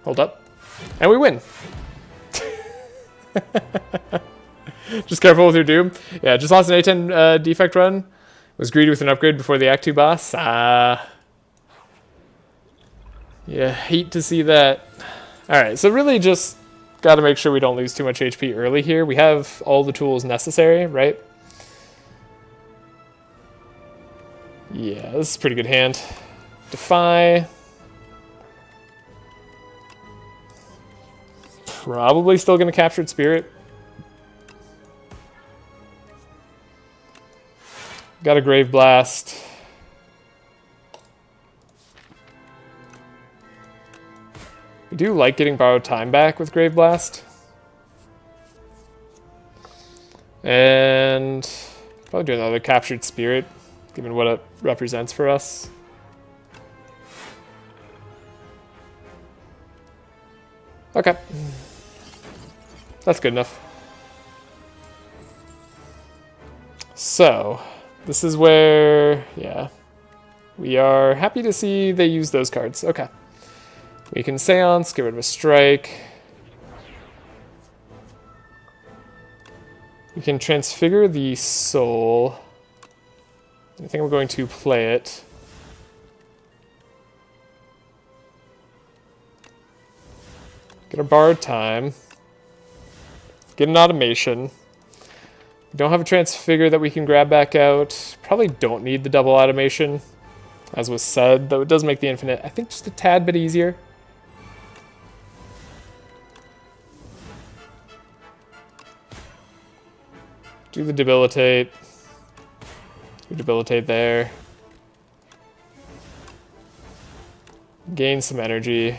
Hold up. And we win. Just careful with your Doom. Yeah, just lost an A10 defect run. Was greedy with an upgrade before the Act 2 boss. Yeah, hate to see that. Alright, so really just got to make sure we don't lose too much HP early here. We have all the tools necessary, right? Yeah, this is a pretty good hand. Defy. Probably still going to capture Spirit. Got a Grave Blast. We do like getting borrowed time back with Grave Blast. And probably do another Captured Spirit, given what it represents for us. Okay. That's good enough. So, this is where, yeah, we are happy to see they use those cards. Okay. We can Seance, get rid of a Strike. We can Transfigure the Soul. I think I'm going to play it. Get a Borrowed Time. Get an Automation. We don't have a Transfigure that we can grab back out. Probably don't need the double Automation, as was said, though it does make the Infinite, I think, just a tad bit easier. Do the Debilitate. Do Debilitate there. Gain some energy.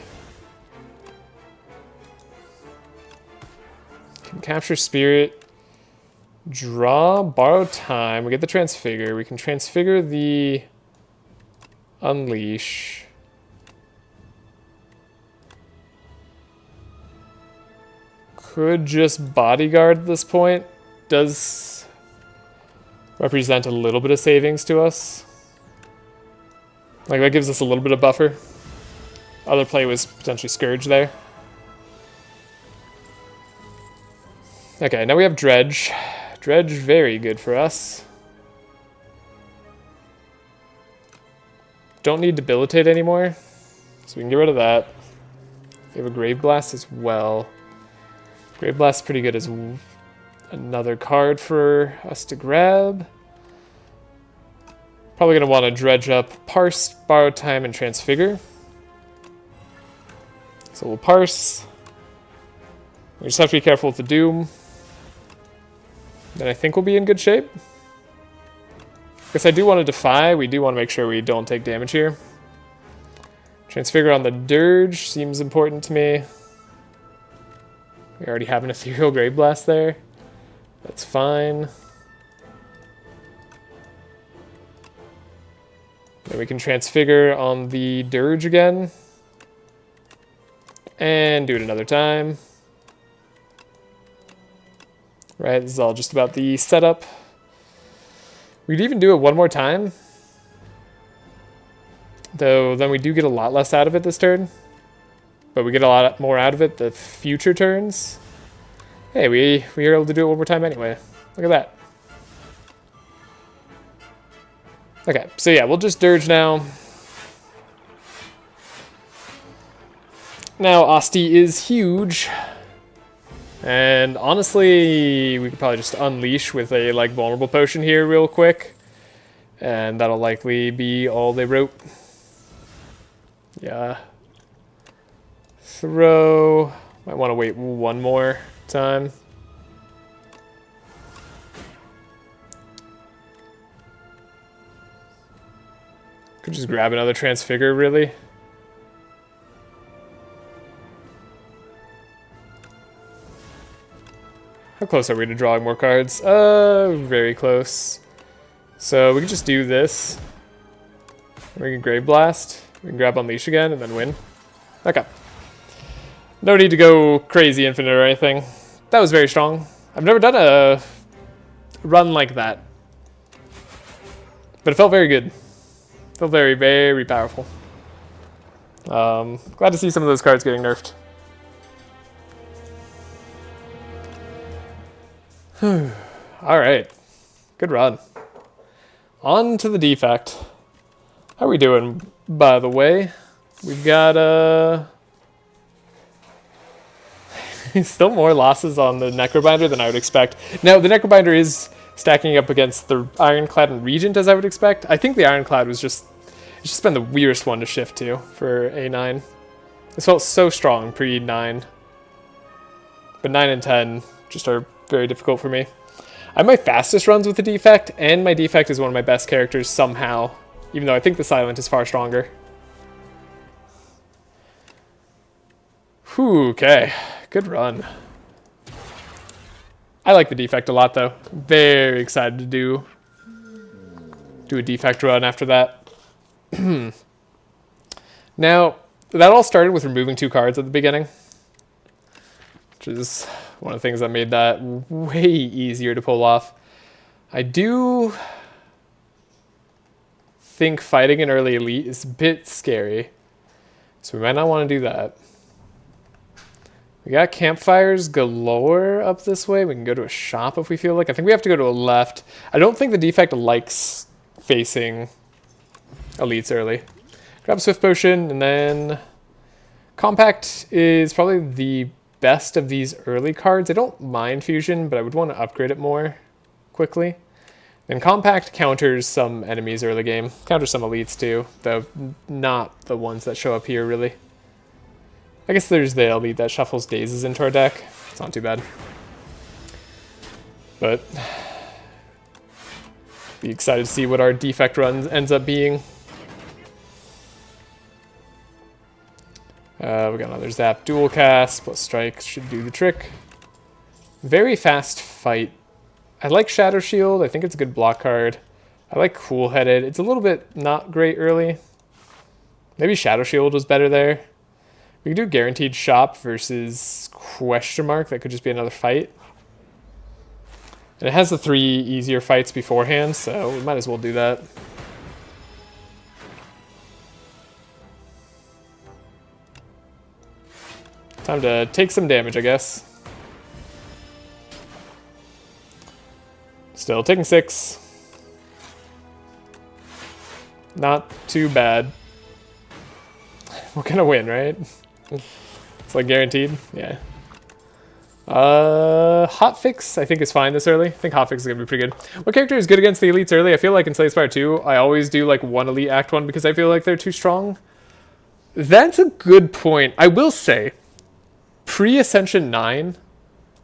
Can capture Spirit. Draw, borrow time. We get the Transfigure. We can Transfigure the Unleash. Could just Bodyguard at this point. Does represent a little bit of savings to us. Like, that gives us a little bit of buffer. Other play was potentially Scourge there. Okay, now we have Dredge. Dredge, very good for us. Don't need Debilitate anymore, so we can get rid of that. We have a Grave Blast as well. Grave Blast is pretty good as another card for us to grab. Probably going to want to dredge up Parse, Borrow Time, and Transfigure. So we'll Parse. We just have to be careful with the Doom. Then I think we'll be in good shape. Because I do want to Defy. We do want to make sure we don't take damage here. Transfigure on the Dirge seems important to me. We already have an Ethereal Grave Blast there. That's fine. Then we can Transfigure on the Dirge again. And do it another time. Right, this is all just about the setup. We could even do it one more time. Though then we do get a lot less out of it this turn. But we get a lot more out of it the future turns. Hey, we were able to do it one more time anyway. Look at that. Okay, so yeah, we'll just Dirge now. Now, Asti is huge. And honestly, we could probably just Unleash with a like Vulnerable Potion here real quick. And that'll likely be all they wrote. Yeah. Throw. Might want to wait one more time. Could just grab another Transfigure, really. How close are we to drawing more cards? Very close. So we can just do this. We can Grave Blast. We can grab Unleash again and then win. Okay. No need to go crazy infinite or anything. That was very strong. I've never done a run like that. But it felt very good. Felt very, very powerful. Glad to see some of those cards getting nerfed. Alright. Good run. On to the defect. How are we doing, by the way? We've got, still more losses on the Necrobinder than I would expect. Now, the Necrobinder is stacking up against the Ironclad and Regent, as I would expect. I think the Ironclad was it's just been the weirdest one to shift to for A9. This felt so strong pre-9. But 9 and 10 just are very difficult for me. I have my fastest runs with the defect, and my defect is one of my best characters somehow, even though I think the Silent is far stronger. Whew, okay. Good run. I like the defect a lot, though. Very excited to do a defect run after that. Now, that all started with removing 2 cards at the beginning, which is one of the things that made that way easier to pull off. I do think fighting an early elite is a bit scary, so we might not want to do that. We got campfires galore up this way. We can go to a shop if we feel like. I think we have to go to a left. I don't think the defect likes facing elites early. Grab Swift Potion, and then Compact is probably the best of these early cards. I don't mind Fusion, but I would want to upgrade it more quickly. And Compact counters some enemies early game. Counters some elites too, though not the ones that show up here really. I guess there's the elite that shuffles Dazes into our deck. It's not too bad. But be excited to see what our defect run ends up being. We got another Zap Dual Cast, plus Strike should do the trick. Very fast fight. I like Shadow Shield, I think it's a good block card. I like Cool Headed, it's a little bit not great early. Maybe Shadow Shield was better there. We can do Guaranteed Shop versus Question Mark, that could just be another fight. And it has the 3 easier fights beforehand, so we might as well do that. Time to take some damage, I guess. Still taking 6. Not too bad. We're gonna win, right? It's like guaranteed. Yeah. Hotfix I think is fine this early. I think Hotfix is gonna be pretty good. What character is good against the elites early? I feel like in Spire 2, I always do like one elite act 1 because I feel like they're too strong. That's a good point. I will say, pre-Ascension 9,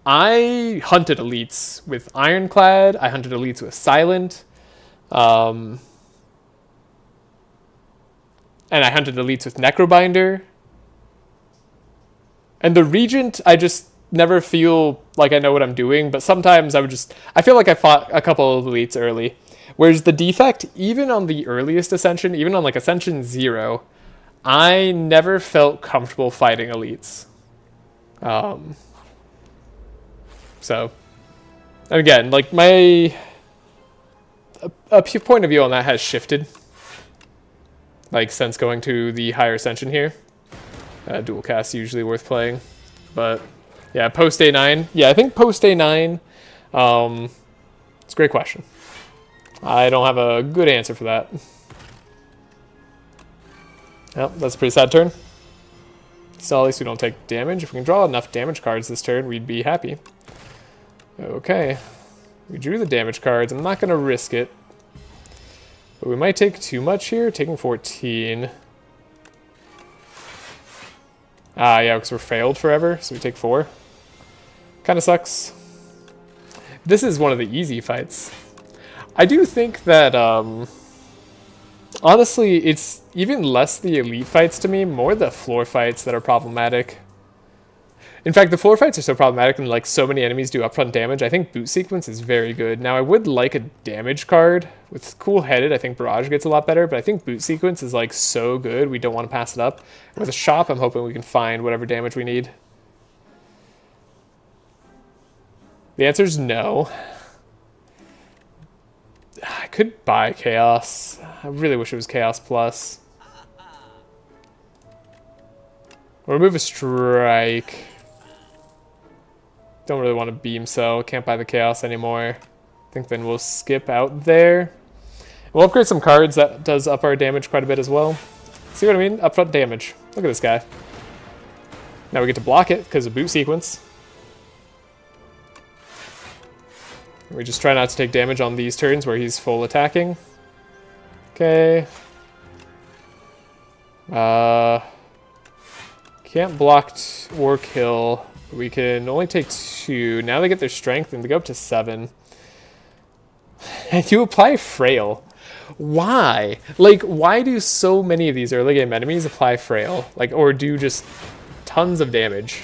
I hunted elites with Ironclad, I hunted elites with Silent, and I hunted elites with Necrobinder. And the Regent, I just never feel like I know what I'm doing, but sometimes I feel like I fought a couple of elites early. Whereas the defect, even on the earliest Ascension, even on like Ascension 0, I never felt comfortable fighting elites. So, and again, like my point of view on that has shifted, like since going to the higher Ascension here. Dual cast usually worth playing, but yeah, post A9. Yeah, I think post A9. It's a great question. I don't have a good answer for that. Well, that's a pretty sad turn. So at least we don't take damage. If we can draw enough damage cards this turn, we'd be happy. Okay. We drew the damage cards. I'm not going to risk it. But we might take too much here, taking 14. Ah, yeah, because we're failed forever, so we take 4. Kind of sucks. This is one of the easy fights. I do think that, honestly, it's even less the elite fights to me, more the floor fights that are problematic. In fact, the floor fights are so problematic and like so many enemies do upfront damage. I think boot sequence is very good. Now I would like a damage card with cool headed. I think barrage gets a lot better, but I think boot sequence is like so good. We don't want to pass it up. With a shop, I'm hoping we can find whatever damage we need. The answer is no. I could buy Chaos. I really wish it was Chaos Plus. Or remove a strike. Don't really want to beam, so can't buy the Chaos anymore. I think then we'll skip out there. We'll upgrade some cards. That does up our damage quite a bit as well. See what I mean? Upfront damage. Look at this guy. Now we get to block it because of boot sequence. We just try not to take damage on these turns where he's full attacking. Okay. Can't block or kill. We can only take 2. Now they get their strength and they go up to 7. And you apply Frail. Why? Like, why do so many of these early game enemies apply Frail? Like, or do just tons of damage?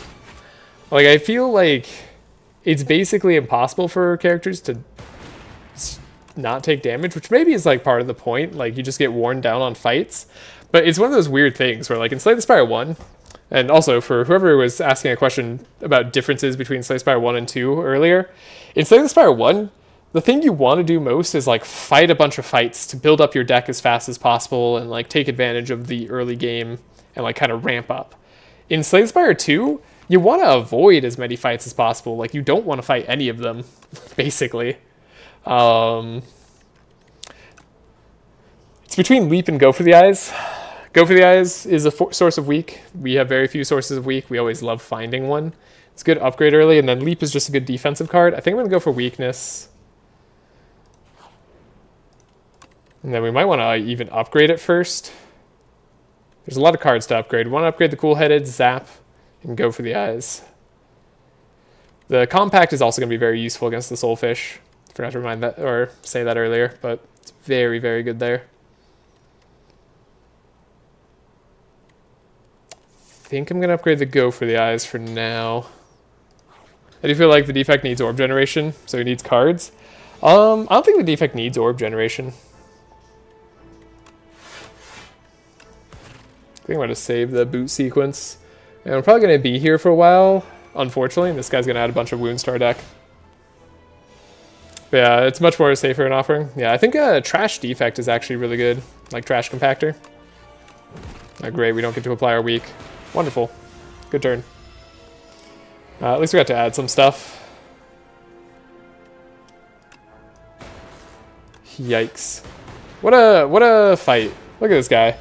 Like, I feel like it's basically impossible for characters to not take damage, which maybe is like part of the point. Like, you just get worn down on fights. But it's one of those weird things where, like, in Slay the Spire 1, and also for whoever was asking a question about differences between Slay the Spire 1 and 2 earlier, in Slay the Spire 1, the thing you want to do most is like fight a bunch of fights to build up your deck as fast as possible and like take advantage of the early game and like kind of ramp up. In Slay the Spire 2, you want to avoid as many fights as possible. Like, you don't want to fight any of them, basically. It's between Leap and Go for the Eyes. Go for the Eyes is a source of weak. We have very few sources of weak. We always love finding one. It's a good upgrade early, and then Leap is just a good defensive card. I think I'm going to go for Weakness. And then we might want to even upgrade it first. There's a lot of cards to upgrade. We want to upgrade the Cool-Headed, Zap, and Go for the Eyes. The Compact is also going to be very useful against the Soulfish. Forgot to remind that or say that earlier, but it's very, very good there. I think I'm going to upgrade the Go for the Eyes for now. I do feel like the defect needs Orb Generation, so he needs cards. I don't think the defect needs Orb Generation. I think I'm going to save the boot sequence. And we're probably going to be here for a while, unfortunately. And this guy's going to add a bunch of wounds to our deck. But yeah, it's much more safer an offering. Yeah, I think Trashe defect is actually really good. Like Trashe Compactor. Oh, great, we don't get to apply our weak. Wonderful. Good turn. At least we got to add some stuff. Yikes. What a fight. Look at this guy.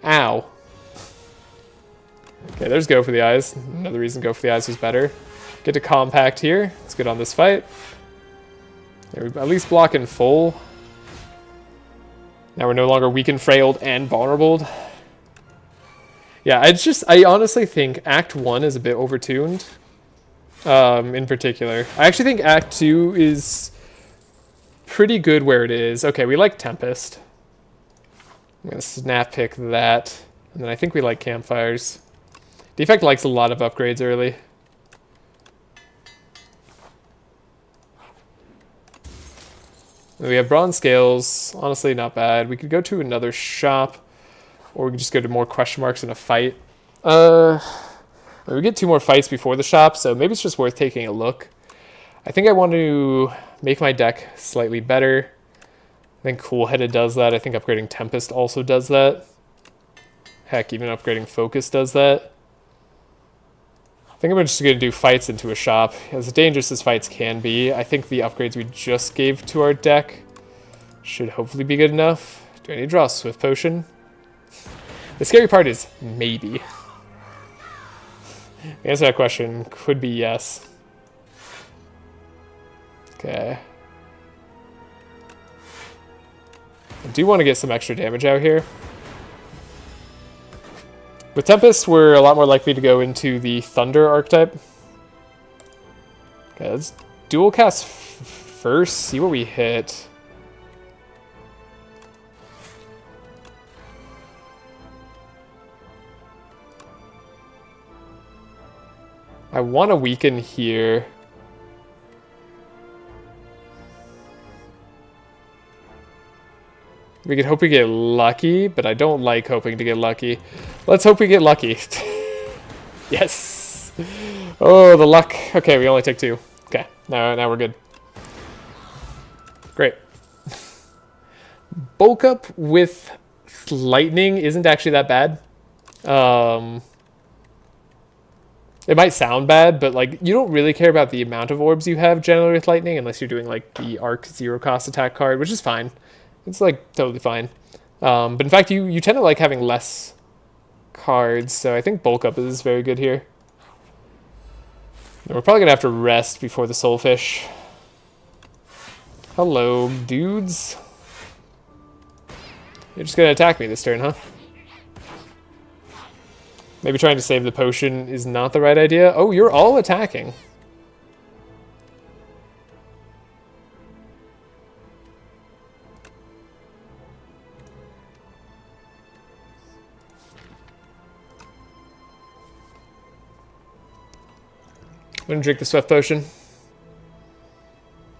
Ow. Okay, there's Go for the Eyes. Another reason Go for the Eyes was better. Get to Compact here. It's good on this fight. There we at least block in full. Now we're no longer weak and frailed and vulnerable. Yeah, I honestly think Act 1 is a bit overtuned. In particular. I actually think Act 2 is pretty good where it is. Okay, we like Tempest. I'm going to snap pick that. And then I think we like Campfires. Defect likes a lot of upgrades early. And we have Bronze Scales. Honestly, not bad. We could go to another shop. Or we could just go to more question marks in a fight. We get 2 more fights before the shop, so maybe it's just worth taking a look. I think I want to make my deck slightly better. I think Cool-Headed does that. I think upgrading Tempest also does that. Heck, even upgrading Focus does that. I think I'm just going to do fights into a shop. As dangerous as fights can be, I think the upgrades we just gave to our deck should hopefully be good enough. Do I need to draw a Swift Potion? The scary part is maybe. The answer to that question could be yes. Okay. I do want to get some extra damage out here. With Tempest, we're a lot more likely to go into the Thunder archetype. Okay, let's dual cast first, see what we hit. I want to weaken here. We could hope we get lucky, but I don't like hoping to get lucky. Let's hope we get lucky. Yes! Oh, the luck. Okay, we only took 2. Okay, now we're good. Great. Bulk up with lightning isn't actually that bad. It might sound bad, but like you don't really care about the amount of orbs you have generally with lightning unless you're doing like the arc 0 cost attack card, which is fine. It's like totally fine. But in fact, you tend to like having less cards, so I think bulk up is very good here. And we're probably gonna have to rest before the soulfish. Hello, dudes. You're just gonna attack me this turn, huh? Maybe trying to save the potion is not the right idea. Oh, you're all attacking. I'm gonna drink the Swift Potion.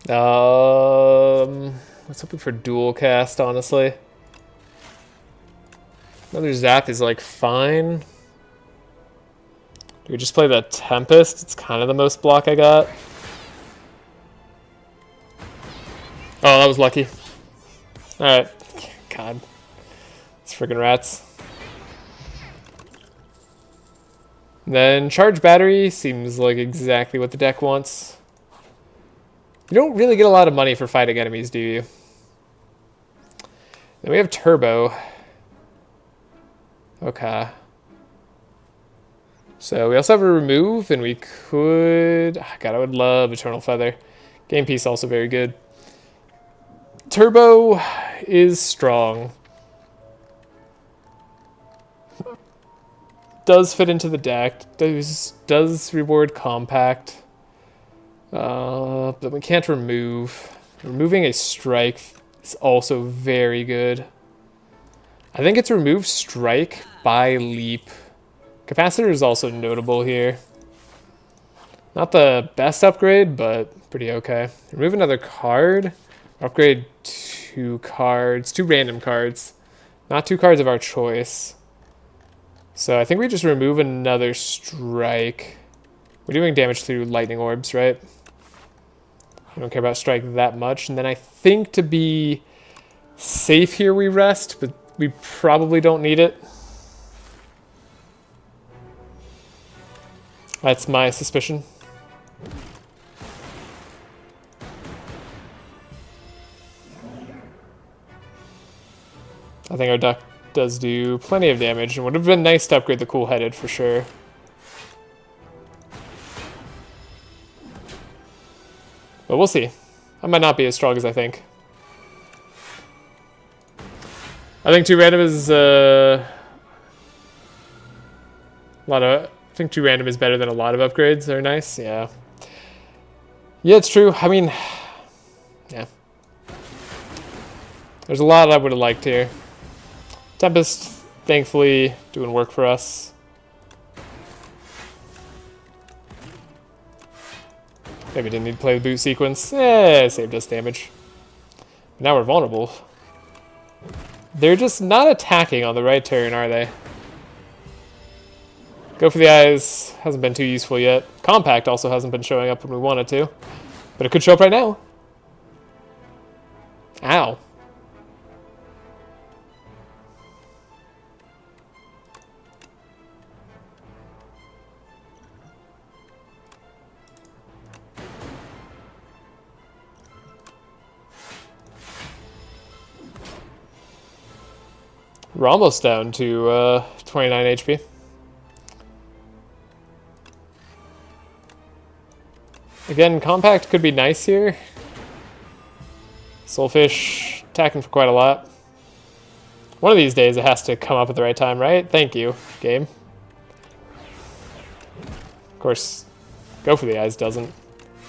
Let's hoping for dual cast, honestly. Another zap is like fine. Do we just play the Tempest? It's kind of the most block I got. Oh, that was lucky. Alright. God. These friggin' rats. And then Charge Battery seems like exactly what the deck wants. You don't really get a lot of money for fighting enemies, do you? Then we have Turbo. Okay. So we also have a remove, and we could... God, I would love Eternal Feather. Game piece also very good. Turbo is strong. Does fit into the deck. Does reward Compact. But we can't remove. Removing a strike is also very good. I think it's remove strike by leap. Capacitor is also notable here. Not the best upgrade, but pretty okay. Remove another card. Upgrade 2 cards. 2 random cards. Not 2 cards of our choice. So I think we just remove another strike. We're doing damage through lightning orbs, right? We don't care about strike that much. And then I think to be safe here we rest, but we probably don't need it. That's my suspicion. I think our duck does do plenty of damage, and would have been nice to upgrade the cool-headed for sure. But we'll see. I might not be as strong as I think. I think 2 random is a lot of... I think 2 random is better than a lot of upgrades. They're nice, yeah. Yeah, it's true. I mean, yeah. There's a lot I would have liked here. Tempest, thankfully, doing work for us. Maybe didn't need to play the boot sequence. Saved us damage. But now we're vulnerable. They're just not attacking on the right turn, are they? Go for the eyes. Hasn't been too useful yet. Compact also hasn't been showing up when we wanted to. But it could show up right now. Ow. We're almost down to 29 HP. Again, Compact could be nice here. Soulfish attacking for quite a lot. One of these days it has to come up at the right time, right? Thank you, game. Of course, Go for the Eyes doesn't.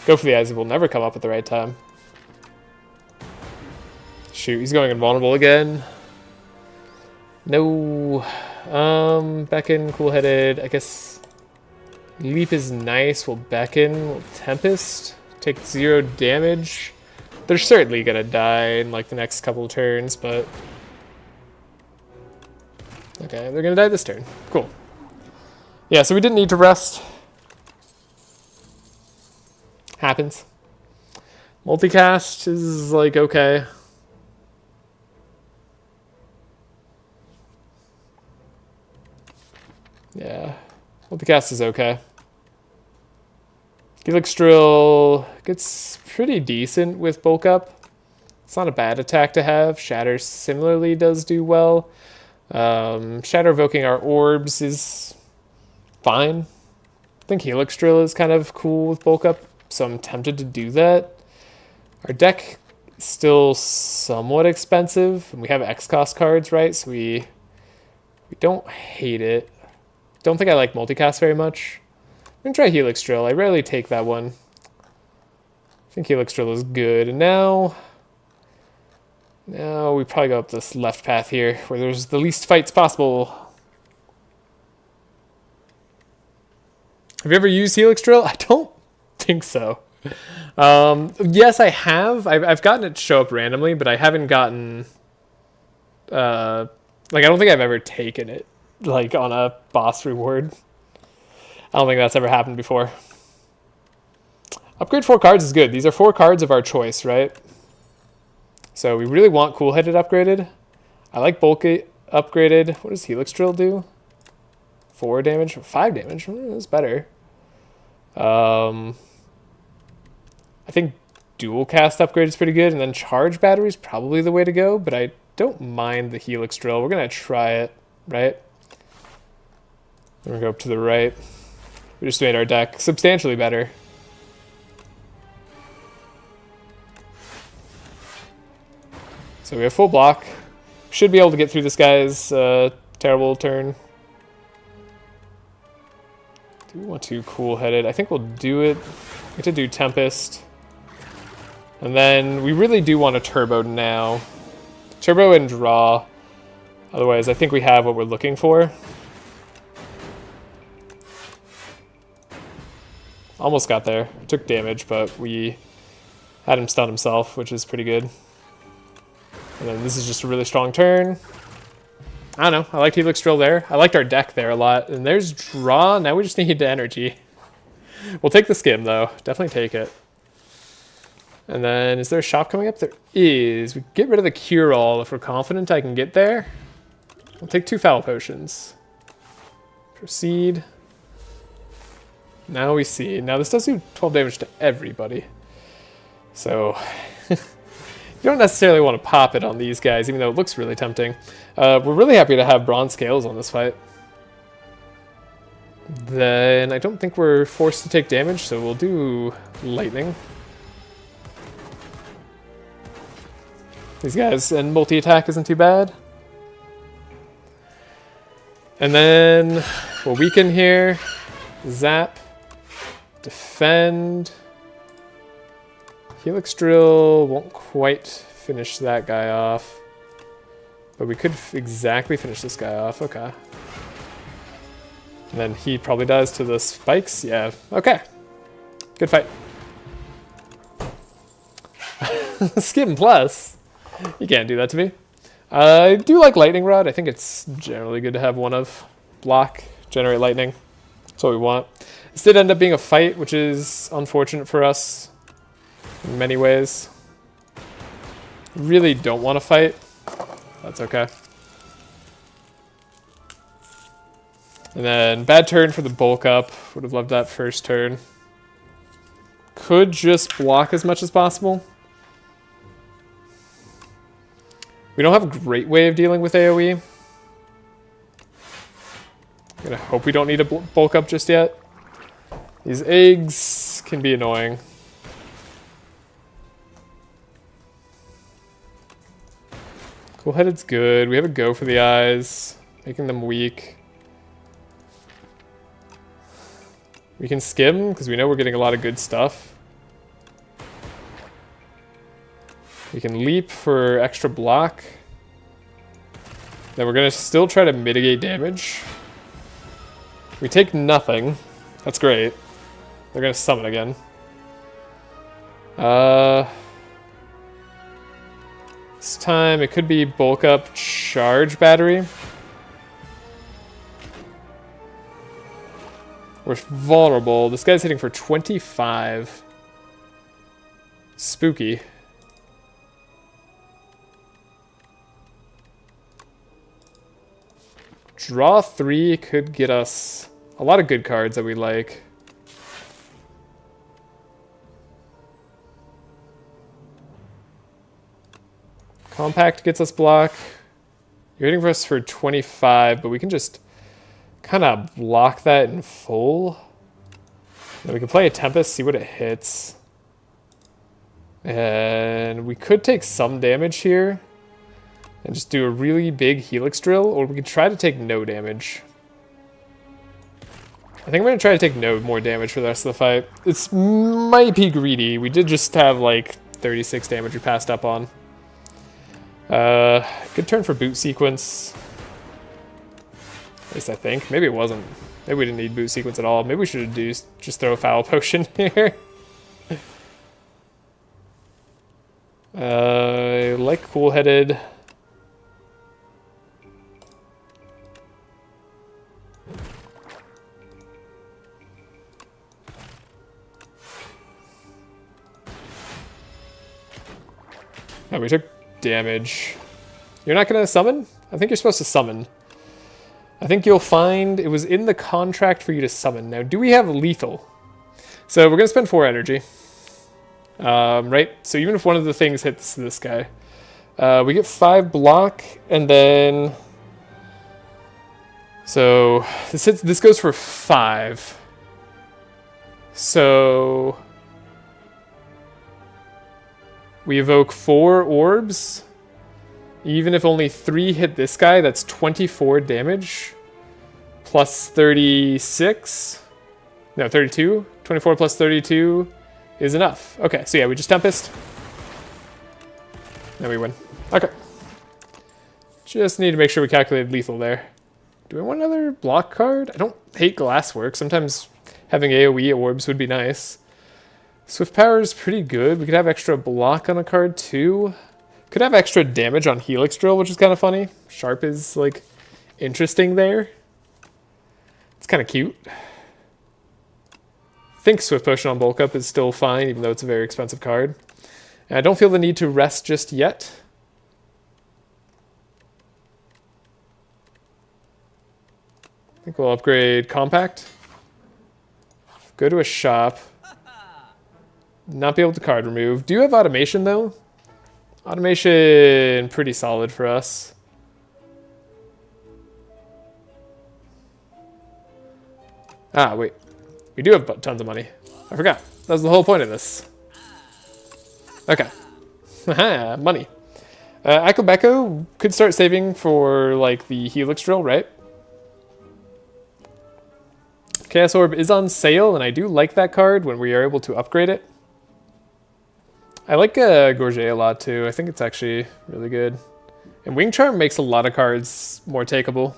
Go for the Eyes will never come up at the right time. Shoot, he's going invulnerable again. No. Back in cool-headed, I guess. Leap is nice. We'll beckon. We'll Tempest. Take 0 damage. They're certainly gonna die in like the next couple of turns, but okay, they're gonna die this turn. Cool. Yeah, so we didn't need to rest. Happens. Multicast is like okay. Yeah, multicast is okay. Helix Drill gets pretty decent with bulk up. It's not a bad attack to have. Shatter similarly does do well. Shatter evoking our orbs is fine. I think Helix Drill is kind of cool with bulk up, so I'm tempted to do that. Our deck is still somewhat expensive, and we have X-Cost cards, right? So we don't hate it. Don't think I like multicast very much. I'm gonna try Helix Drill. I rarely take that one. I think Helix Drill is good. And now we probably go up this left path here, where there's the least fights possible. Have you ever used Helix Drill? I don't think so. Yes, I have. I've gotten it to show up randomly, but I haven't gotten... like, I don't think I've ever taken it, like, on a boss reward. I don't think that's ever happened before. Upgrade 4 cards is good. These are 4 cards of our choice, right? So we really want Cool-Headed upgraded. I like Bulky upgraded. What does Helix Drill do? 4 damage? 5 damage? That's better. I think Dual Cast upgrade is pretty good, and then Charge Battery is probably the way to go, but I don't mind the Helix Drill. We're going to try it, right? We're going to go up to the right. We just made our deck substantially better. So we have full block. Should be able to get through this guy's terrible turn. Do we want to Cool-Headed? I think we'll do it. We get to do Tempest. And then we really do want a Turbo now. Turbo and draw. Otherwise, I think we have what we're looking for. Almost got there. Took damage, but we had him stun himself, which is pretty good. And then this is just a really strong turn. I don't know. I liked Helix Drill there. I liked our deck there a lot. And there's draw. Now we just need the energy. We'll take the skim, though. Definitely take it. And then, is there a shop coming up? There is. We get rid of the cure-all if we're confident I can get there. We'll take 2 foul potions. Proceed. Now we see. Now this does do 12 damage to everybody. So, you don't necessarily want to pop it on these guys, even though it looks really tempting. We're really happy to have bronze scales on this fight. Then I don't think we're forced to take damage, so we'll do lightning. These guys, and multi-attack isn't too bad. And then we'll weaken here. Zap. Defend. Helix Drill won't quite finish that guy off. But we could exactly finish this guy off. Okay. And then he probably dies to the spikes. Yeah. Okay. Good fight. Skim plus. You can't do that to me. I do like Lightning Rod. I think it's generally good to have one of. Block, generate lightning. That's what we want. This did end up being a fight, which is unfortunate for us in many ways. Really don't want to fight. That's okay. And then bad turn for the bulk up. Would have loved that first turn. Could just block as much as possible. We don't have a great way of dealing with AoE. I'm gonna hope we don't need a bulk up just yet. These eggs can be annoying. Cool-Headed's good. We have a go for the eyes, making them weak. We can skim, because we know we're getting a lot of good stuff. We can leap for extra block. Then we're going to still try to mitigate damage. We take nothing. That's great. They're gonna summon again. This time it could be bulk up charge battery. We're vulnerable. This guy's hitting for 25. Spooky. Draw 3 could get us a lot of good cards that we like. Compact gets us block. You're hitting for us for 25, but we can just kind of block that in full. Then we can play a Tempest, see what it hits. And we could take some damage here and just do a really big Helix Drill, or we could try to take no damage. I think I'm going to try to take no more damage for the rest of the fight. This might be greedy. We did just have like 36 damage we passed up on. Good turn for boot sequence. At least I think. Maybe it wasn't. Maybe we didn't need boot sequence at all. Maybe we should have just throw a foul potion here. I like cool-headed. Oh, we took damage. You're not gonna summon? I think you're supposed to summon. I think you'll find it was in the contract for you to summon. Now, do we have lethal? So we're gonna spend 4 energy. Right? So even if one of the things hits this guy, we get 5 block, and then... So this goes for 5. So... we evoke 4 orbs. Even if only 3 hit this guy, that's 24 damage. Plus 36. No, 32. 24 plus 32 is enough. Okay, so yeah, we just Tempest. Then we win. Okay. Just need to make sure we calculated lethal there. Do we want another block card? I don't hate Glasswork. Sometimes having AoE orbs would be nice. Swift Power is pretty good. We could have extra block on a card too. Could have extra damage on Helix Drill, which is kind of funny. Sharp is like interesting there. It's kind of cute. I think Swift Potion on bulk up is still fine, even though it's a very expensive card. And I don't feel the need to rest just yet. I think we'll upgrade Compact. Go to a shop. Not be able to card remove. Do you have automation though? Automation, pretty solid for us. Ah, wait. We do have tons of money. I forgot. That was the whole point of this. Okay. Haha, money. Akabeko could start saving for like the Helix Drill, right? Chaos Orb is on sale, and I do like that card when we are able to upgrade it. I like Gorget a lot too. I think it's actually really good. And Wing Charm makes a lot of cards more takeable.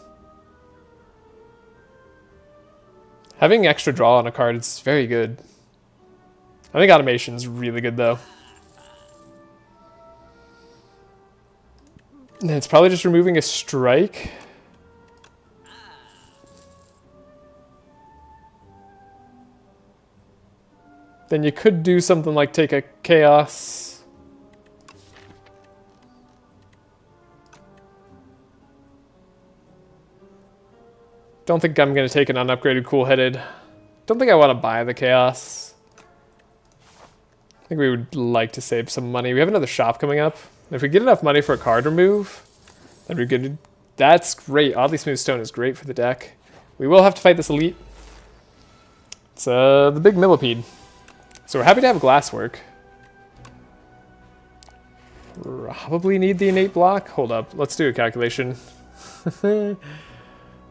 Having extra draw on a card is very good. I think Automation's really good though. And it's probably just removing a strike. Then you could do something like take a Chaos. Don't think I'm going to take an unupgraded Cool-Headed. Don't think I want to buy the Chaos. I think we would like to save some money. We have another shop coming up. If we get enough money for a card remove, then we could... That's great. Oddly Smooth Stone is great for the deck. We will have to fight this elite. It's the big millipede. So we're happy to have Glasswork. Probably need the innate block. Hold up, let's do a calculation. You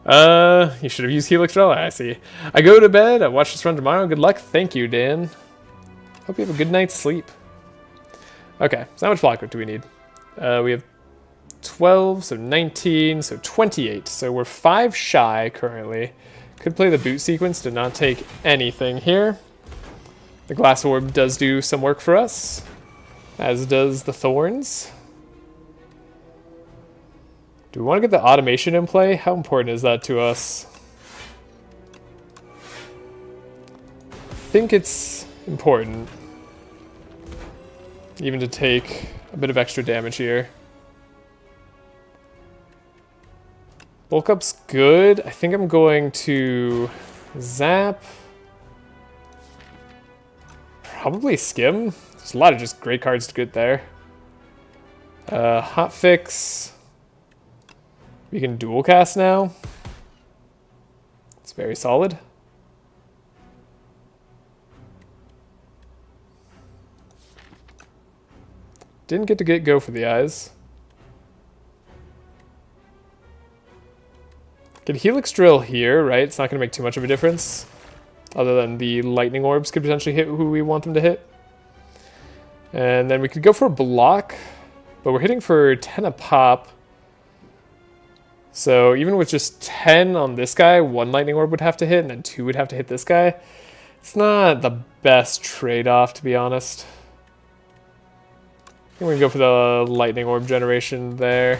should have used Helix Drill. I see. I go to bed. I watch this run tomorrow. Good luck. Thank you, Dan. Hope you have a good night's sleep. Okay, so how much block do we need? We have 12, so 19, so 28. So we're 5 shy currently. Could play the boot sequence to not take anything here. The glass orb does do some work for us, as does the thorns. Do we want to get the automation in play? How important is that to us? I think it's important. Even to take a bit of extra damage here. Bulk up's good. I think I'm going to zap. Probably skim. There's a lot of just great cards to get there. Hot fix. We can dual cast now. It's very solid. Didn't get to go for the eyes. Get Helix Drill here, right? It's not going to make too much of a difference. Other than the lightning orbs could potentially hit who we want them to hit. And then we could go for a block. But we're hitting for 10 a pop. So even with just 10 on this guy, 1 lightning orb would have to hit, and then 2 would have to hit this guy. It's not the best trade-off, to be honest. I think we can go for the lightning orb generation there.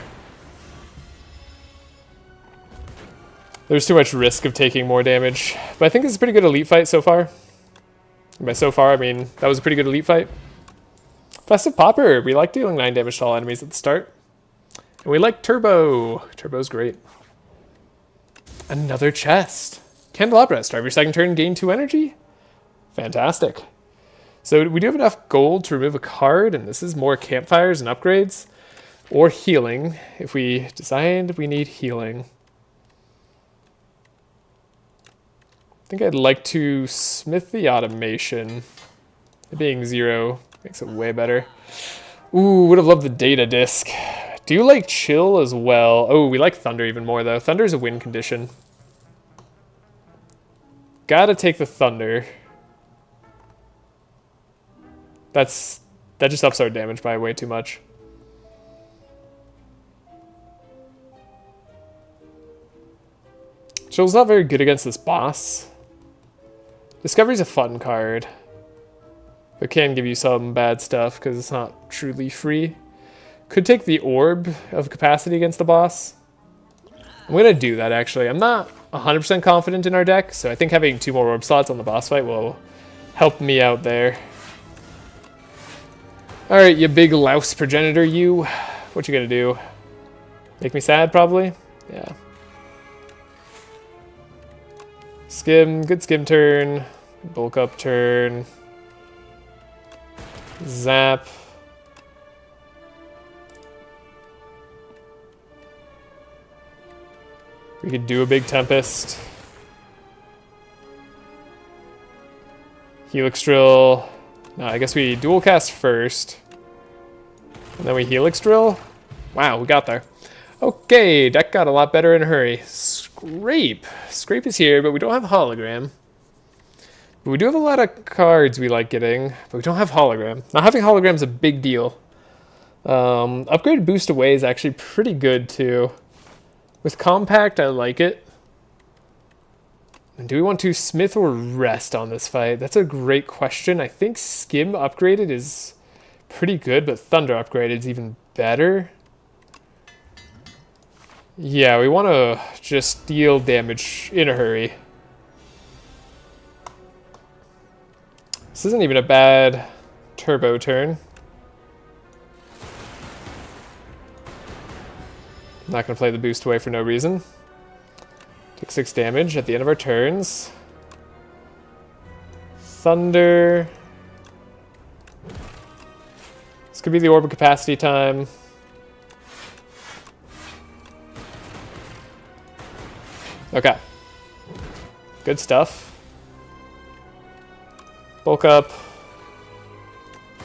There's too much risk of taking more damage. But I think it's a pretty good elite fight so far. And by so far, I mean that was a pretty good elite fight. Festive Popper. We like dealing 9 damage to all enemies at the start. And we like Turbo. Turbo's great. Another chest. Candelabra. Start of your second turn, gain 2 energy. Fantastic. So we do have enough gold to remove a card, and this is more campfires and upgrades. Or healing, if we decide we need healing. I think I'd like to smith the automation. It being 0 makes it way better. Ooh, would have loved the data disc. Do you like chill as well? Oh, we like thunder even more though. Thunder's a win condition. Gotta take the thunder. That just ups our damage by way too much. Chill's not very good against this boss. Discovery's a fun card, but can give you some bad stuff because it's not truly free. Could take the orb of capacity against the boss. I'm going to do that actually. I'm not 100% confident in our deck, so I think having 2 more orb slots on the boss fight will help me out there. Alright, you big louse progenitor, you. What you gonna do? Make me sad, probably? Yeah. Skim, good skim turn. Bulk up turn. Zap. We could do a big Tempest. Helix Drill. No, I guess we dual cast first. And then we Helix Drill. Wow, we got there. Okay, deck got a lot better in a hurry. Scrape. Scrape is here, but we don't have Hologram. But we do have a lot of cards we like getting, but we don't have Hologram. Not having Hologram is a big deal. Upgraded Boost Away is actually pretty good, too. With Compact, I like it. And do we want to Smith or Rest on this fight? That's a great question. I think Skim upgraded is pretty good, but Thunder upgraded is even better. Yeah, we want to just deal damage in a hurry. This isn't even a bad turbo turn. I'm not going to play the boost away for no reason. Take 6 damage at the end of our turns. Thunder. This could be the orb of capacity time. Okay. Good stuff. Bulk up.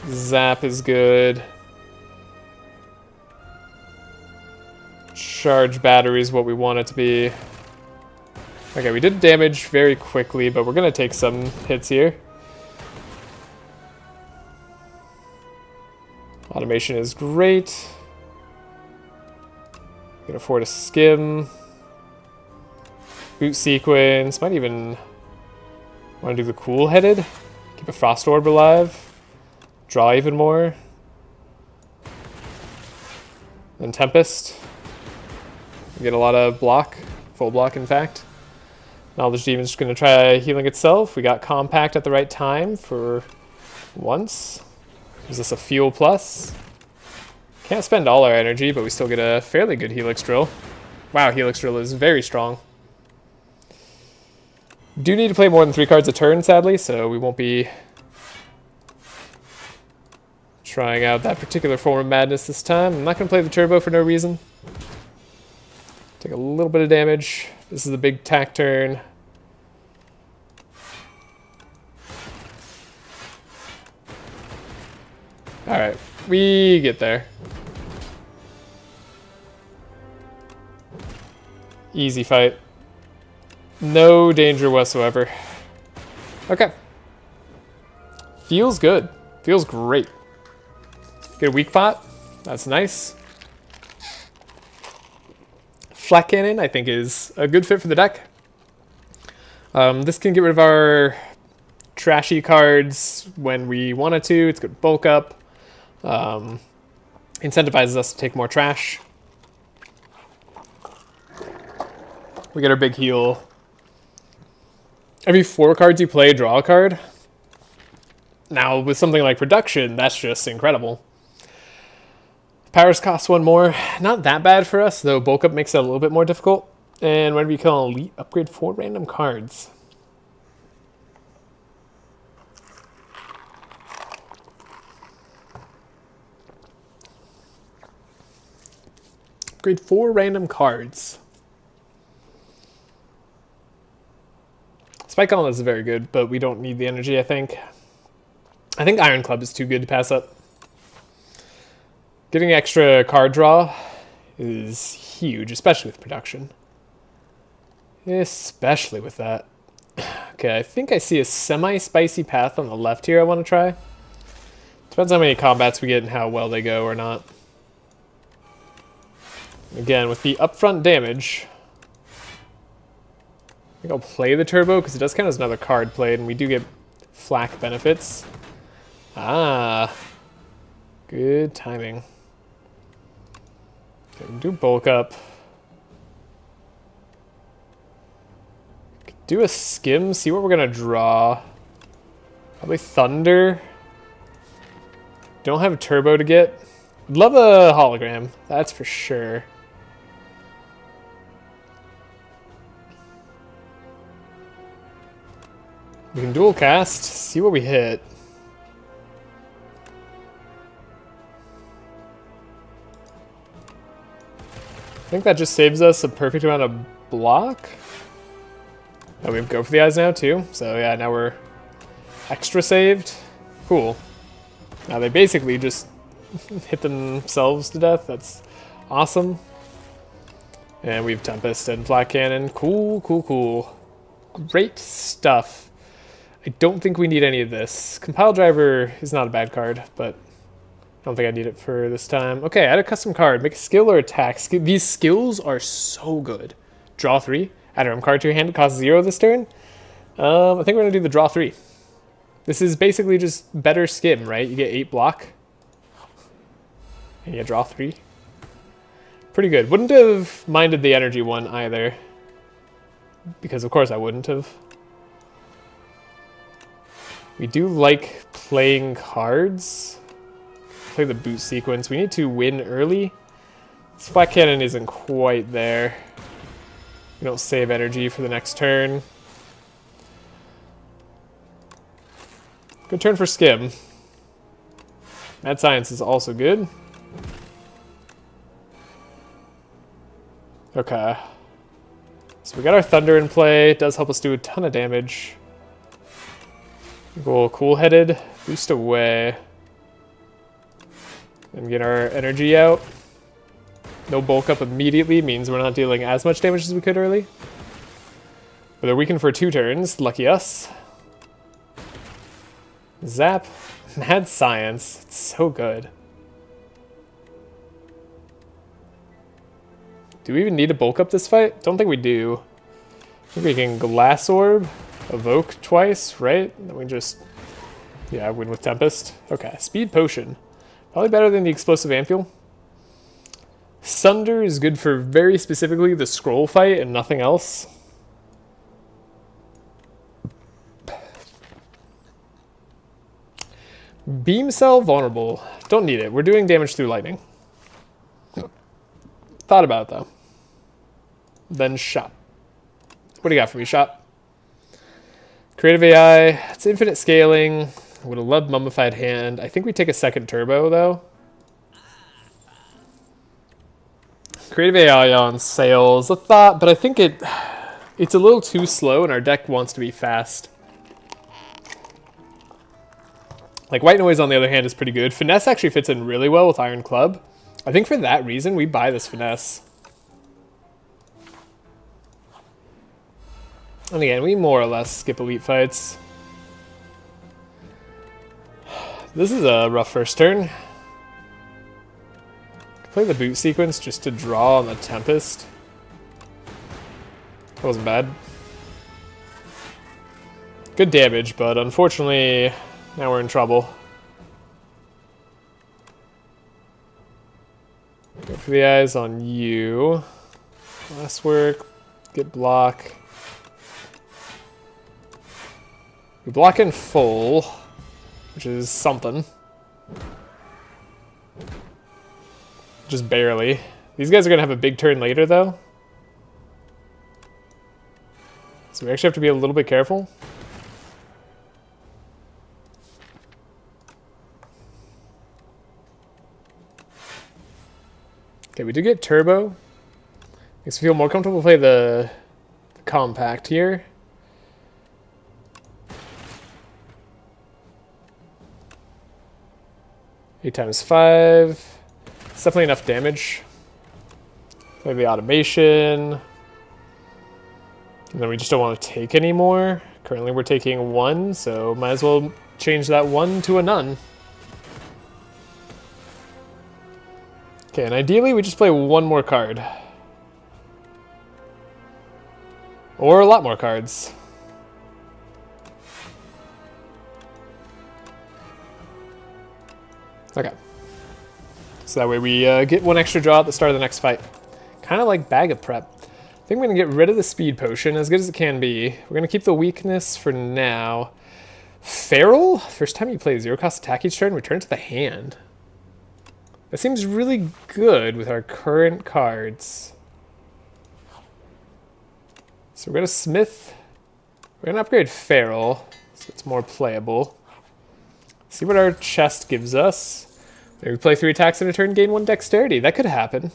Zap is good. Charge battery is what we want it to be. Okay, we did damage very quickly, but we're going to take some hits here. Automation is great. Can afford a skim. Boot sequence. Might even want to do the cool-headed. Keep a Frost Orb alive. Draw even more. Then Tempest. Get a lot of block. Full block, in fact. Knowledge Demon's just going to try healing itself. We got Compact at the right time for once. Is this a Fuel Plus? Can't spend all our energy, but we still get a fairly good Helix Drill. Wow, Helix Drill is very strong. Do need to play more than 3 cards a turn, sadly, so we won't be trying out that particular form of madness this time. I'm not going to play the turbo for no reason. Take a little bit of damage. This is the big tack turn. Alright, we get there. Easy fight. No danger whatsoever. Okay. Feels good. Feels great. Get a weak pot. That's nice. Flak Cannon, I think, is a good fit for the deck. This can get rid of our trashy cards when we wanted to. It's good bulk up. Incentivizes us to take more trash. We get our big heal. Every 4 cards you play, draw a card. Now, with something like Production, that's just incredible. Powers cost 1 more. Not that bad for us, though bulk up makes it a little bit more difficult. And whenever you kill an elite, upgrade 4 random cards. Upgrade 4 random cards. Spike Gauntlet is very good, but we don't need the energy, I think. I think Iron Club is too good to pass up. Getting extra card draw is huge, especially with Production. Especially with that. Okay, I think I see a semi-spicy path on the left here I want to try. Depends how many combats we get and how well they go or not. Again, with the upfront damage, I think I'll play the turbo because it does count as another card played and we do get flak benefits. Ah, good timing. Okay, do bulk up. Do a skim, see what we're gonna draw. Probably Thunder. Don't have a turbo to get. Love a hologram, that's for sure. We can dual cast, see what we hit. I think that just saves us a perfect amount of block. Oh, we go for the eyes now too. So yeah, now we're extra saved. Cool. Now they basically just hit themselves to death. That's awesome. And we've Tempest and Flak Cannon. Cool, cool, cool. Great stuff. I don't think we need any of this. Compile Driver is not a bad card, but I don't think I need it for this time. Okay, add a custom card. Make a skill or attack. These skills are so good. Draw 3. Add a card to your hand. It costs 0 this turn. I think we're going to do the draw 3. This is basically just better skim, right? You get 8 block. And you draw 3. Pretty good. Wouldn't have minded the energy one either. Because of course I wouldn't have. We do like playing cards. Play the boot sequence. We need to win early. This Flak Cannon isn't quite there. We don't save energy for the next turn. Good turn for skim. Mad Science is also good. Okay. So we got our Thunder in play. It does help us do a ton of damage. Go cool-headed. Boost away. And get our energy out. No bulk up immediately means we're not dealing as much damage as we could early. But they're weakened for 2 turns. Lucky us. Zap. Mad Science. It's so good. Do we even need to bulk up this fight? Don't think we do. think we can Glass Orb, Evoke twice, right? Then we just, yeah, win with Tempest. Okay, Speed Potion. Probably better than the Explosive Ampule. Sunder is good for very specifically the scroll fight and nothing else. Beam Cell vulnerable. Don't need it. We're doing damage through lightning. Thought about it though. Then shop. What do you got for me, shop? Creative AI. It's infinite scaling. Would have loved Mummified Hand. I think we take a second turbo though. Creative AI on sales. A thought, but I think it's a little too slow and our deck wants to be fast. Like, White Noise, on the other hand, is pretty good. Finesse actually fits in really well with Iron Club. I think for that reason, we buy this Finesse. And again, we more or less skip Elite fights. This is a rough first turn. Play the boot sequence just to draw on the Tempest. That wasn't bad. Good damage, but unfortunately... now we're in trouble. Go for the eyes on you. Last work. Get block. We block in full, which is something. Just barely. These guys are going to have a big turn later, though. So we actually have to be a little bit careful. Okay, we do get turbo. Makes me feel more comfortable to play the compact here. Eight times 5. It's definitely enough damage. Play the automation. And then we just don't want to take any more. Currently we're taking 1, so might as well change that 1 to a none. Okay, and ideally we just play 1 more card. Or a lot more cards. Okay. So that way we get 1 extra draw at the start of the next fight. Kind of like Bag of Prep. I think we're going to get rid of the Speed Potion, as good as it can be. We're going to keep the weakness for now. Feral? First time you play 0-cost attack each turn, return to the hand. That seems really good with our current cards. So we're going to Smith. We're going to upgrade Feral, so it's more playable. See what our chest gives us. Maybe play 3 attacks in a turn, gain 1 dexterity. That could happen.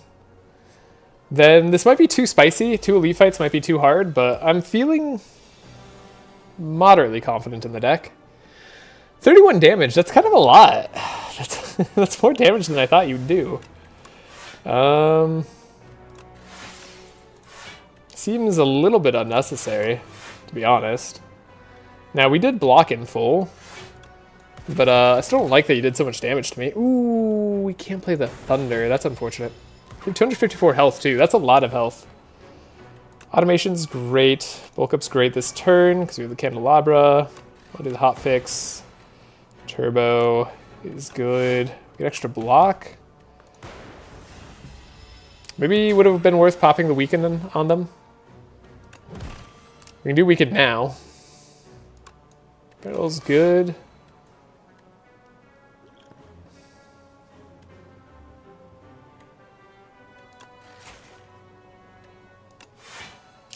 Then this might be too spicy. 2 elite fights might be too hard, but I'm feeling moderately confident in the deck. 31 damage, that's kind of a lot. That's more damage than I thought you'd do. Seems a little bit unnecessary, to be honest. Now, we did block in full, but I still don't like that you did so much damage to me. Ooh, we can't play the Thunder. That's unfortunate. We have 254 health, too. That's a lot of health. Automation's great. Bulk up's great this turn, because we have the Candelabra. I'll do the hot fix. Turbo is good. Get extra block. Maybe it would have been worth popping the Weaken on them. We can do Weaken now. Barrel's good.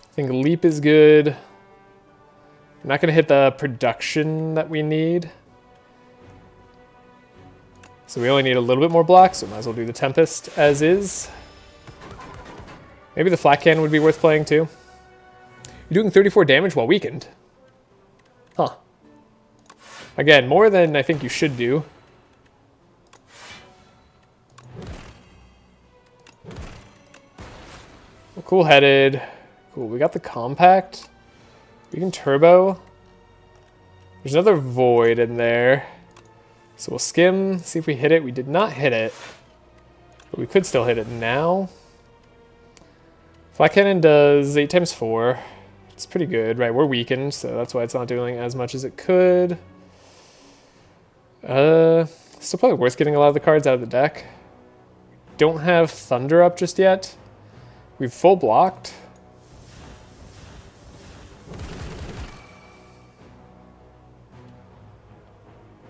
I think Leap is good. I'm not going to hit the production that we need. So we only need a little bit more block, so might as well do the Tempest as is. Maybe the Flat Cannon would be worth playing too. You're doing 34 damage while weakened. Huh. Again, more than I think you should do. Well, cool-headed. Cool, we got the Compact. We can Turbo. There's another Void in there. So we'll skim, see if we hit it. We did not hit it, but we could still hit it now. Flat Cannon does 8 times 4. It's pretty good, right? We're weakened, so that's why it's not doing as much as it could. Still probably worth getting a lot of the cards out of the deck. Don't have Thunder up just yet. We've full blocked.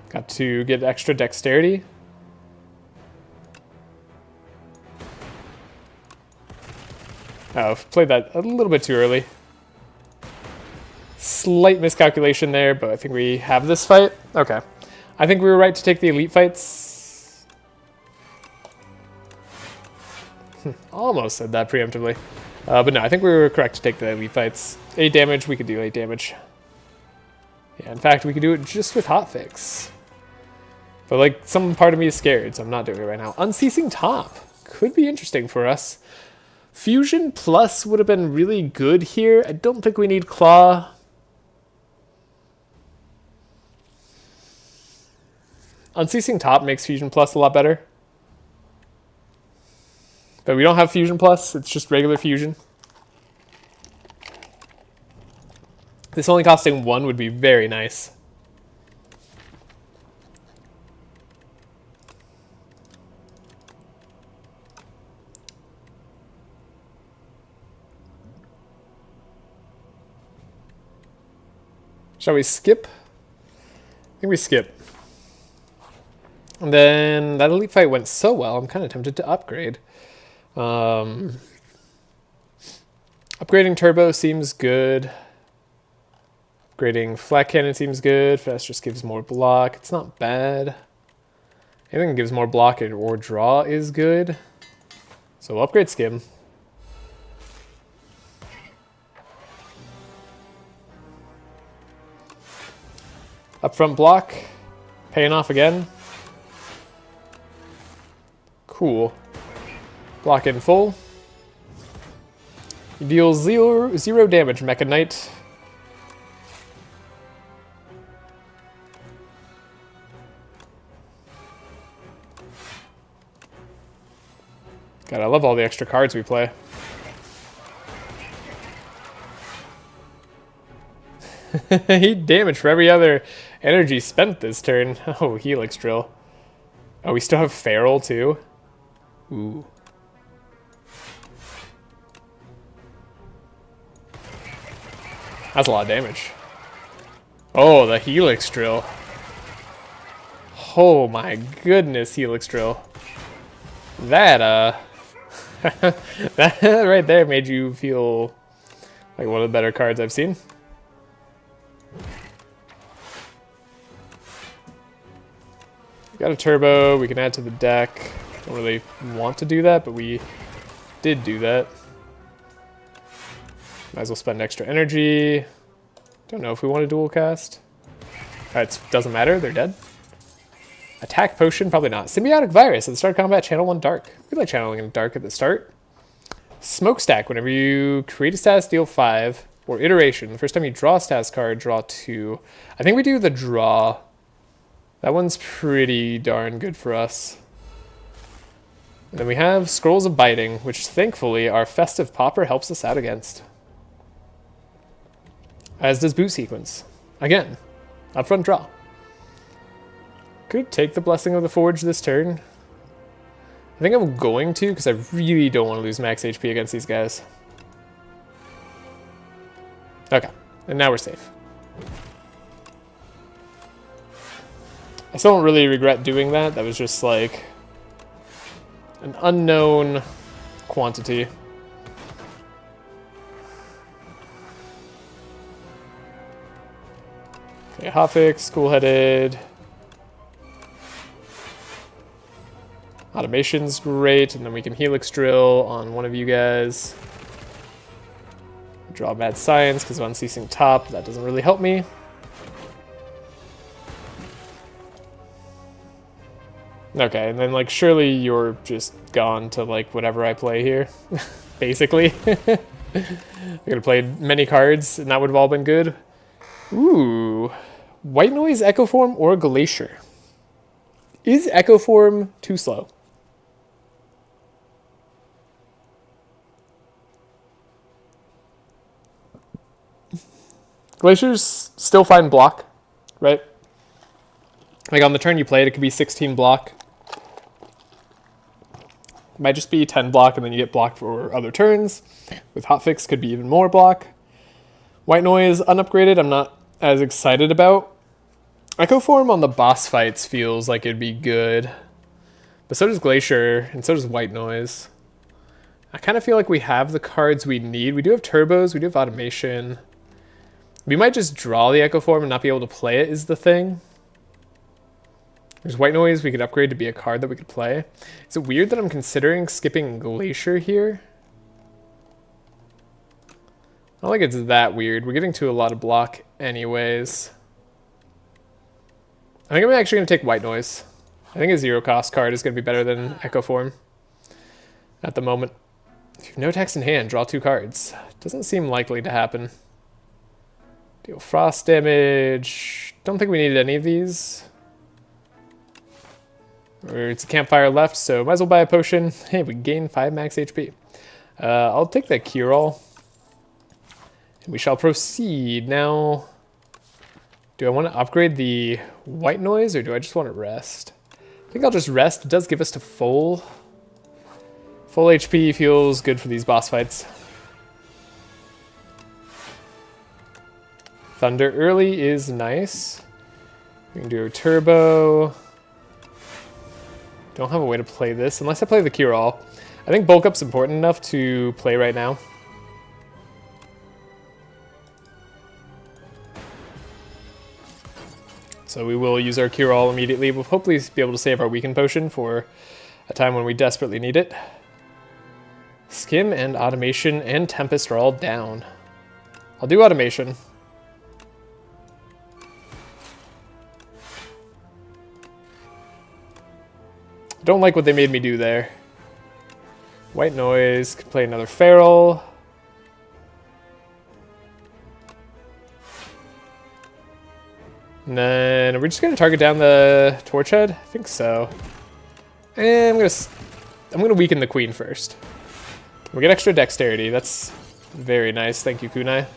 Got to get extra dexterity. Oh, played that a little bit too early. Slight miscalculation there, but I think we have this fight. Okay. I think we were right to take the elite fights. Almost said that preemptively. But no, I think we were correct to take the elite fights. 8 damage, we could do 8 damage. Yeah, in fact, we could do it just with hotfix. But like, some part of me is scared, so I'm not doing it right now. Unceasing Top could be interesting for us. Fusion Plus would have been really good here. I don't think we need Claw. Unceasing Top makes Fusion Plus a lot better. But we don't have Fusion Plus, it's just regular Fusion. This only costing 1 would be very nice. Shall we skip? I think we skip. And then that elite fight went so well, I'm kind of tempted to upgrade. Upgrading turbo seems good. Upgrading flat cannon seems good. Fast just gives more block. It's not bad. Anything that gives more block or draw is good. So we'll upgrade skim. Upfront block. Paying off again. Cool. Block in full. You deal zero damage, Mecha Knight. God, I love all the extra cards we play. Heat damage for every other energy spent this turn. Oh, Helix Drill. Oh, we still have Feral too? Ooh. That's a lot of damage. Oh, the Helix Drill. Oh my goodness, Helix Drill. That, that right there made you feel like one of the better cards I've seen. Got a turbo, we can add to the deck. Don't really want to do that, but we did do that. Might as well spend extra energy. Don't know if we want to dual cast. It doesn't matter, they're dead. Attack potion, probably not. Symbiotic virus at the start of combat, channel 1 dark. We like channeling in dark at the start. Smokestack, whenever you create a status, deal 5, or iteration. The first time you draw a status card, draw 2. I think we do the draw. That one's pretty darn good for us. And then we have Scrolls of Biting, which thankfully our Festive Popper helps us out against. As does Boot Sequence. Again, upfront draw. Could take the Blessing of the Forge this turn. I think I'm going to, because I really don't want to lose max HP against these guys. Okay, and now we're safe. I still don't really regret doing that. That was just like an unknown quantity. Okay, Hotfix, cool-headed. Automation's great, and then we can Helix Drill on one of you guys. Draw Mad Science because of Unceasing Top. That doesn't really help me. Okay, and then like surely you're just gone to like whatever I play here, basically. I could have played many cards and that would have all been good. Ooh, White Noise, Echo Form, or Glacier. Is Echo Form too slow? Glacier's still fine block, right? Like on the turn you play it, it could be 16 block. Might just be 10 block and then you get blocked for other turns. With Hotfix could be even more block. White Noise unupgraded, I'm not as excited about. Echo Form on the boss fights feels like it'd be good. But so does Glacier, and so does White Noise. I kind of feel like we have the cards we need. We do have turbos, we do have automation. We might just draw the Echo Form and not be able to play it is the thing. There's White Noise we could upgrade to be a card that we could play. Is it weird that I'm considering skipping Glacier here? I don't think it's that weird. We're getting to a lot of block anyways. I think I'm actually going to take White Noise. I think a 0-cost card is going to be better than Echo Form at the moment. If you have no text in hand, draw 2 cards. Doesn't seem likely to happen. Deal frost damage. Don't think we needed any of these. Or it's a campfire left, so might as well buy a potion. Hey, we gain 5 max HP. I'll take that cure-all. And we shall proceed. Now, do I want to upgrade the White Noise, or do I just want to rest? I think I'll just rest. It does give us to full. Full HP feels good for these boss fights. Thunder early is nice. We can do a turbo. Don't have a way to play this unless I play the cure-all. I think bulk up's important enough to play right now. So we will use our cure-all immediately. We'll hopefully be able to save our weaken potion for a time when we desperately need it. Skim and automation and tempest are all down. I'll do automation. Don't like what they made me do there. White Noise, could play another Feral. And then, are we just gonna target down the Torch Head? I think so. And I'm gonna weaken the Queen first. We get extra dexterity, that's very nice, thank you Kunai.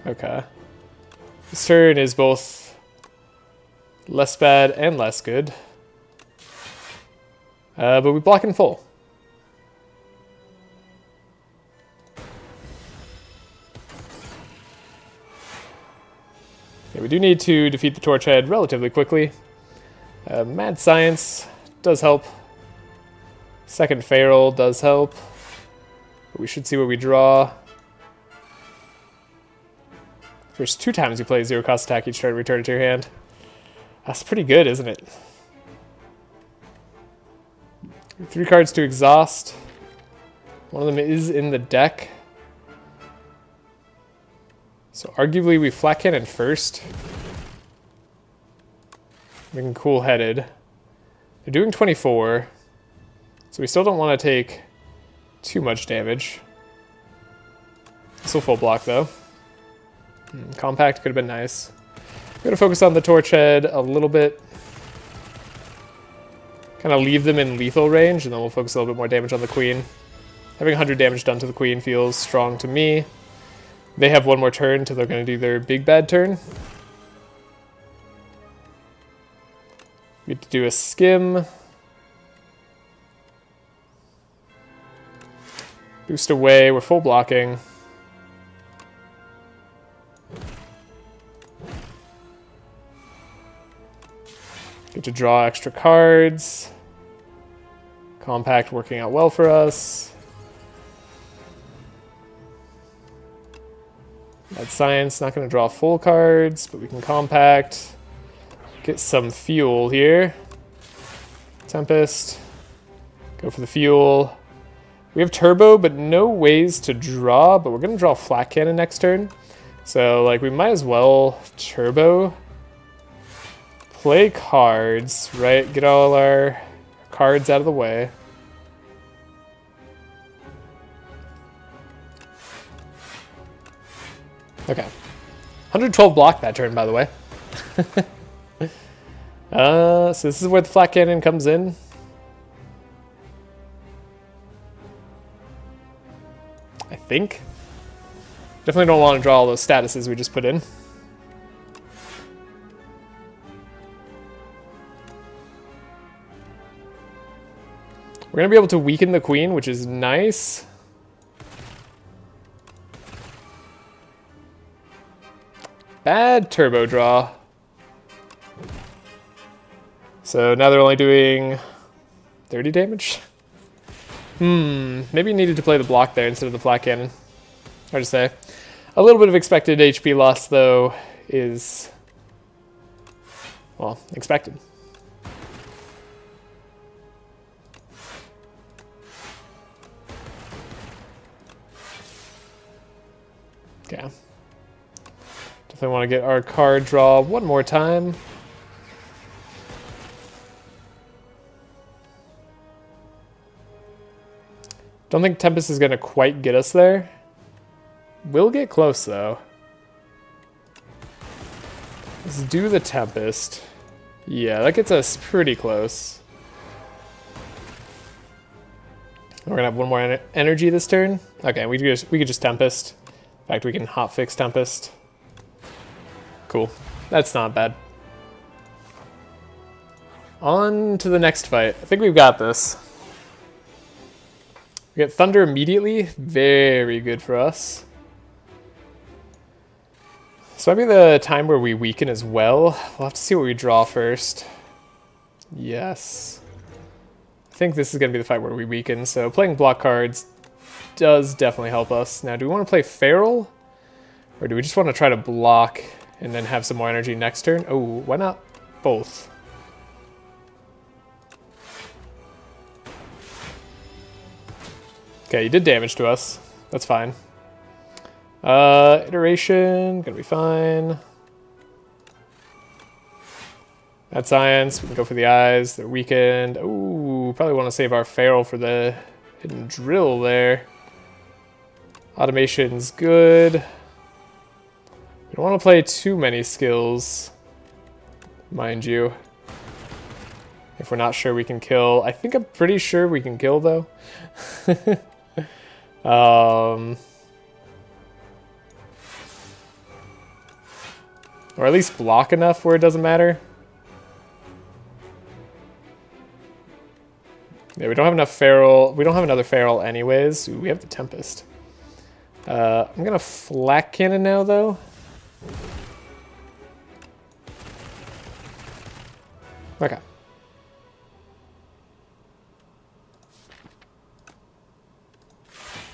Okay. This turn is both less bad and less good. But we block in full. Okay, we do need to defeat the Torch Head relatively quickly. Mad Science does help. Second Feral does help. But we should see what we draw. First 2 times you play 0-cost attack, each turn return it to your hand. That's pretty good, isn't it? 3 cards to exhaust. One of them is in the deck. So arguably we flat cannon first. Looking cool-headed. They're doing 24. So we still don't want to take too much damage. Still full block though. Compact could have been nice. I'm going to focus on the Torch Head a little bit. Kind of leave them in lethal range, and then we'll focus a little bit more damage on the Queen. Having 100 damage done to the Queen feels strong to me. They have 1 more turn until they're going to do their big bad turn. We get to do a skim. Boost away, we're full blocking. Get to draw extra cards. Compact working out well for us. Mad Science, not going to draw full cards, but we can compact. Get some fuel here. Tempest. Go for the fuel. We have turbo, but no ways to draw, but we're going to draw flat cannon next turn. So, like, we might as well turbo. Play cards, right? Get all our cards out of the way. Okay. 112 block that turn, by the way. So this is where the flat cannon comes in. I think. Definitely don't want to draw all those statuses we just put in. We're going to be able to weaken the queen, which is nice. Bad turbo draw. So now they're only doing 30 damage? Maybe you needed to play the block there instead of the flat cannon. Hard to say. A little bit of expected HP loss, though, is, well, expected. Okay. Definitely want to get our card draw one more time. Don't think Tempest is going to quite get us there. We'll get close, though. Let's do the Tempest. Yeah, that gets us pretty close. We're going to have one more energy this turn. Okay, we could just Tempest. In fact, we can hotfix Tempest. Cool. That's not bad. On to the next fight. I think we've got this. We get Thunder immediately. Very good for us. This might be the time where we weaken as well. We'll have to see what we draw first. Yes. I think this is going to be the fight where we weaken, so playing block cards does definitely help us. Now, do we want to play Feral? Or do we just want to try to block and then have some more energy next turn? Oh, why not both? Okay, you did damage to us. That's fine. Iteration, gonna be fine. Mad Science, we can go for the eyes. They're weakened. Ooh, probably want to save our Feral for the hidden drill there. Automation's good. We don't want to play too many skills, mind you. If we're not sure we can kill. I think I'm pretty sure we can kill, though. Or at least block enough where it doesn't matter. Yeah, we don't have enough Feral. We don't have another Feral anyways. Ooh, we have the Tempest. I'm gonna Flak Cannon now, though. Okay.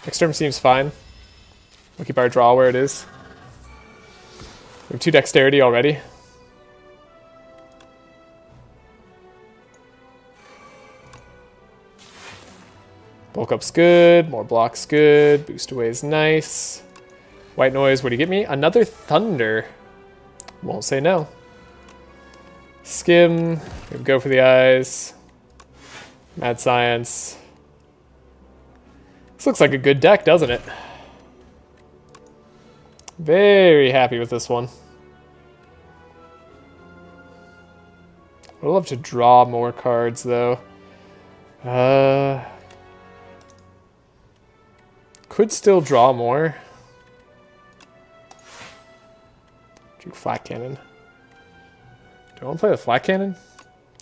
Next turn seems fine. We'll keep our draw where it is. We have 2 dexterity already. Bulk up's good, more blocks good, boost away is nice. White noise, what do you get me? Another Thunder. Won't say no. Skim, we go for the eyes. Mad Science. This looks like a good deck, doesn't it? Very happy with this one. I'd love to draw more cards, though. Could still draw more. Do Flat Cannon. Do I want to play the Flat Cannon?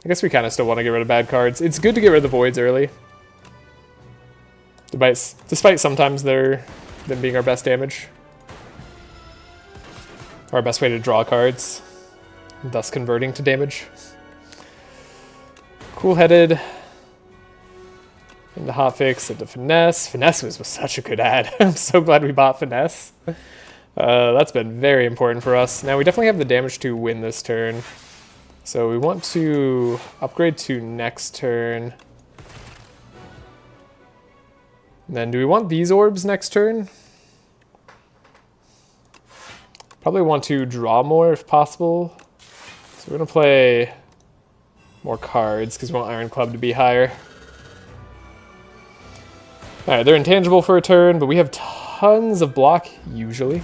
I guess we kind of still want to get rid of bad cards. It's good to get rid of the voids early. Despite sometimes them being our best damage. Our best way to draw cards. Thus converting to damage. Cool-headed. Into Hotfix, into Finesse. Finesse was such a good ad. I'm so glad we bought Finesse. That's been very important for us. Now, we definitely have the damage to win this turn. So we want to upgrade to next turn. And then do we want these orbs next turn? Probably want to draw more if possible. So we're going to play more cards because we want Iron Club to be higher. Alright, they're intangible for a turn, but we have tons of block, usually.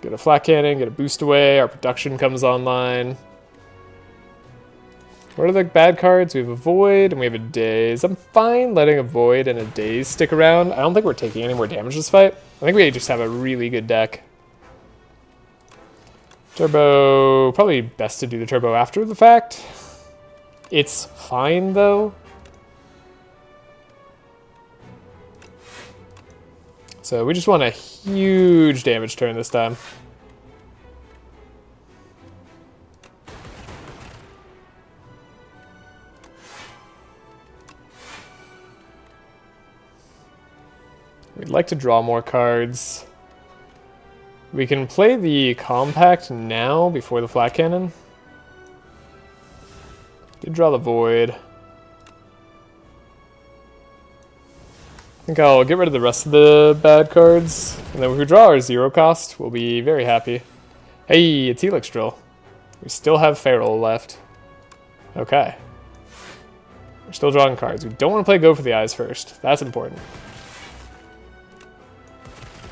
Get a Flat Cannon, get a boost away, our production comes online. What are the bad cards? We have a Void and we have a Daze. I'm fine letting a Void and a Daze stick around. I don't think we're taking any more damage this fight. I think we just have a really good deck. Turbo, probably best to do the turbo after the fact. It's fine though. So we just want a huge damage turn this time. We'd like to draw more cards. We can play the Compact now before the Flat Cannon. Did draw the Void. I think I'll get rid of the rest of the bad cards. And then if we draw our 0 cost, we'll be very happy. Hey, it's Helix Drill. We still have Feral left. Okay. We're still drawing cards. We don't want to play Go for the Eyes first. That's important.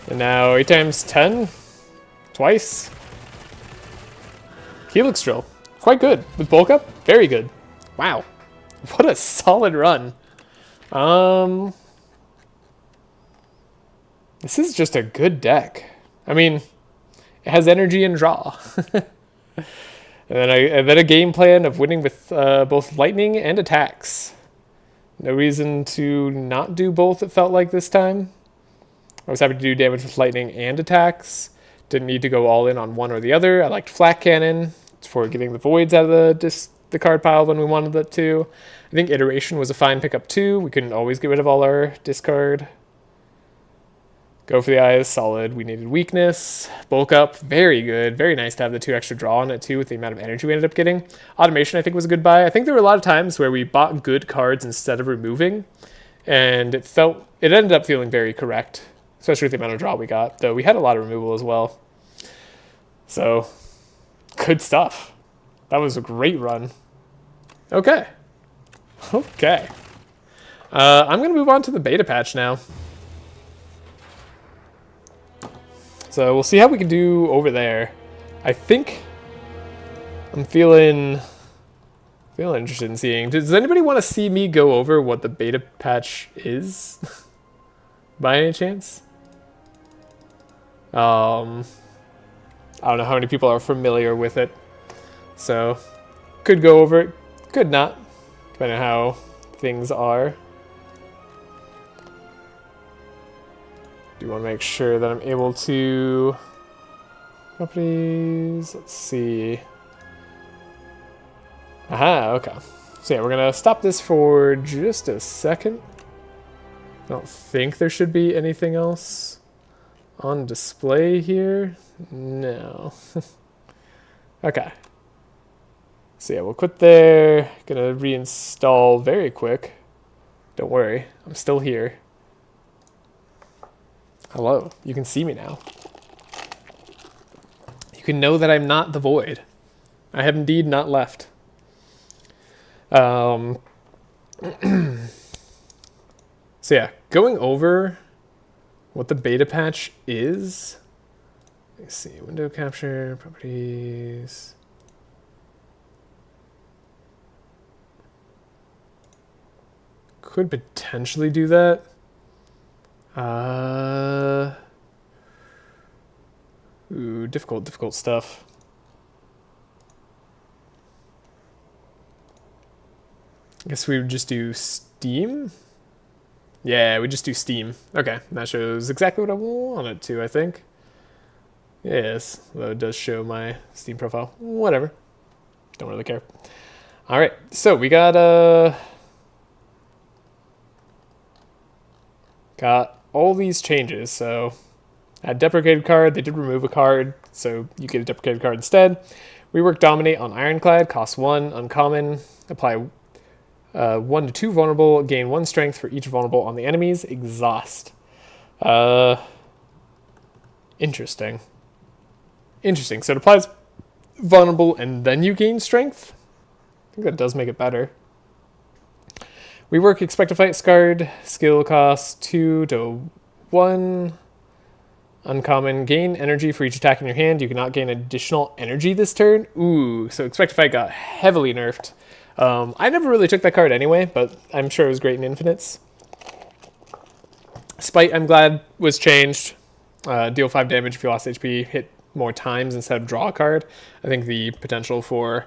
And now 8 times 10. Twice. Helix Drill. Quite good. With Bulk Up, very good. Wow. What a solid run. This is just a good deck. I mean, it has energy and draw. And then a game plan of winning with both lightning and attacks. No reason to not do both, it felt like this time. I was happy to do damage with lightning and attacks. Didn't need to go all in on one or the other. I liked Flat Cannon for getting the voids out of the card pile when we wanted it to. I think Iteration was a fine pickup too. We couldn't always get rid of all our discard. Go for the Eyes, solid. We needed Weakness. Bulk Up, very good. Very nice to have the 2 extra draw on it too with the amount of energy we ended up getting. Automation I think was a good buy. I think there were a lot of times where we bought good cards instead of removing. And it ended up feeling very correct. Especially with the amount of draw we got. Though we had a lot of removal as well. So, good stuff. That was a great run. Okay. Okay. I'm going to move on to the beta patch now. So we'll see how we can do over there. I think I'm feeling interested in seeing. Does anybody want to see me go over what the beta patch is? By any chance? I don't know how many people are familiar with it. So, could go over it, could not, depending on how things are. Do want to make sure that I'm able to... Properties, let's see. Aha, okay. So yeah, we're going to stop this for just a second. I don't think there should be anything else on display here. No. Okay. So yeah, we'll quit there. Gonna reinstall very quick. Don't worry, I'm still here. Hello, you can see me now. You can know that I'm not the void. I have indeed not left. So yeah, going over what the beta patch is. Let's see, window capture, properties. Could potentially do that. Ooh, difficult stuff. I guess we would just do Steam. Yeah, we just do Steam. Okay, that shows exactly what I want it to, I think. Yes, though it does show my Steam profile. Whatever. Don't really care. Alright, so we got all these changes. So a deprecated card, they did remove a card, so you get a deprecated card instead. Rework Dominate on Ironclad, cost 1, uncommon, apply 1 to 2 vulnerable, gain 1 strength for each vulnerable on the enemies, exhaust. Interesting. Interesting, so it applies vulnerable and then you gain strength? I think that does make it better. Rework Expect to Fight Scarred, skill cost 2 to 1. Uncommon, gain energy for each attack in your hand. You cannot gain additional energy this turn. Ooh, so Expect to Fight got heavily nerfed. I never really took that card anyway, but I'm sure it was great in infinites. Spite, I'm glad, was changed. Deal 5 damage if you lost HP, hit more times instead of draw a card. I think the potential for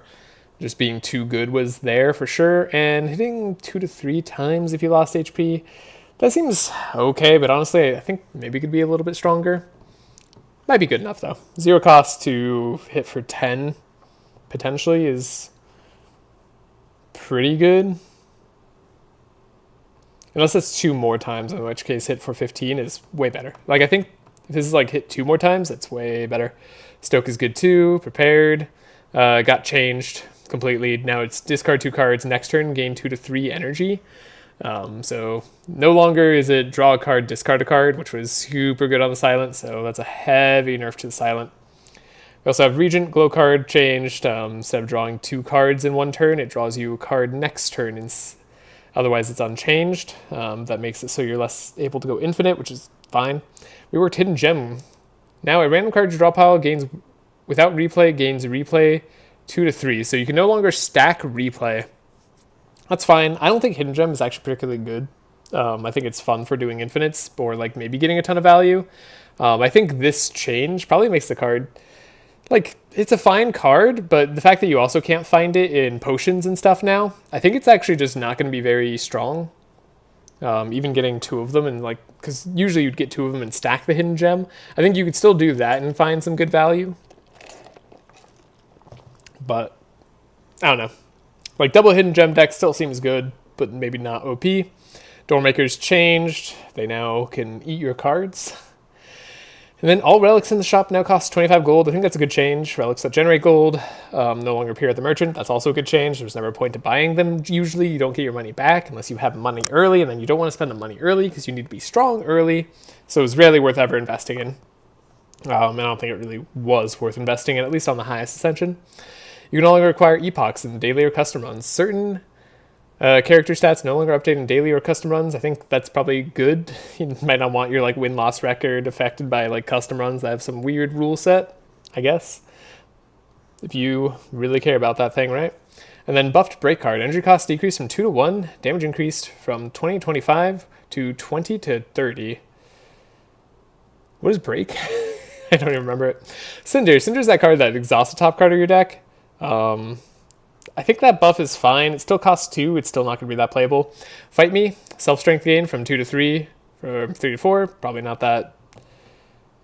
just being too good was there for sure, and hitting 2 to 3 times if you lost HP, that seems okay, but honestly, I think maybe it could be a little bit stronger. Might be good enough though. 0 cost to hit for 10 potentially is pretty good. Unless it's 2 more times, in which case hit for 15 is way better. Like, I think if this is like hit 2 more times, that's way better. Stoke is good too, prepared, got changed completely. Now it's discard 2 cards, next turn gain 2 to 3 energy. So no longer is it draw a card, discard a card, which was super good on the silent, so that's a heavy nerf to the silent. We also have Regent Glow card changed. Instead of drawing 2 cards in one turn, it draws you a card next turn. Otherwise, it's unchanged. That makes it so you're less able to go infinite, which is fine. Reworked Hidden Gem. Now a random card to draw pile gains, without replay, gains replay 2 to 3. So you can no longer stack replay. That's fine. I don't think Hidden Gem is actually particularly good. I think it's fun for doing infinites or like maybe getting a ton of value. I think this change probably makes the card, like, it's a fine card, but the fact that you also can't find it in potions and stuff now, I think it's actually just not going to be very strong. Even getting 2 of them and like, because usually you'd get 2 of them and stack the Hidden Gem. I think you could still do that and find some good value. But I don't know. Like, double Hidden Gem deck still seems good, but maybe not OP. Doormakers changed. They now can eat your cards. And then all relics in the shop now cost 25 gold. I think that's a good change. Relics that generate gold no longer appear at the merchant. That's also a good change. There's never a point to buying them. Usually you don't get your money back unless you have money early, and then you don't want to spend the money early because you need to be strong early. So it's rarely worth ever investing in. And I don't think it really was worth investing in, at least on the highest ascension. You can no longer acquire epochs in daily or custom runs. Certain character stats no longer update in daily or custom runs. I think that's probably good. You might not want your like win-loss record affected by like custom runs that have some weird rule set, I guess. If you really care about that thing, right? And then buffed break card. Energy cost decreased from 2 to 1. Damage increased from 20 to 25 to 20 to 30. What is break? I don't even remember it. Cinder. Cinder's that card that exhausts the top card of your deck. I think that buff is fine. It still costs 2. It's still not going to be that playable. Fight Me. Self-strength gain from 2 to 3. From 3 to 4. Probably not that.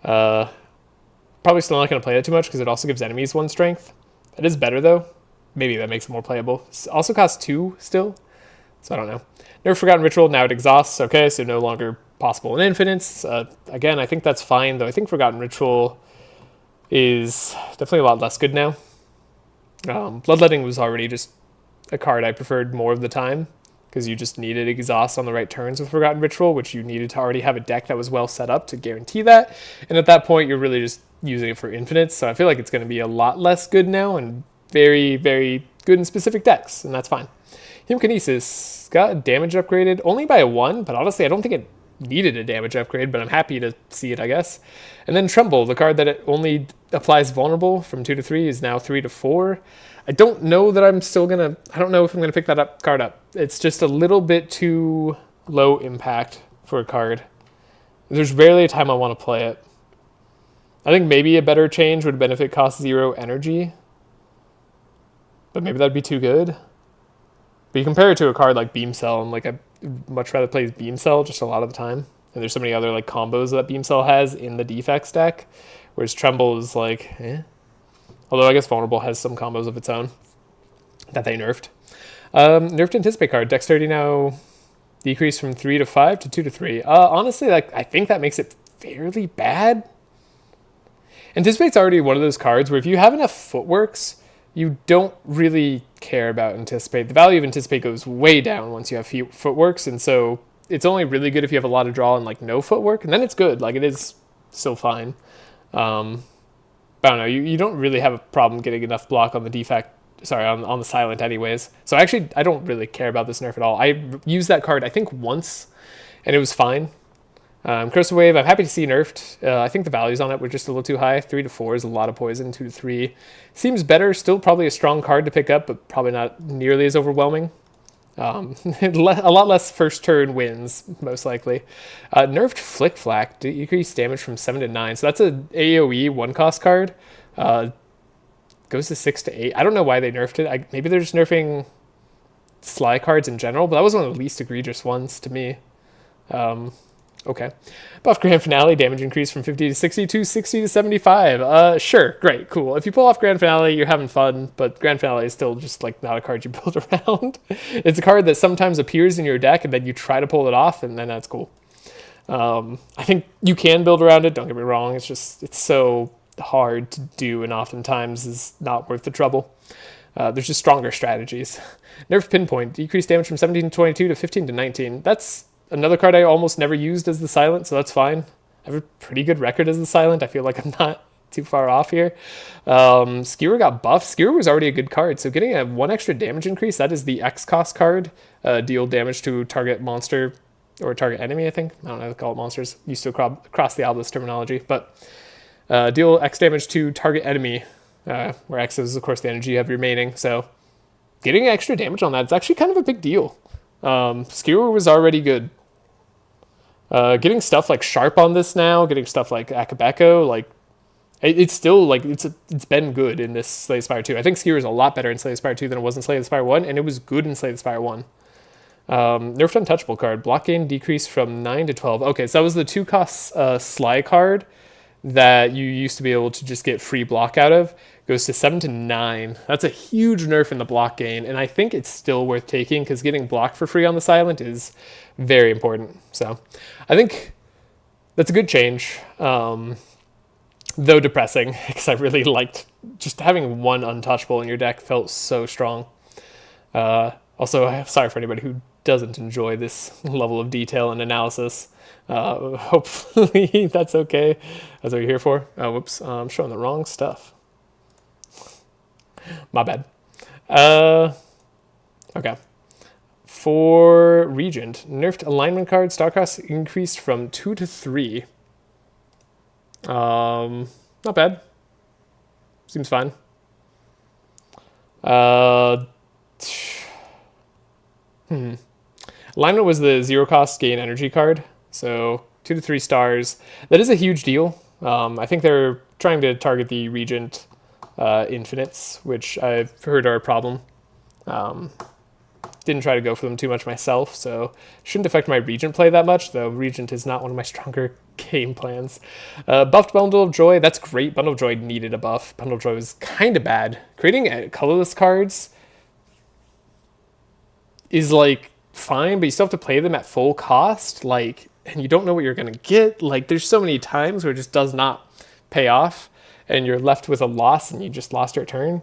Probably still not going to play that too much because it also gives enemies 1 strength. That is better though. Maybe that makes it more playable. It also costs 2 still. So I don't know. Nerf Forgotten Ritual. Now it exhausts. Okay, so no longer possible in infinites. Again, I think that's fine though. I think Forgotten Ritual is definitely a lot less good now. Bloodletting was already just a card I preferred more of the time because you just needed exhaust on the right turns with Forgotten Ritual, which you needed to already have a deck that was well set up to guarantee that. And at that point, you're really just using it for infinites. So I feel like it's going to be a lot less good now and very, very good in specific decks, and that's fine. Hemkinesis got damage upgraded only by a 1, but honestly, I don't think it needed a damage upgrade, but I'm happy to see it, I guess. And then Tremble, the card that it only applies vulnerable from 2 to 3 is now 3 to 4. I don't know that I'm still gonna, I don't know if I'm gonna pick that card up. It's just a little bit too low impact for a card. There's rarely a time I want to play it. I think maybe a better change would have been if it cost 0 energy, but maybe that'd be too good. But you compare it to a card like Beam Cell, and like I'd much rather play Beam Cell just a lot of the time. And there's so many other like combos that Beam Cell has in the defects deck, whereas Tremble is like, eh. Although I guess Vulnerable has some combos of its own that they nerfed. Nerfed Anticipate card. Dexterity now decreased from 3 to 5 to 2 to 3. Honestly, like I think that makes it fairly bad. Anticipate's already one of those cards where if you have enough footworks, you don't really care about Anticipate. The value of Anticipate goes way down once you have footworks, and so it's only really good if you have a lot of draw and like no footwork, and then it's good. Like it is still fine. But I don't know, you don't really have a problem getting enough block on the defect, on the silent anyways. So actually, I don't really care about this nerf at all. I used that card, I think, once, and it was fine. Corrosive Wave, I'm happy to see nerfed. I think the values on it were just a little too high. 3 to 4 is a lot of poison. 2 to 3 seems better. Still probably a strong card to pick up, but probably not nearly as overwhelming. A lot less first turn wins, most likely. Nerfed Flick Flack, decrease damage from 7 to 9. So that's a AoE 1-cost card. Goes to 6 to 8. I don't know why they nerfed it. Maybe they're just nerfing Sly cards in general, but that was one of the least egregious ones to me. Okay. Buff Grand Finale, damage increase from 50 to 60 to 60 to 75. Sure, great, cool. If you pull off Grand Finale, you're having fun, but Grand Finale is still just like not a card you build around. It's a card that sometimes appears in your deck and then you try to pull it off and then that's cool. I think you can build around it, don't get me wrong. It's so hard to do and oftentimes is not worth the trouble. There's just stronger strategies. Nerf Pinpoint, decrease damage from 17 to 22 to 15 to 19. That's another card I almost never used as the Silent, so that's fine. I have a pretty good record as the Silent. I feel like I'm not too far off here. Skewer got buffed. Skewer was already a good card, so getting a 1 extra damage increase, that is the X cost card. Deal damage to target monster or target enemy, I think. I don't know how to call it monsters. Used to across the Albus terminology. But deal X damage to target enemy, where X is, of course, the energy you have remaining. So getting extra damage on that is actually kind of a big deal. Skewer was already good. Getting stuff like Sharp on this now, getting stuff like Akabeko, like it's still like it's been good in this Slay the Spire 2. I think Skewer is a lot better in Slay the Spire 2 than it was in Slay the Spire 1, and it was good in Slay the Spire 1. Nerfed Untouchable card, block gain decreased from 9 to 12. Okay, so that was the 2-cost Sly card that you used to be able to just get free block out of. Goes to 7 to 9. That's a huge nerf in the block gain, and I think it's still worth taking because getting blocked for free on the Silent is very important. So I think that's a good change, though depressing because I really liked just having 1 Untouchable in your deck. Felt so strong. Also, I'm sorry for anybody who doesn't enjoy this level of detail and analysis. Hopefully that's okay. That's what you're here for. Oh, whoops, I'm showing the wrong stuff. My bad. Okay. For Regent, nerfed alignment card, star cost increased from 2 to 3. Not bad. Seems fine. Alignment was the 0-cost gain energy card, so 2 to 3 stars. That is a huge deal. I think they're trying to target the Regent infinites, which I've heard are a problem. Didn't try to go for them too much myself, so shouldn't affect my Regent play that much, though Regent is not one of my stronger game plans. Buffed Bundle of Joy, that's great. Bundle of Joy needed a buff. Bundle of Joy was kind of bad. Creating colorless cards is like fine, but you still have to play them at full cost, like, and you don't know what you're gonna get. Like, there's so many times where it just does not pay off, and you're left with a loss, and you just lost your turn.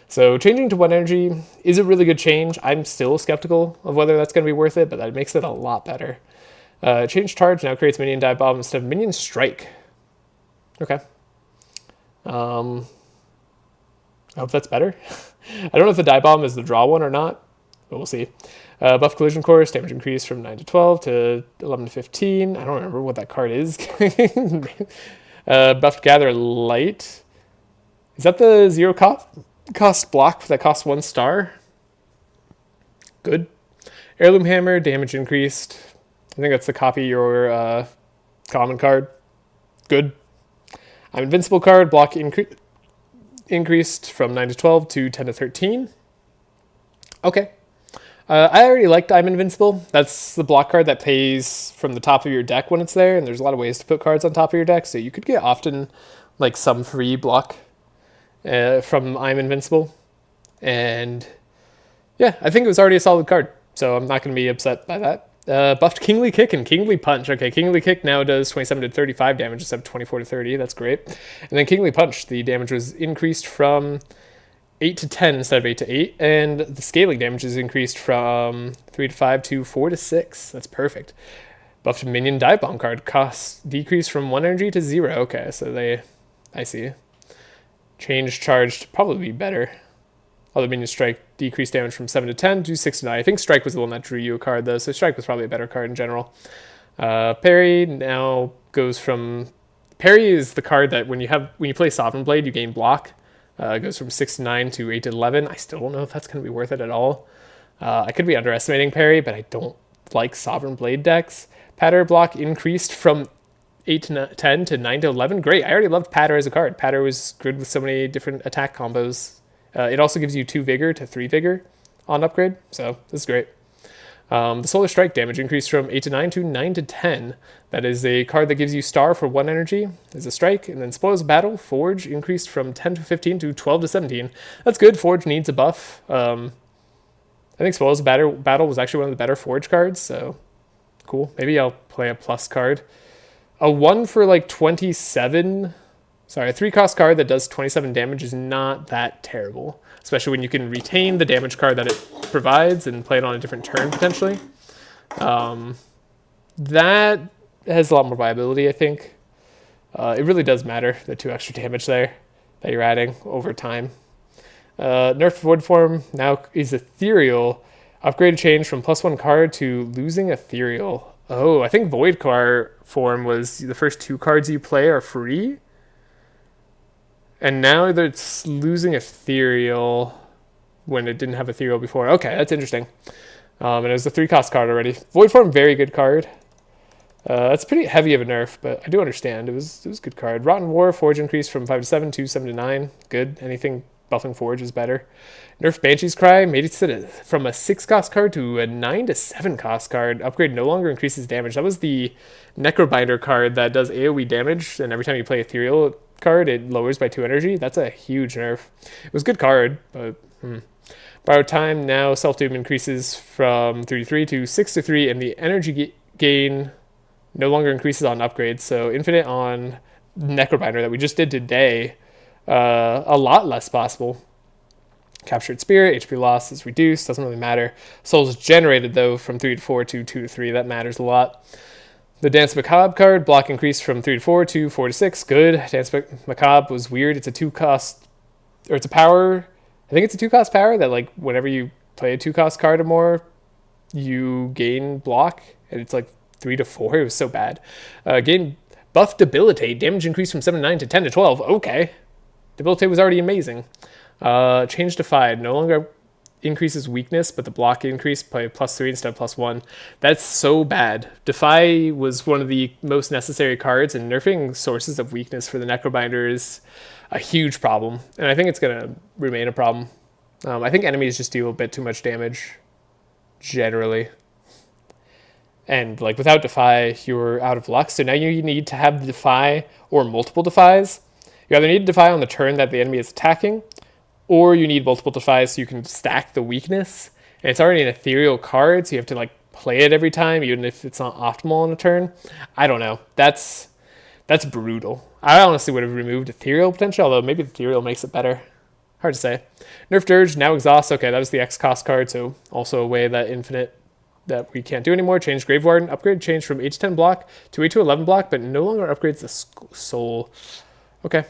So changing to 1 energy is a really good change. I'm still skeptical of whether that's going to be worth it, but that makes it a lot better. Change charge now creates minion dive bomb instead of minion strike. Okay. I hope that's better. I don't know if the dive bomb is the draw one or not, but we'll see. Buff collision course, damage increase from 9 to 12 to 11 to 15. I don't remember what that card is. Buffed gather light. Is that the 0-cost block that costs 1 star? Good. Heirloom hammer, damage increased. I think that's to copy your common card. Good. I'm invincible card, block increased from 9 to 12 to 10 to 13. Okay. I already liked I'm Invincible. That's the block card that pays from the top of your deck when it's there, and there's a lot of ways to put cards on top of your deck, so you could get often like some free block from I'm Invincible. And yeah, I think it was already a solid card, so I'm not going to be upset by that. Buffed Kingly Kick and Kingly Punch. Okay, Kingly Kick now does 27 to 35 damage instead of 24 to 30. That's great. And then Kingly Punch, the damage was increased from 8 to 10 instead of 8 to 8, and the scaling damage is increased from 3 to 5 to 4 to 6. That's perfect. Buffed Minion Dive Bomb card, cost decreased from 1 energy to 0. Okay, so I see. Change charge to probably be better. Other Minion Strike decreased damage from 7 to 10 to 6 to 9. I think Strike was the one that drew you a card though, so Strike was probably a better card in general. Parry now goes from... Parry is the card that when you play Sovereign Blade, you gain block. It goes from 6 to 9 to 8 to 11. I still don't know if that's going to be worth it at all. I could be underestimating parry, but I don't like Sovereign Blade decks. Patter block increased from 8 to 10 to 9 to 11. Great. I already loved Patter as a card. Patter was good with so many different attack combos. It also gives you 2 Vigor to 3 Vigor on upgrade, so this is great. The Solar Strike damage increased from 8 to 9 to 9 to 10. That is a card that gives you Star for 1 energy as a strike. And then Spoils of Battle, Forge increased from 10 to 15 to 12 to 17. That's good. Forge needs a buff. I think Spoils of Battle was actually one of the better Forge cards, so cool. Maybe I'll play a plus card. A 1 for like 27... Sorry, a 3-cost card that does 27 damage is not that terrible, especially when you can retain the damage card that it provides and play it on a different turn, potentially. That has a lot more viability, I think. It really does matter, the 2 extra damage there that you're adding over time. Nerfed Void Form now is Ethereal. Upgrade change from +1 card to losing Ethereal. Oh, I think Void Card form was the first 2 cards you play are free. And now that it's losing Ethereal when it didn't have Ethereal before. Okay, that's interesting. And it was a 3-cost card already. Void Form, very good card. It's pretty heavy of a nerf, but I do understand. It was a good card. Rotten War, Forge increased from 5 to 7 to 7 to 9. Good. Anything buffing Forge is better. Nerf Banshee's Cry made it from a 6-cost card to a 9 to 7-cost card. Upgrade no longer increases damage. That was the Necrobinder card that does AoE damage, and every time you play Ethereal card, it lowers by 2 energy. That's a huge nerf. It was a good card, but Borrowed Time, now Self-Doom increases from 3 to 3 to 6 to 3, and the energy gain no longer increases on upgrades. So Infinite on Necrobinder that we just did today, a lot less possible. Captured Spirit, HP loss is reduced, doesn't really matter. Souls generated, though, from 3 to 4 to 2 to 3, that matters a lot. The Dance Macabre card, block increased from 3 to 4 to 4 to 6. Good. Dance Macabre was weird. It's a 2-cost, or it's a power. I think it's a 2-cost power that, like, whenever you play a 2-cost card or more, you gain block, and it's like 3 to 4. It was so bad. Gain buff Debilitate. Damage increased from 7 to 9 to 10 to 12. Okay. Debilitate was already amazing. Change Defied. No longer increases weakness, but the block increase by +3 instead of +1. That's so bad. Defy was one of the most necessary cards, and nerfing sources of weakness for the Necrobinder is a huge problem, and I think it's going to remain a problem. I think enemies just deal a bit too much damage, generally. And like without Defy, you're out of luck, so now you need to have the Defy or multiple Defies. You either need a Defy on the turn that the enemy is attacking, or you need multiple Defies so you can stack the weakness. And it's already an ethereal card, so you have to like play it every time, even if it's not optimal on a turn. I don't know. That's brutal. I honestly would have removed ethereal potential, although maybe ethereal makes it better. Hard to say. Nerf Dirge, now Exhaust. Okay, that was the X cost card, so also a way that Infinite that we can't do anymore. Change Grave Warden. Upgrade changed from 8 to 10 block to 8 to 11 block, but no longer upgrades the soul. Okay.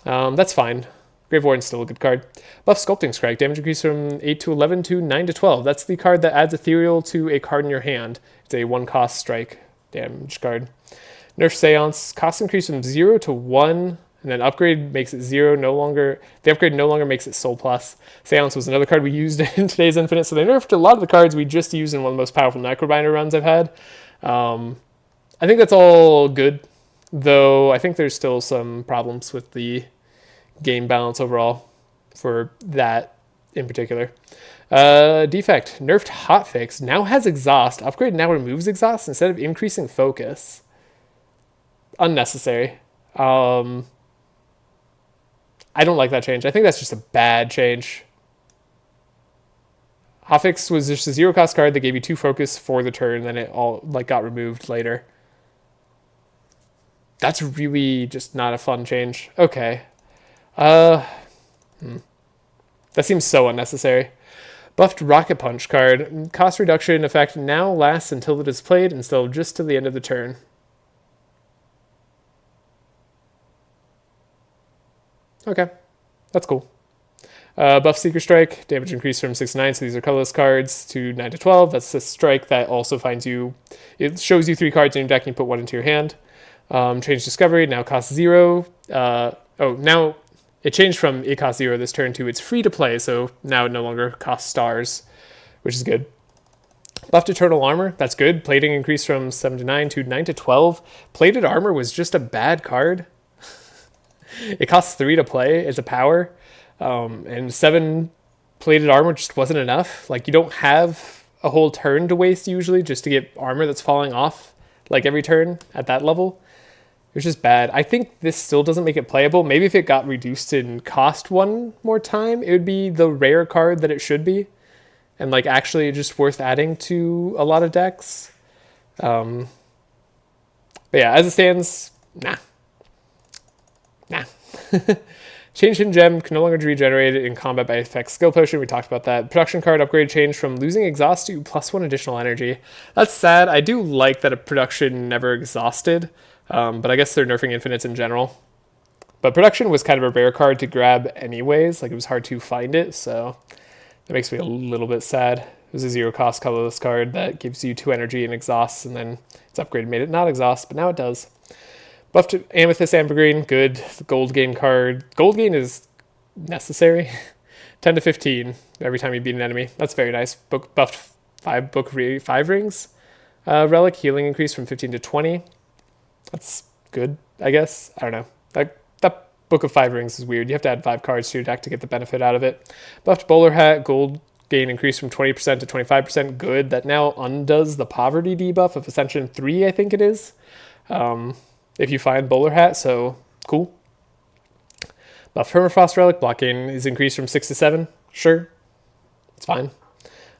That's fine. Grave Warden's still a good card. Buff Sculpting Strike. Damage increase from 8 to 11 to 9 to 12. That's the card that adds Ethereal to a card in your hand. It's a 1-cost strike damage card. Nerf Seance. Cost increase from 0 to 1, and then upgrade makes it 0. The upgrade no longer makes it Soul Plus. Seance was another card we used in today's Infinite, so they nerfed a lot of the cards we just used in one of the most powerful Necrobinder runs I've had. I think that's all good, though I think there's still some problems with the game balance overall for that in particular. Defect. Nerfed Hotfix now has Exhaust. Upgrade now removes Exhaust instead of increasing focus. Unnecessary. I don't like that change. I think that's just a bad change. Hotfix was just a 0-cost card that gave you 2 focus for the turn, then it all like got removed later. That's really just not a fun change. Okay. That seems so unnecessary. Buffed Rocket Punch card. Cost reduction effect now lasts until it is played instead of just to the end of the turn. Okay, that's cool. Buff Seeker Strike, damage increased from 6 to 9, so these are colorless cards, to 9 to 12. That's a strike that also finds you, it shows you 3 cards in your deck and you put 1 into your hand. Change Discovery, now costs 0. Now it changed from it costs 0 this turn to it's free to play, so now it no longer costs stars, which is good. Buffed Eternal Armor, that's good. Plating increased from 7 to 9 to 9 to 12. Plated Armor was just a bad card. It costs 3 to play as a power. And 7 plated armor just wasn't enough. Like, you don't have a whole turn to waste usually just to get armor that's falling off like every turn at that level. It was just bad. I think this still doesn't make it playable. Maybe if it got reduced in cost one more time, it would be the rare card that it should be. And like actually just worth adding to a lot of decks. But yeah, as it stands, nah. Change in Gem can no longer be regenerated in combat by effect skill potion. We talked about that. Production card upgrade changed from losing exhaust to +1 additional energy. That's sad. I do like that a production never exhausted, but I guess they're nerfing infinites in general. But production was kind of a rare card to grab anyways. Like, it was hard to find it, so that makes me a little bit sad. It was a 0 cost colorless card that gives you 2 energy and exhausts, and then its upgrade made it not exhaust, but now it does. Buffed Amethyst Ambergreen, good. The Gold Gain card. Gold Gain is necessary. 10 to 15 every time you beat an enemy. That's very nice. Buffed 5 rings. Relic healing increase from 15 to 20. That's good, I guess. I don't know. That Book of 5 rings is weird. You have to add 5 cards to your deck to get the benefit out of it. Buffed Bowler Hat. Gold Gain increase from 20% to 25%. Good. That now undoes the Poverty debuff of Ascension 3, I think it is. If you find Bowler Hat, so cool. Buff Permafrost Relic, block gain is increased from 6 to 7. Sure, it's fine.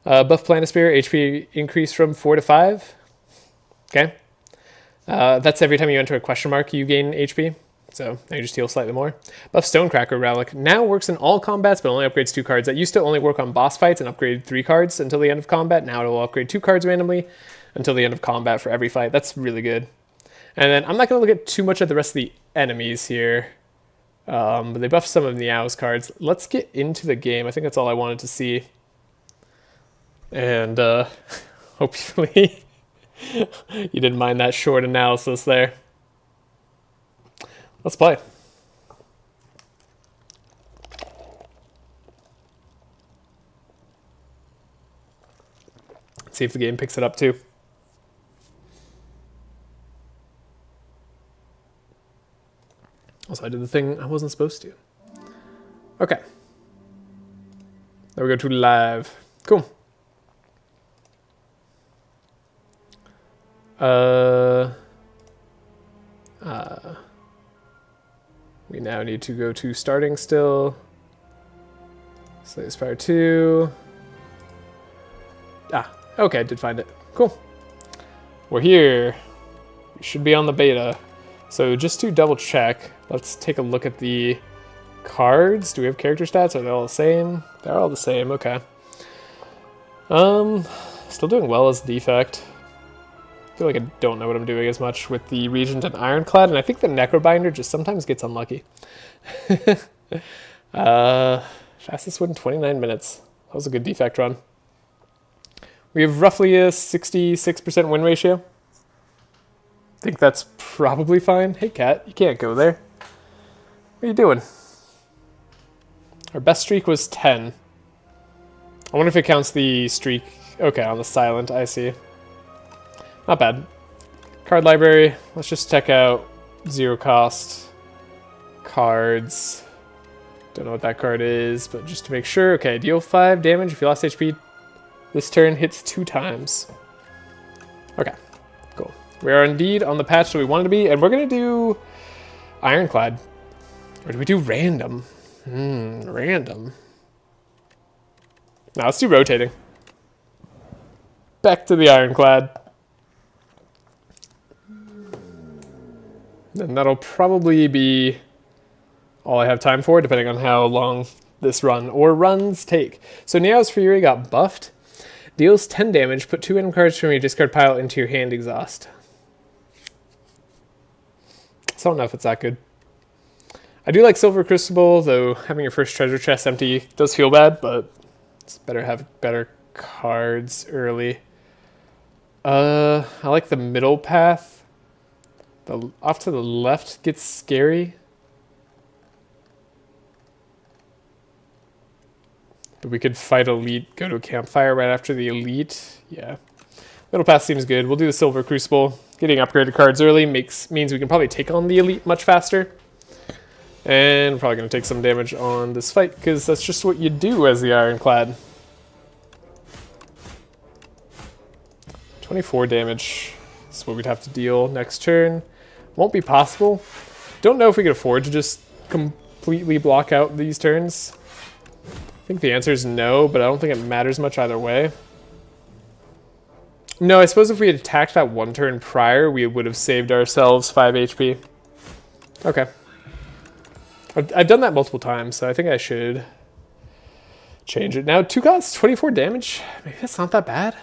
Buff Planisphere, HP increase from 4 to 5. Okay. That's every time you enter a question mark, you gain HP. So now you just heal slightly more. Buff Stonecracker Relic now works in all combats, but only upgrades 2 cards. That used to only work on boss fights and upgrade 3 cards until the end of combat. Now it will upgrade 2 cards randomly until the end of combat for every fight. That's really good. And then I'm not going to look at too much of the rest of the enemies here. But they buffed some of Meow's cards. Let's get into the game. I think that's all I wanted to see. And hopefully you didn't mind that short analysis there. Let's play. Let's see if the game picks it up too. Also, I did the thing I wasn't supposed to. Okay. There we go to live. Cool. We now need to go to starting still. Slay Spire 2. Okay, I did find it. Cool. We're here. We should be on the beta. So just to double check, let's take a look at the cards. Do we have character stats? Are they all the same? They're all the same, okay. Still doing well as defect. I feel like I don't know what I'm doing as much with the Regent and Ironclad, and I think the Necrobinder just sometimes gets unlucky. Fastest win 29 minutes. That was a good defect run. We have roughly a 66% win ratio. I think that's probably fine. Hey, cat, you can't go there. What are you doing? Our best streak was 10. I wonder if it counts the streak. Okay, on the silent, I see. Not bad. Card library. Let's just check out 0 cost cards. Don't know what that card is, but just to make sure. Okay, deal 5 damage if you lost HP. This turn hits 2 times. Okay, cool. We are indeed on the patch that we wanted to be, and we're going to do Ironclad. Or do we do random? Random. Now let's do rotating. Back to the Ironclad. And that'll probably be all I have time for, depending on how long this run or runs take. So Neo's Fury got buffed. Deals 10 damage. Put 2 random cards from your discard pile into your hand exhaust. So I don't know if it's that good. I do like Silver Crucible, though having your first treasure chest empty does feel bad, but it's better to have better cards early. I like the middle path. The off to the left gets scary. But we could fight elite, go to a campfire right after the elite. Yeah. Middle path seems good. We'll do the Silver Crucible. Getting upgraded cards early means we can probably take on the elite much faster. And we're probably going to take some damage on this fight, because that's just what you do as the Ironclad. 24 damage is what we'd have to deal next turn. Won't be possible. Don't know if we could afford to just completely block out these turns. I think the answer is no, but I don't think it matters much either way. No, I suppose if we had attacked that one turn prior, we would have saved ourselves 5 HP. Okay. I've done that multiple times, so I think I should change it. Now, 2 costs, 24 damage. Maybe that's not that bad.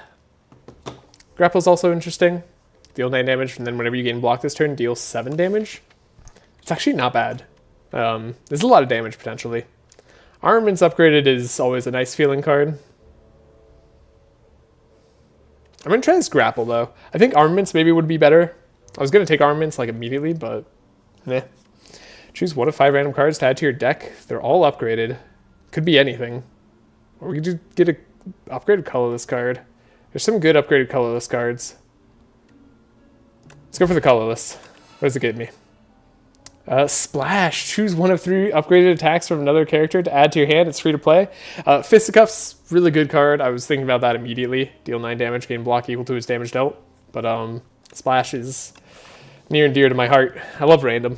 Grapple's also interesting. Deal 9 damage, and then whenever you gain block this turn, deal 7 damage. It's actually not bad. There's a lot of damage, potentially. Armaments upgraded is always a nice feeling card. I'm going to try this grapple, though. I think armaments maybe would be better. I was going to take armaments like immediately, but meh. Choose 1 of 5 random cards to add to your deck. They're all upgraded. Could be anything. Or we could just get an upgraded colorless card. There's some good upgraded colorless cards. Let's go for the colorless. What does it get me? Splash. Choose 1 of 3 upgraded attacks from another character to add to your hand. It's free to play. Fisticuffs, really good card. I was thinking about that immediately. Deal 9 damage, gain block equal to its damage dealt. But Splash is near and dear to my heart. I love random.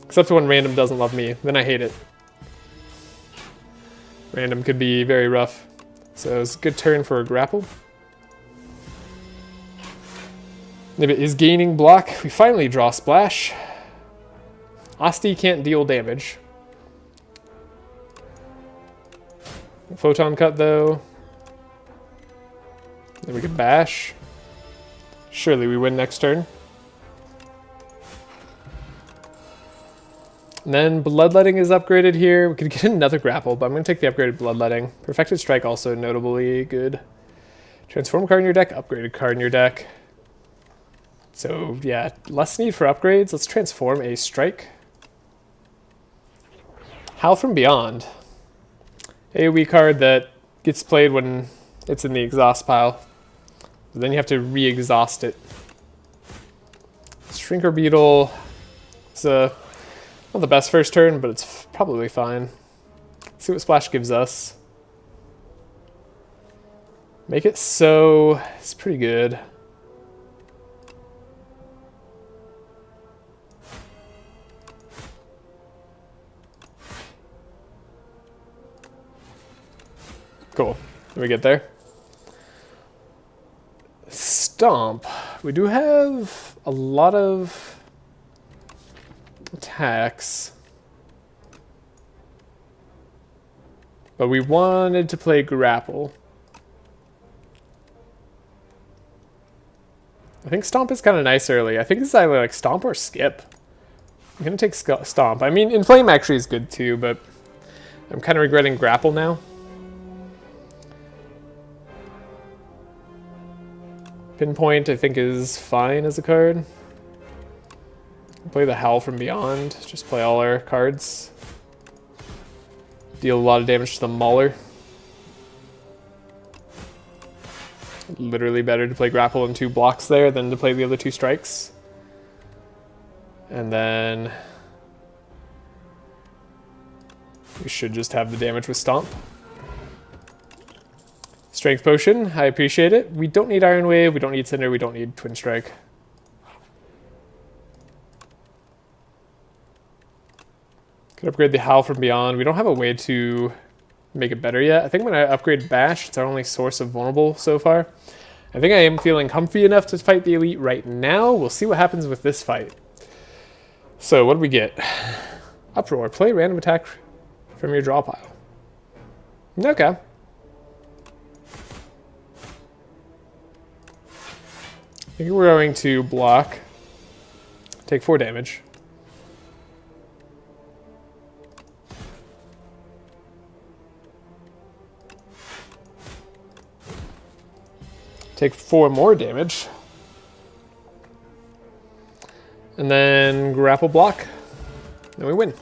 Except when random doesn't love me. Then I hate it. Random could be very rough. So it's a good turn for a grapple. If it is gaining block, we finally draw Splash. Asti can't deal damage. Photon Cut, though. Then we can bash. Surely we win next turn. And then Bloodletting is upgraded here. We could get another grapple, but I'm going to take the upgraded Bloodletting. Perfected Strike also notably good. Transform card in your deck, upgraded card in your deck. So yeah, less need for upgrades. Let's transform a Strike. Howl from Beyond. AoE card that gets played when it's in the exhaust pile. But then you have to re-exhaust it. Shrinker Beetle. It's not the best first turn, but it's probably fine. Let's see what Splash gives us. Make it so it's pretty good. Cool. Did we get there? Stomp. We do have a lot of attacks. But we wanted to play Grapple. I think Stomp is kind of nice early. I think it's either like Stomp or Skip. I'm going to take Stomp. I mean, Inflame actually is good too, but I'm kind of regretting Grapple now. Pinpoint, I think, is fine as a card. Play the Howl from Beyond. Just play all our cards. Deal a lot of damage to the Mauler. Literally better to play Grapple and 2 blocks there than to play the other 2 strikes. And then we should just have the damage with Stomp. Strength Potion, I appreciate it. We don't need Iron Wave, we don't need Cinder, we don't need Twin Strike. Could upgrade the Howl from Beyond. We don't have a way to make it better yet. I think when I upgrade Bash, it's our only source of vulnerable so far. I think I am feeling comfy enough to fight the Elite right now. We'll see what happens with this fight. So what do we get? Uproar. Play random attack from your draw pile. Okay. I think we're going to block. Take 4 damage. Take 4 more damage. And then grapple block. Then we win.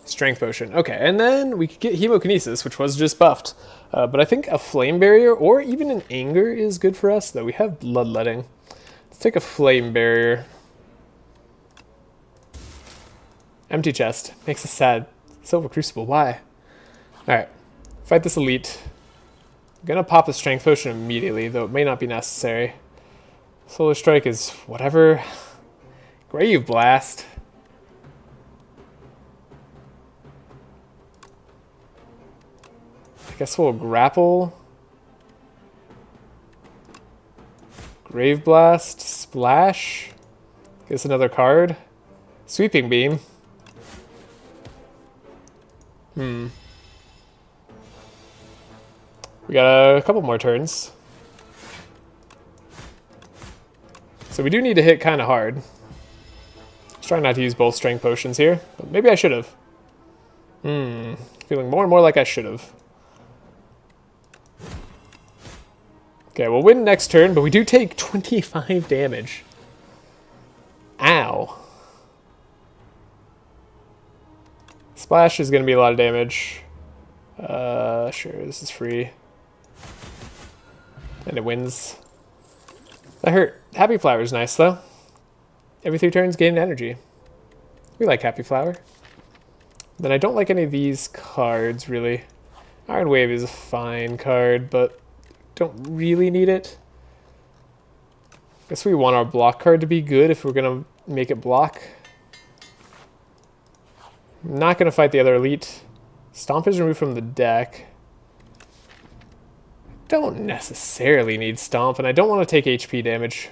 Strength potion. Okay, and then we could get hemokinesis, which was just buffed. But I think a flame barrier or even an anger is good for us, though we have bloodletting. Let's take a flame barrier. Empty chest. Makes us sad. Silver Crucible, why? Alright. Fight this elite. I'm gonna pop the strength potion immediately, though it may not be necessary. Solar Strike is whatever. Grave Blast. I guess we'll grapple. Grave Blast. Splash. Guess another card. Sweeping Beam. We got a couple more turns. So we do need to hit kind of hard. Let's try not to use both strength potions here, but maybe I should have. Feeling more and more like I should have. Okay, we'll win next turn, but we do take 25 damage. Ow. Splash is going to be a lot of damage. Sure, this is free. And it wins. That hurt. Happy Flower is nice, though. Every 3 turns, gain energy. We like Happy Flower. Then I don't like any of these cards, really. Iron Wave is a fine card, but don't really need it. Guess we want our block card to be good if we're going to make it block. I'm not going to fight the other elite. Stomp is removed from the deck. Don't necessarily need Stomp, and I don't want to take HP damage.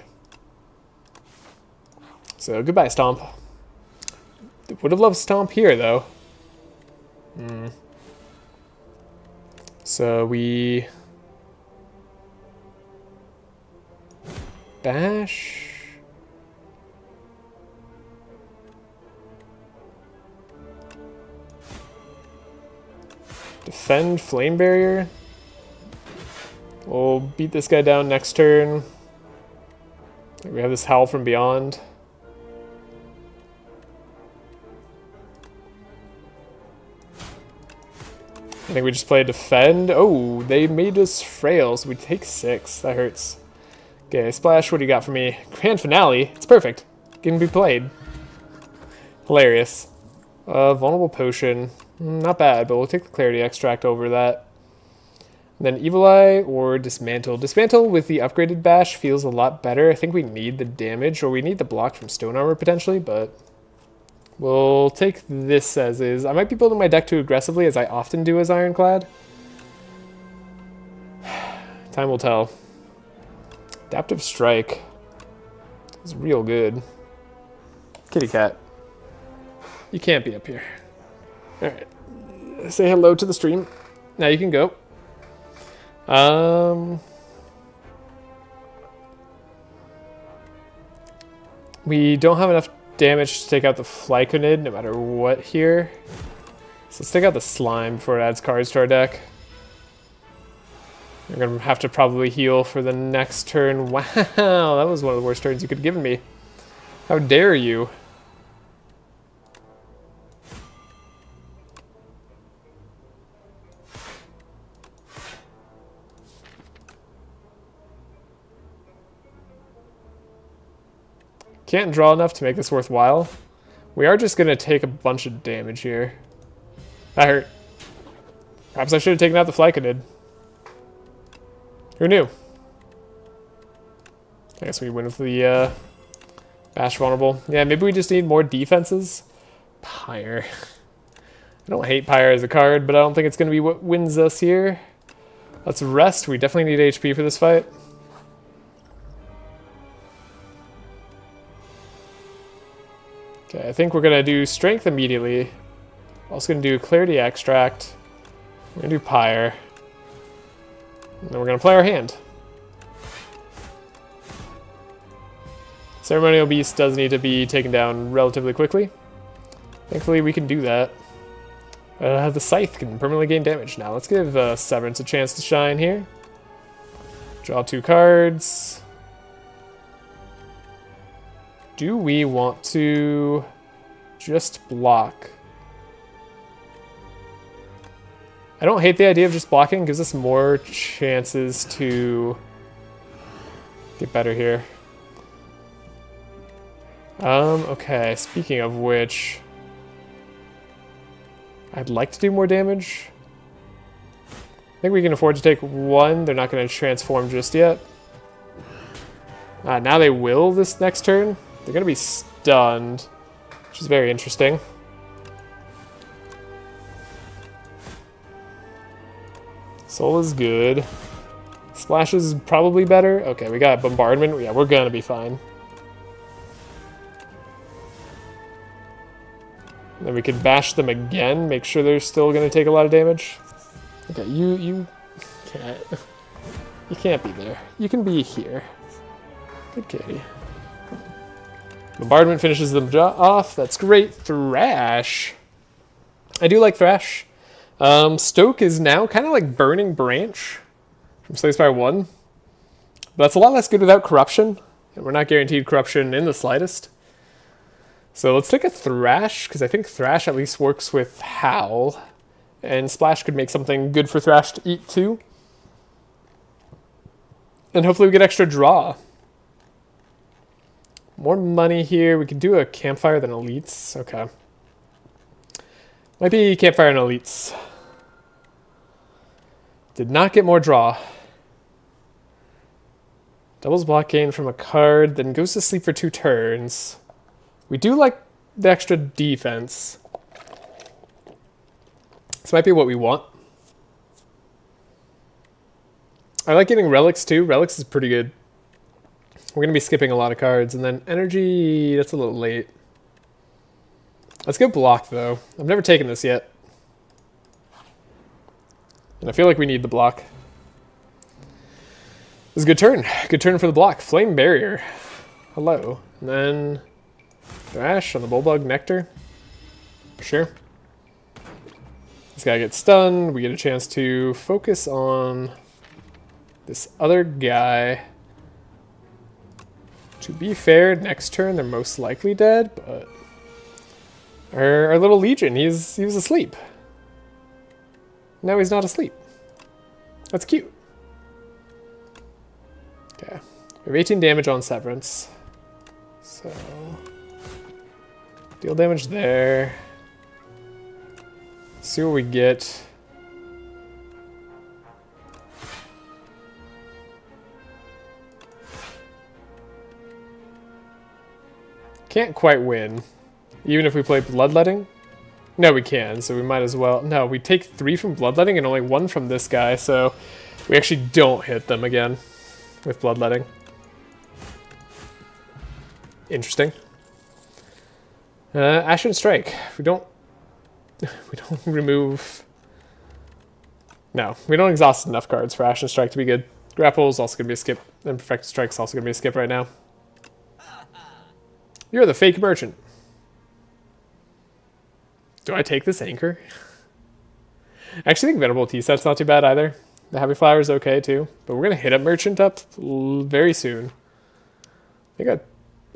So goodbye, Stomp. Would have loved Stomp here, though. So we... Bash... Defend Flame Barrier. We'll beat this guy down next turn. We have this Howl from Beyond. I think we just play Defend. Oh, they made us frail, so we take 6. That hurts. Okay, Splash, what do you got for me? Grand Finale. It's perfect. Can be played. Hilarious. Vulnerable Potion. Not bad, but we'll take the Clarity Extract over that. And then Evil Eye or Dismantle. Dismantle with the upgraded Bash feels a lot better. I think we need the damage, or we need the block from Stone Armor potentially, but we'll take this as is. I might be building my deck too aggressively, as I often do as Ironclad. Time will tell. Adaptive Strike is real good. Kitty cat. You can't be up here. Alright. Say hello to the stream. Now you can go. We don't have enough damage to take out the Flyconid no matter what here. So let's take out the Slime before it adds cards to our deck. We're going to have to probably heal for the next turn. Wow, that was one of the worst turns you could have given me. How dare you? Can't draw enough to make this worthwhile. We are just going to take a bunch of damage here. That hurt. Perhaps I should have taken out the Flyconid. Who knew? I guess we win with the Bash Vulnerable. Yeah, maybe we just need more defenses. Pyre. I don't hate Pyre as a card, but I don't think it's going to be what wins us here. Let's rest. We definitely need HP for this fight. Okay, I think we're going to do Strength immediately. Also going to do Clarity Extract. We're going to do Pyre. And then we're going to play our hand. Ceremonial Beast does need to be taken down relatively quickly. Thankfully, we can do that. The Scythe can permanently gain damage now. Let's give Severance a chance to shine here. Draw 2 cards. Do we want to just block? I don't hate the idea of just blocking. It gives us more chances to get better here. Okay, speaking of which, I'd like to do more damage. I think we can afford to take 1. They're not going to transform just yet. Now they will this next turn. They're going to be stunned, which is very interesting. Soul is good. Splash is probably better. Okay, we got Bombardment. Yeah, we're going to be fine. Then we can bash them again, make sure they're still going to take a lot of damage. Okay, you can't be there. You can be here. Good kitty. Bombardment finishes them off. That's great. Trashe. I do like Trashe. Stoke is now kind of like Burning Branch from Spire 1. But that's a lot less good without Corruption. And we're not guaranteed Corruption in the slightest. So let's take a Trashe, because I think Trashe at least works with Howl. And Splash could make something good for Trashe to eat too. And hopefully we get extra draw. More money here. We could do a Campfire than Elites. Okay. Might be Campfire and Elites. Did not get more draw. Doubles block gain from a card, then goes to sleep for 2 turns. We do like the extra defense. This might be what we want. I like getting Relics too. Relics is pretty good. We're going to be skipping a lot of cards. And then Energy, that's a little late. Let's get block though. I've never taken this yet. And I feel like we need the block. This is a good turn. Good turn for the block. Flame Barrier. Hello. And then Trashe on the Bulbug Nectar. Sure. This guy gets stunned. We get a chance to focus on this other guy. To be fair, next turn they're most likely dead, but our little Legion, he was asleep. Now he's not asleep. That's cute. Okay. We have 18 damage on Severance. So deal damage there. See what we get. Can't quite win. Even if we play Bloodletting? No, we can, so we might as well. No, we take 3 from Bloodletting and only 1 from this guy, so we actually don't hit them again with Bloodletting. Interesting. Ashen Strike. We don't remove. No, we don't exhaust enough cards for Ashen Strike to be good. Grapple is also going to be a skip, and Perfected Strike is also going to be a skip right now. You're the fake merchant. Do I take this Anchor? I actually think Venerable Tea Set's not too bad either. The Happy Flower is okay too, but we're going to hit a Merchant up very soon. I think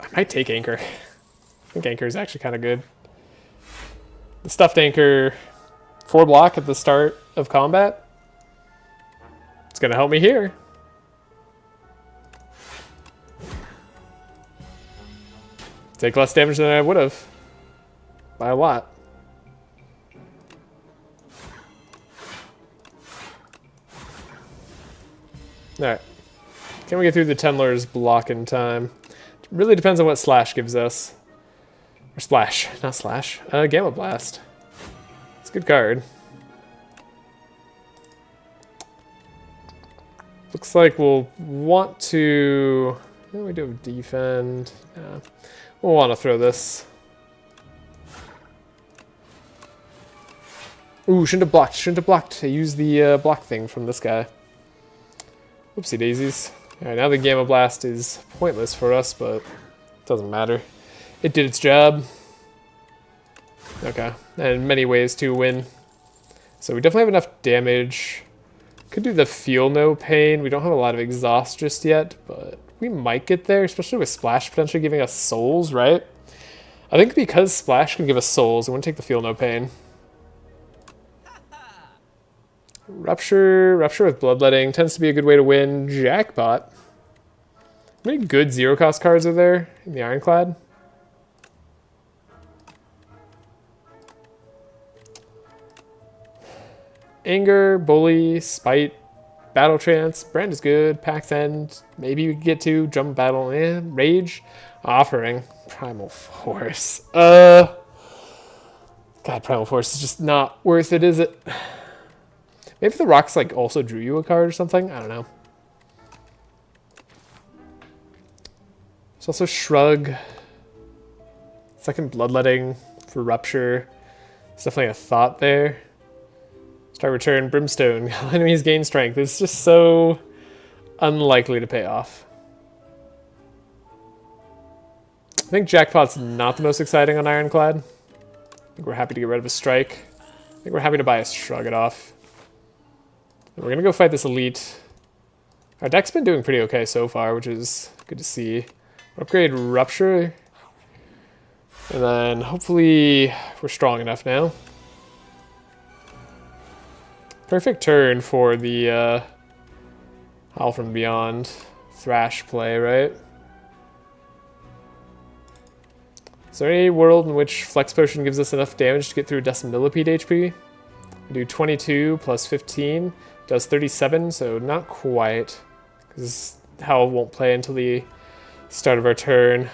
I might take Anchor. I think Anchor is actually kind of good. The Stuffed Anchor 4 block at the start of combat. It's going to help me here. Take less damage than I would have. By a lot. Alright. Can we get through the Tendler's block in time? It really depends on what Slash gives us. Or Splash, not Slash. Gamma Blast. It's a good card. Looks like we'll want to... What do we do? Defend? Yeah. We'll want to throw this. Ooh, shouldn't have blocked. Shouldn't have blocked. I used the block thing from this guy. Whoopsie daisies. Alright, now the Gamma Blast is pointless for us, but it doesn't matter. It did its job. Okay, and in many ways to win. So we definitely have enough damage Could do the Feel No Pain. We don't have a lot of exhaust just yet, but we might get there, especially with Splash potentially giving us souls, right? I think because Splash can give us souls, I want to take the Feel No Pain. Rupture with Bloodletting tends to be a good way to win. Jackpot. How many good zero-cost cards are there in the Ironclad? Anger, Bully, Spite, Battle Trance. Brand is good. Pack's End. Maybe we can get to Jump Battle. Rage. Offering. Primal Force. God, Primal Force is just not worth it, is it? Maybe the rocks like also drew you a card or something. I don't know. There's also Shrug. Second Bloodletting for Rupture. It's definitely a thought there. Start return, Brimstone. Enemies gain strength. It's just so unlikely to pay off. I think Jackpot's not the most exciting on Ironclad. I think we're happy to get rid of a strike. I think we're happy to buy a Shrug it off. And we're going to go fight this Elite. Our deck's been doing pretty okay so far, which is good to see. Upgrade Rupture. And then hopefully we're strong enough now. Perfect turn for the Howl from Beyond Trashe play, right? Is there any world in which Flex Potion gives us enough damage to get through Decimillipede HP? We do 22 plus 15, does 37, so not quite. Because Howl won't play until the start of our turn.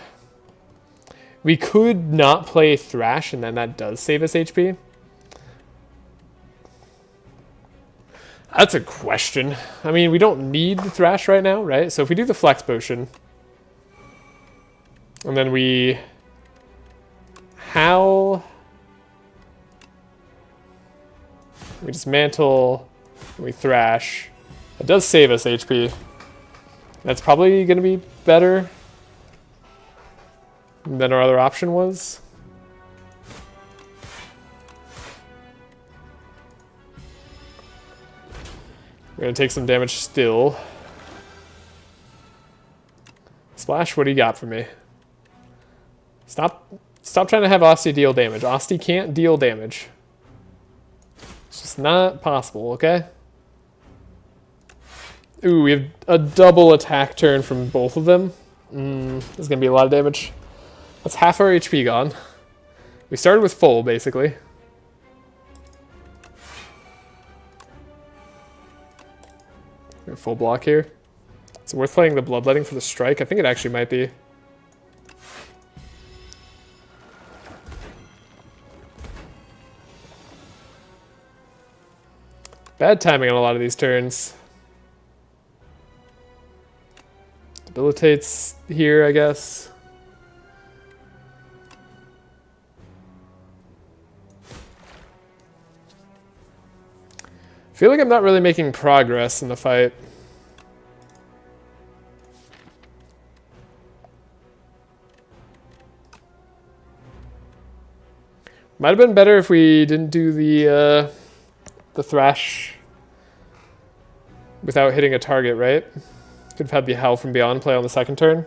We could not play Trashe, and then that does save us HP. That's a question. I mean, we don't need the Trashe right now, right? So if we do the Flex Potion, and then we Howl, we Dismantle, and we Trashe, it does save us HP. That's probably going to be better than our other option was. We're going to take some damage still. Splash, what do you got for me? Stop trying to have Asti deal damage. Asti can't deal damage. It's just not possible, okay? Ooh, we have a double attack turn from both of them. There's going to be a lot of damage. That's half our HP gone. We started with full, basically. We have full block here. Is it worth playing the Bloodletting for the strike? I think it actually might be. Bad timing on a lot of these turns. Debilitates here, I guess. I feel like I'm not really making progress in the fight. Might have been better if we didn't do the Trashe without hitting a target, right? Could have had the Howl from Beyond play on the second turn.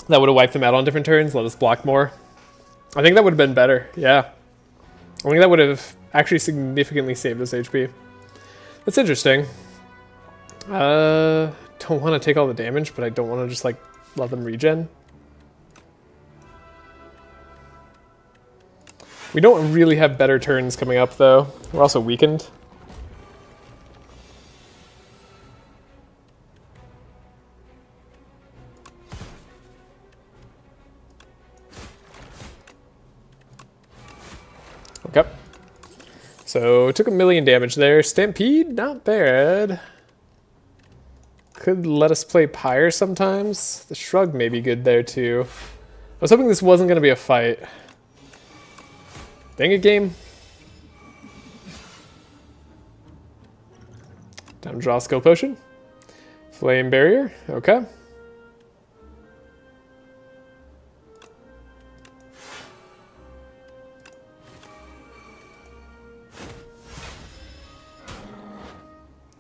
That would have wiped them out on different turns, let us block more. I think that would have been better, yeah. I think that would have actually significantly saved us HP. That's interesting. Don't want to take all the damage, but I don't want to just like let them regen. We don't really have better turns coming up though. We're also weakened. Okay. So took 1,000,000 damage there. Stampede, not bad. Could let us play Pyre sometimes. The Shrug may be good there too. I was hoping this wasn't going to be a fight. Dang it, game. Time to draw a Skill Potion. Flame Barrier, okay.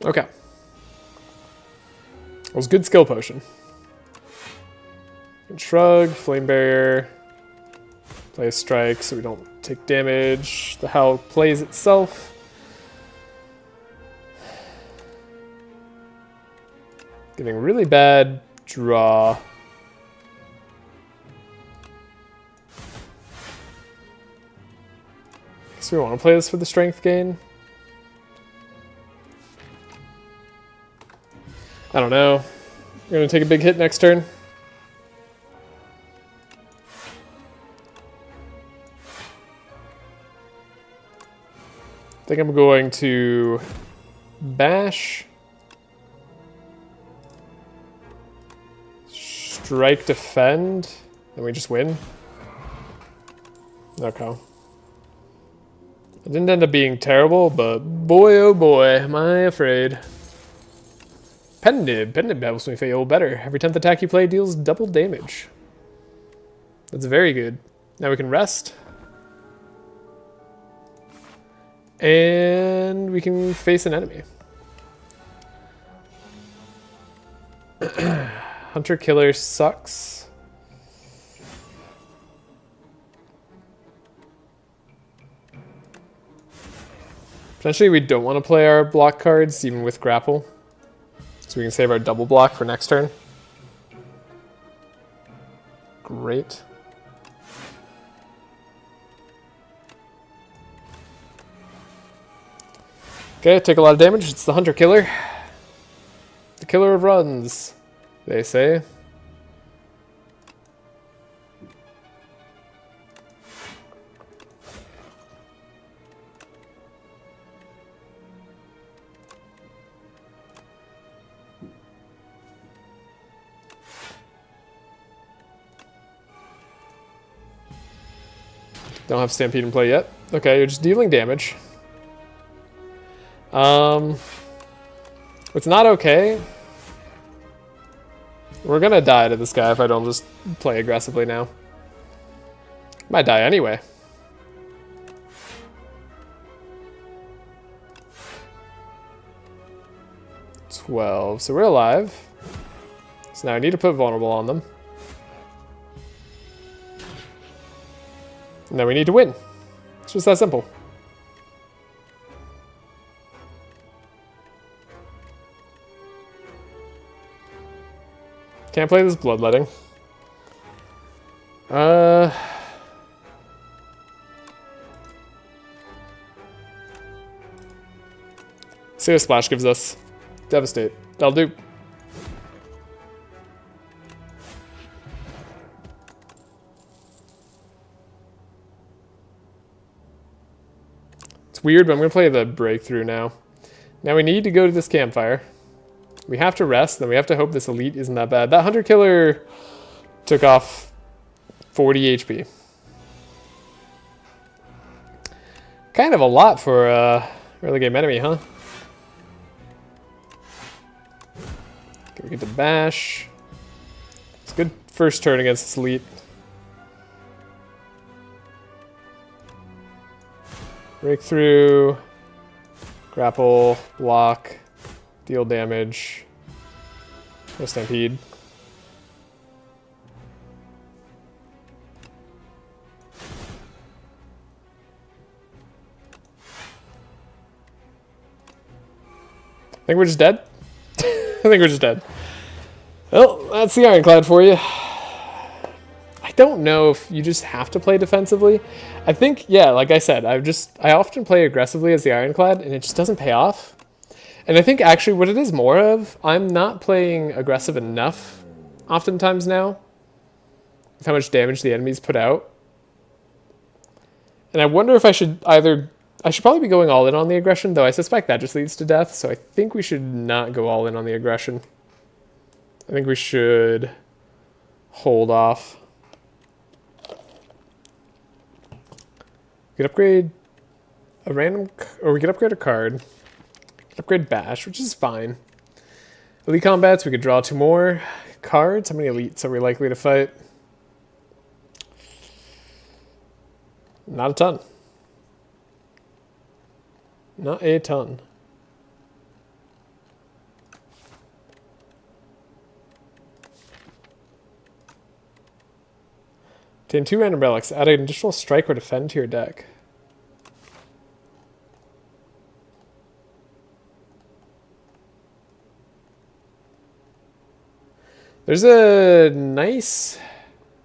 Okay. It was good skill potion. And shrug, flame barrier, play a strike so we don't take damage. The Howl plays itself. Getting really bad draw. Guess we want to play this for the strength gain. I don't know. We're going to take a big hit next turn. I think I'm going to bash, strike, defend, and we just win. Okay. It didn't end up being terrible, but boy oh boy, am I afraid. Pen Nib helps me feel better. Every 10th attack you play deals double damage. That's very good. Now we can rest. And we can face an enemy. Hunter Killer sucks. Potentially we don't want to play our block cards even with grapple. So we can save our double block for next turn. Great. Okay, take a lot of damage. It's the Hunter Killer. The killer of runs, they say. Don't have Stampede in play yet. Okay, you're just dealing damage. It's not okay. We're gonna die to this guy if I don't just play aggressively now. Might die anyway. $12, so we're alive. So now I need to put vulnerable on them. And then we need to win. It's just that simple. Can't play this bloodletting. See what Splash gives us. Devastate. That'll do. It's weird, but I'm going to play the Breakthrough now. Now we need to go to this campfire. We have to rest, then we have to hope this elite isn't that bad. That Hunter Killer took off 40 HP. Kind of a lot for a early game enemy, huh? Okay, we get to bash. It's a good first turn against this elite. Breakthrough, grapple, block. Deal damage. No Stampede. I think we're just dead. I think we're just dead. Well, that's the Ironclad for you. I don't know if you just have to play defensively. I think, yeah, like I said, I often play aggressively as the Ironclad, and it just doesn't pay off. And I think actually what it is more of, I'm not playing aggressive enough oftentimes now with how much damage the enemies put out. And I wonder if I should probably be going all in on the aggression, though I suspect that just leads to death, so I think we should not go all in on the aggression. I think we should hold off. We could upgrade a random, or we could upgrade a card. Upgrade Bash, which is fine. Elite combats, we could draw 2 more cards. How many elites are we likely to fight? Not a ton. Not a ton. Obtain 2 random relics. Add an additional strike or defend to your deck. There's a nice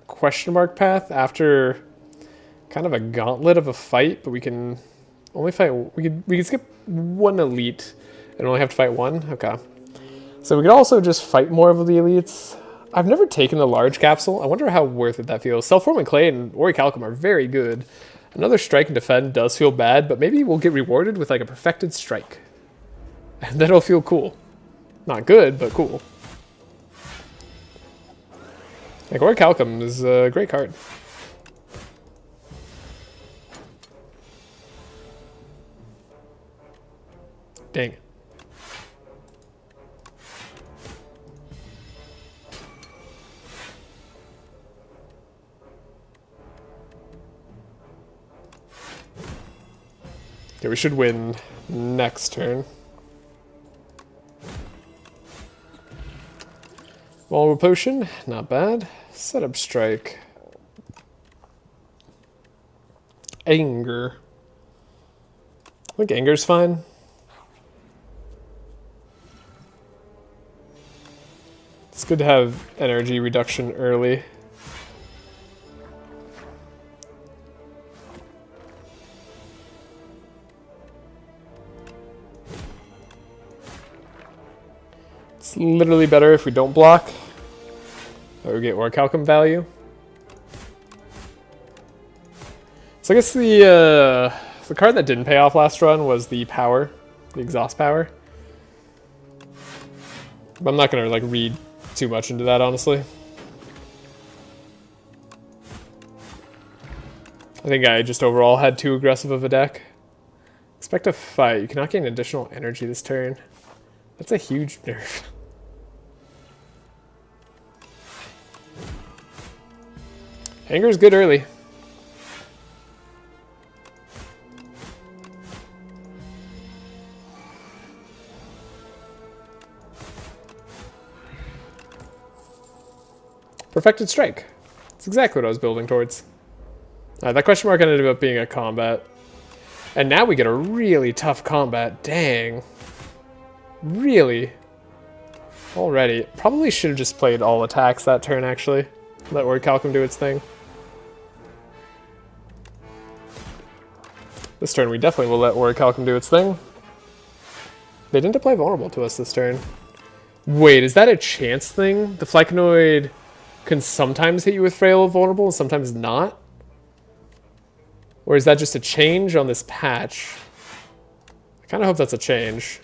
question mark path after kind of a gauntlet of a fight, but we can only fight. We can skip one elite and only have to fight one. Okay. So we could also just fight more of the elites. I've never taken the large capsule. I wonder how worth it that feels. Self-forming clay and orichalcum are very good. Another strike and defend does feel bad, but maybe we'll get rewarded with like a perfected strike. And that'll feel cool. Not good, but cool. Like orichalcum is a great card. Dang. Okay, we should win next turn. Vulnerable potion, not bad. Setup strike. Anger. I think anger's fine. It's good to have energy reduction early. It's literally better if we don't block. Or we get orichalcum value. So I guess the card that didn't pay off last run was the power, the exhaust power. But I'm not gonna like read too much into that, honestly. I think I just overall had too aggressive of a deck. Expect a fight. You cannot gain additional energy this turn. That's a huge nerf. Anger's good early. Perfected strike. That's exactly what I was building towards. That question mark ended up being a combat. And now we get a really tough combat. Dang. Really? Already. Probably should have just played all attacks that turn, actually. Let orichalcum do its thing. This turn we definitely will let orichalcum do its thing. They didn't apply vulnerable to us this turn. Wait, is that a chance thing? The Flyconoid can sometimes hit you with frail vulnerable and sometimes not? Or is that just a change on this patch? I kind of hope that's a change.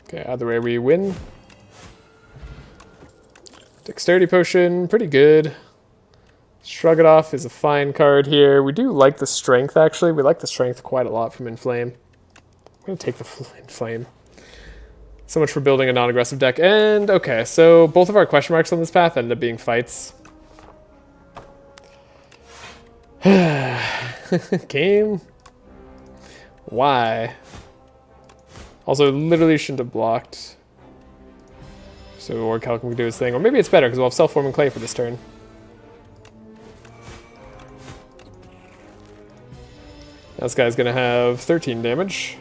Okay, either way we win. Dexterity potion, pretty good. Shrug It Off is a fine card here. We do like the strength, actually. We like the strength quite a lot from Inflame. I'm going to take the Inflame. So much for building a non-aggressive deck. And, okay, so both of our question marks on this path ended up being fights. Game? Why? Also, literally shouldn't have blocked. So orichalcum can do his thing. Or maybe it's better, because we'll have self-forming clay for this turn. This guy's going to have 13 damage.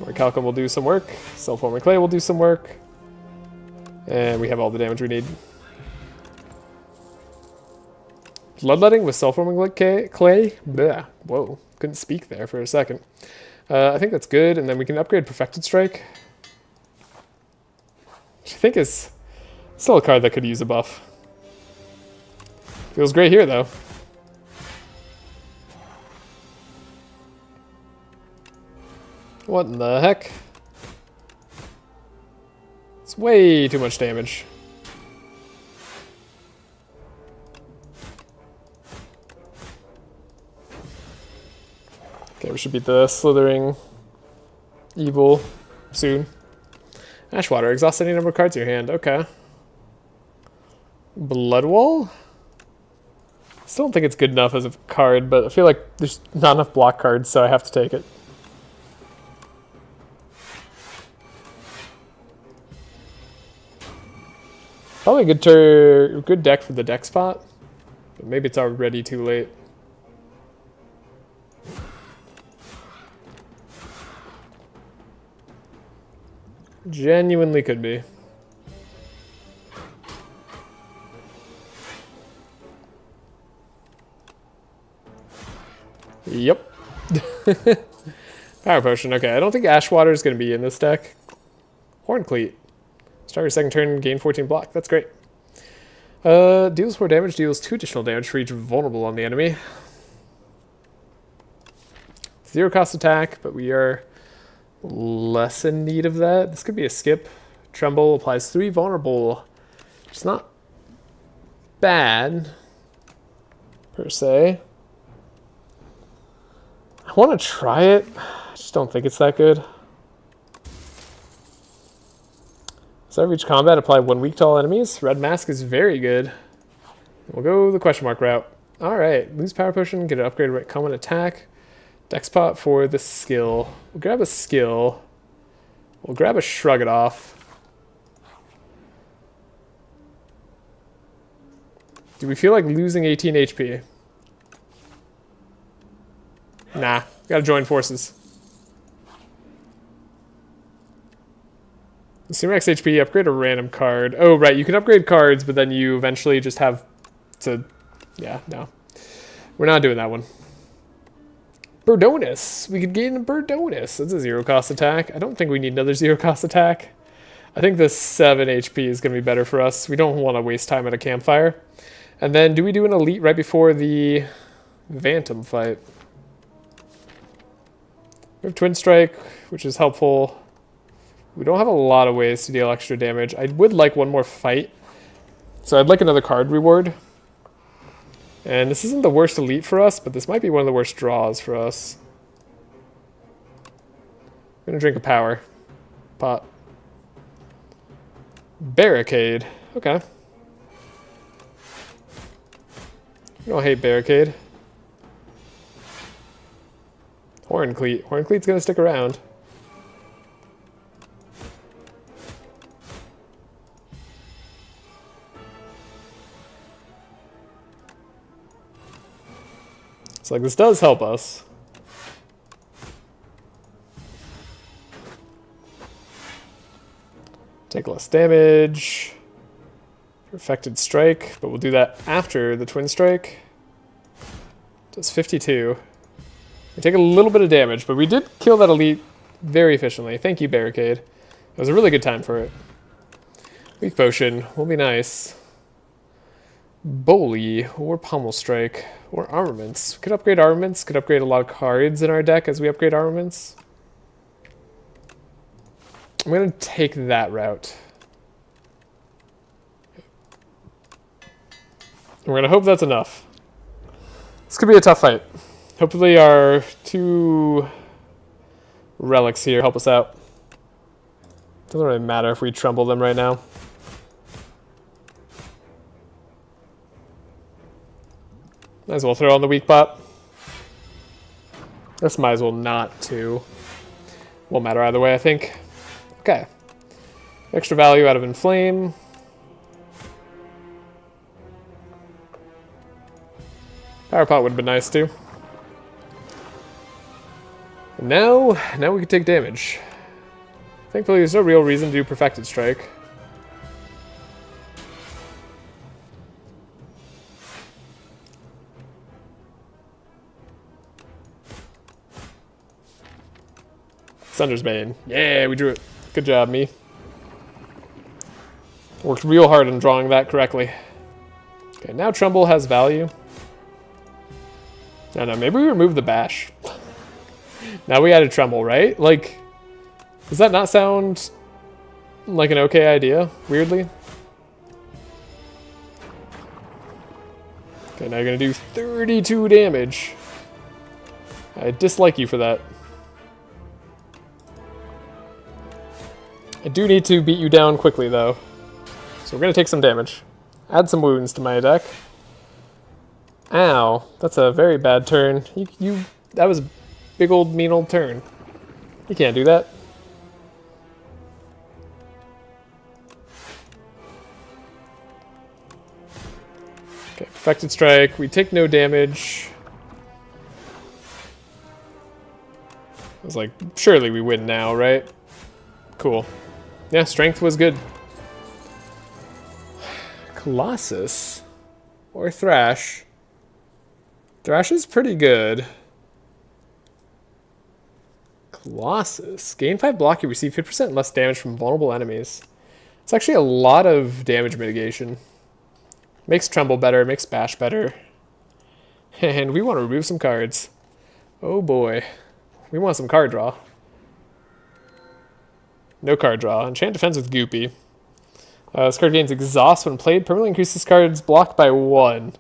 Orichalcum will do some work. Self-forming clay will do some work. And we have all the damage we need. Bloodletting with self-forming clay? Bleh. Whoa, couldn't speak there for a second. I think that's good, and then we can upgrade Perfected Strike. Which I think is still a card that could use a buff. Feels great here, though. What in the heck? It's way too much damage. Okay, we should beat the slithering evil soon. Ashwater, exhaust any number of cards in your hand. Okay. Bloodwall? Still don't think it's good enough as a card, but I feel like there's not enough block cards, so I have to take it. Probably a good deck for the deck spot, but maybe it's already too late. Genuinely could be. Yep. Power Potion. Okay, I don't think Ashwater is going to be in this deck. Horncleat. Start your second turn, gain 14 block. That's great. Deals 4 damage, deals 2 additional damage for each vulnerable on the enemy. 0 cost attack, but we are less in need of that. This could be a skip. Tremble applies 3 vulnerable. It's not bad, per se. I want to try it. I just don't think it's that good. So every combat, apply 1 weak to all enemies. Red Mask is very good. We'll go the question mark route. Alright, lose Power Potion, get an upgrade right common attack. Deck spot for the skill. We'll grab a skill. We'll grab a Shrug It Off. Do we feel like losing 18 HP? Nah, gotta join forces. C-Max HP, upgrade a random card. Oh, right, you can upgrade cards, but then you eventually just have to... Yeah, no. We're not doing that one. Birdonis. We could gain a Birdonis. That's a 0 cost attack. I don't think we need another 0 cost attack. I think this 7 HP is going to be better for us. We don't want to waste time at a campfire. And then, do we do an elite right before the Phantom fight? We have Twin Strike, which is helpful. We don't have a lot of ways to deal extra damage. I would like one more fight. So I'd like another card reward. And this isn't the worst elite for us, but this might be one of the worst draws for us. I'm gonna drink a power pot. Barricade. Okay. I don't hate Barricade. Horncleat. Horncleat's gonna stick around. So like this does help us. Take less damage. Perfected Strike, but we'll do that after the Twin Strike. Does 52. We take a little bit of damage, but we did kill that elite very efficiently. Thank you, Barricade. It was a really good time for it. Weak Potion will be nice. Bully or Pommel Strike or Armaments. We could upgrade Armaments, could upgrade a lot of cards in our deck as we upgrade Armaments. I'm going to take that route. We're going to hope that's enough. This could be a tough fight. Hopefully our 2 relics here help us out. Doesn't really matter if we tremble them right now. Might as well throw on the weak bot. This might as well not too. Won't matter either way, I think. Okay. Extra value out of Inflame. Power pot would have been nice too. And now we can take damage. Thankfully, there's no real reason to do Perfected Strike. Sunder's Bane. Yeah, we drew it. Good job, me. Worked real hard on drawing that correctly. Okay, now Tremble has value. No, maybe we remove the Bash. Now we added Tremble, right? Like, does that not sound like an okay idea, weirdly? Okay, now you're gonna do 32 damage. I dislike you for that. I do need to beat you down quickly, though. So we're going to take some damage. Add some wounds to my deck. Ow. That's a very bad turn. That was a big old mean old turn. You can't do that. Okay, Perfected Strike. We take no damage. I was like, surely we win now, right? Cool. Yeah, Strength was good. Colossus. Or Trashe. Trashe is pretty good. Colossus. Gain 5 block, you receive 50% less damage from vulnerable enemies. It's actually a lot of damage mitigation. Makes Tremble better, makes Bash better. And we want to remove some cards. Oh boy. We want some card draw. No card draw. Enchant Defense with Goopy. This card gains Exhaust when played. Permanently increases this card's block by 1.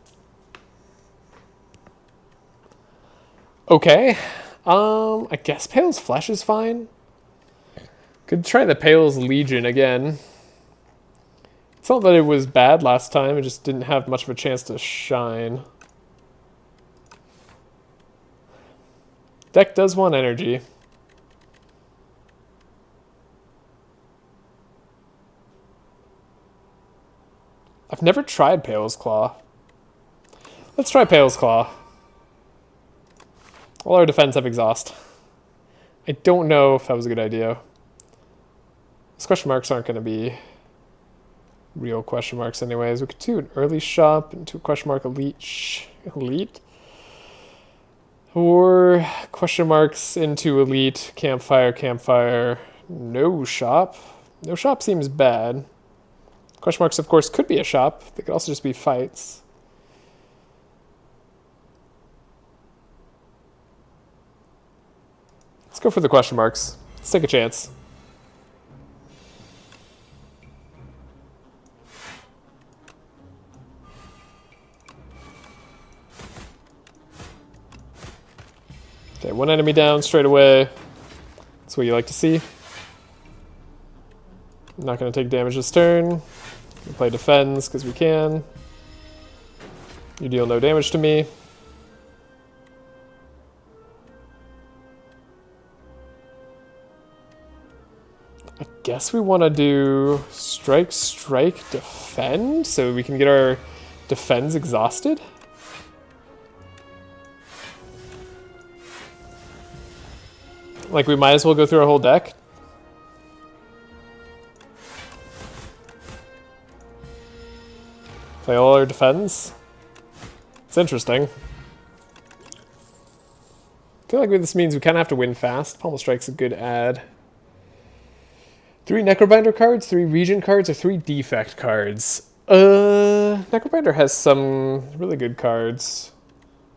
Okay. I guess Pale's Flesh is fine. Could try the Pale's Legion again. It's not that it was bad last time, it just didn't have much of a chance to shine. Deck does want energy. I've never tried Pale's Claw. Let's try Pale's Claw. All our defense have Exhaust. I don't know if that was a good idea. These question marks aren't going to be real question marks anyways. We could do an early shop into a question mark elite. Or question marks into elite, campfire. No shop. No shop seems bad. Question marks, of course, could be a shop. They could also just be fights. Let's go for the question marks. Let's take a chance. Okay, one enemy down straight away. That's what you like to see. I'm not going to take damage this turn. We play defends because we can. You deal no damage to me. I guess we want to do strike, defend, so we can get our defends exhausted. Like, we might as well go through our whole deck. Play all our defends. It's interesting. I feel like this means we kind of have to win fast. Pommel Strike's a good ad. 3 Necrobinder cards, 3 Regent cards, or 3 Defect cards. Necrobinder has some really good cards.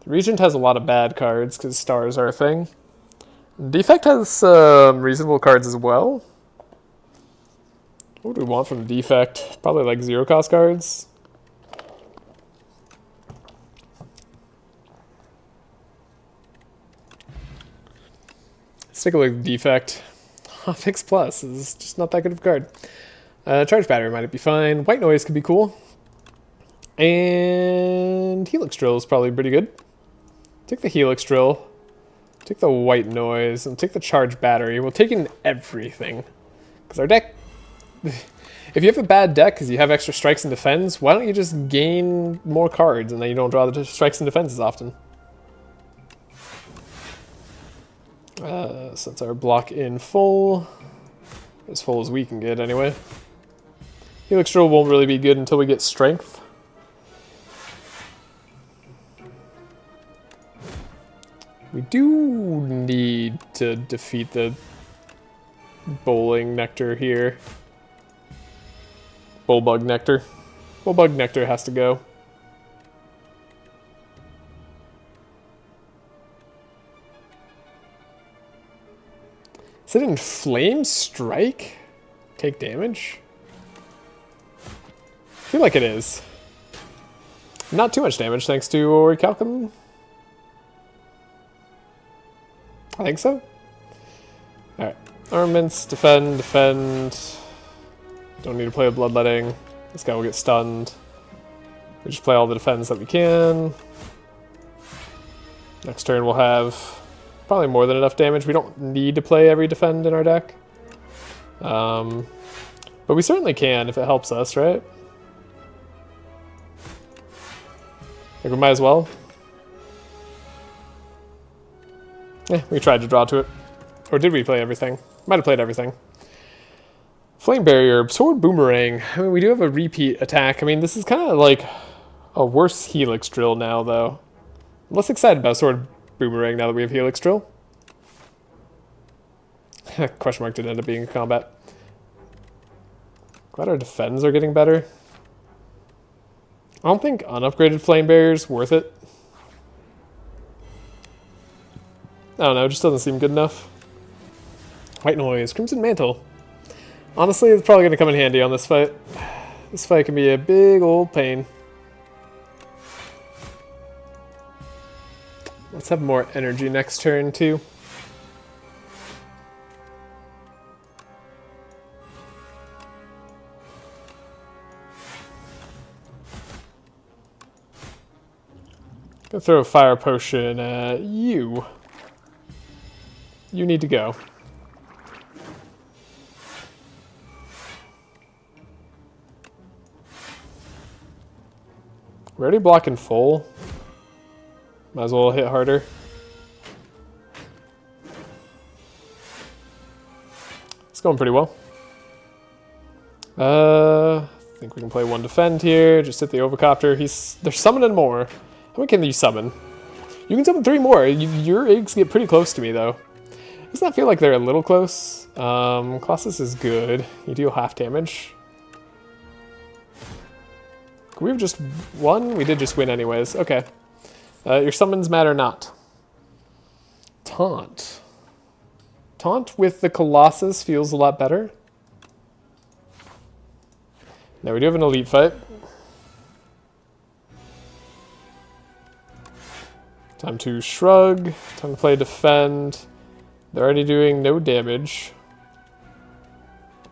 The Regent has a lot of bad cards because stars are a thing. Defect has some reasonable cards as well. What do we want from the Defect? Probably like 0-cost cards. Let's take a look at the Defect. Fix Plus is just not that good of a card. Charge Battery might be fine. White Noise could be cool. And Helix Drill is probably pretty good. Take the Helix Drill. Take the White Noise. And take the Charge Battery. We'll take in everything. Because our deck... If you have a bad deck because you have extra strikes and defense, why don't you just gain more cards and then you don't draw the strikes and defense as often? Since our block in full, as full as we can get anyway. Helix Drill won't really be good until we get strength. We do need to defeat the Bowling Nectar here. Bullbug Nectar. Bullbug Nectar has to go. Is it in Flame Strike? Take damage? I feel like it is. Not too much damage thanks to Orichalcum. I think so. Alright. Armaments, defend. Don't need to play a Bloodletting. This guy will get stunned. We just play all the defense that we can. Next turn we'll have probably more than enough damage. We don't need to play every defend in our deck. But we certainly can if it helps us, right? Think we might as well. We tried to draw to it. Or did we play everything? Might have played everything. Flame Barrier, Sword Boomerang. I mean, we do have a repeat attack. I mean, this is kind of like a worse Helix Drill now, though. I'm less excited about Sword Boomerang now that we have Helix Drill. Question mark didn't end up being in combat. Glad our defends are getting better. I don't think unupgraded Flame Barrier's worth it. I don't know, it just doesn't seem good enough. White Noise, Crimson Mantle. Honestly, it's probably going to come in handy on this fight. This fight can be a big old pain. Let's have more energy next turn, too. Gonna throw a fire potion at you. You need to go. We're already blocking full. Might as well hit harder. It's going pretty well. I think we can play one defend here. Just hit the Overcopter. They're summoning more. How many can you summon? You can summon 3 more. Your eggs get pretty close to me, though. Doesn't that feel like they're a little close? Colossus is good. You deal half damage. Could we have just won? We did just win anyways. Okay. Your summons matter not. Taunt. Taunt with the Colossus feels a lot better. Now we do have an elite fight. Time to shrug. Time to play defend. They're already doing no damage.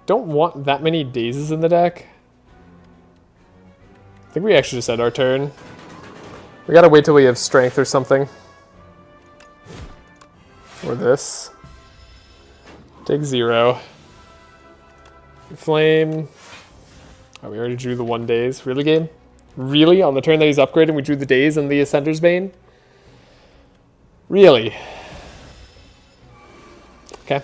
Don't want that many dazes in the deck. I think we actually just had our turn. We gotta wait till we have strength or something. Or this. Take 0. Flame. Oh, we already drew the 1 daze. Really, game? Really? On the turn that he's upgrading, we drew the daze and the Ascender's Bane? Really? Okay.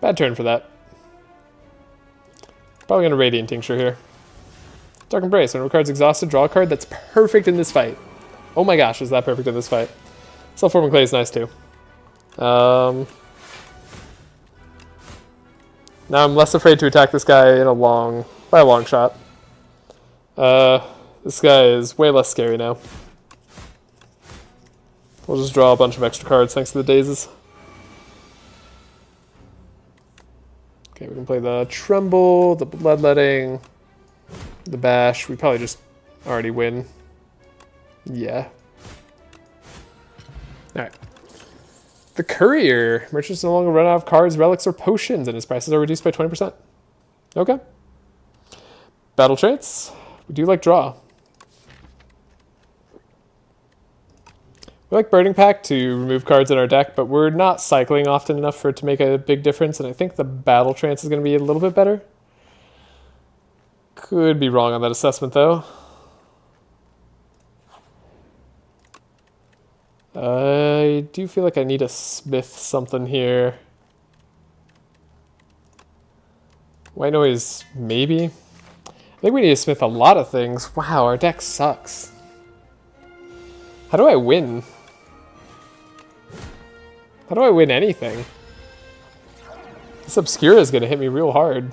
Bad turn for that. Probably gonna Radiant Tincture here. Dark Embrace. When a card's exhausted, draw a card. That's perfect in this fight. Oh my gosh, is that perfect in this fight? Self-Forming Clay is nice too. Now I'm less afraid to attack this guy by a long shot. This guy is way less scary now. We'll just draw a bunch of extra cards thanks to the dazes. Okay, we can play the Tremble, the Bloodletting, the Bash. We probably just already win. Yeah. Alright. The Courier. Merchants no longer run out of cards, relics, or potions, and his prices are reduced by 20%. Okay. Battle traits. We do like draw. We like Burning Pact to remove cards in our deck, but we're not cycling often enough for it to make a big difference, and I think the Battle Trance is going to be a little bit better. Could be wrong on that assessment, though. I do feel like I need a Smith something here. White Noise, maybe? I think we need to Smith a lot of things. Wow, our deck sucks. How do I win? How do I win anything? This Obscura is going to hit me real hard.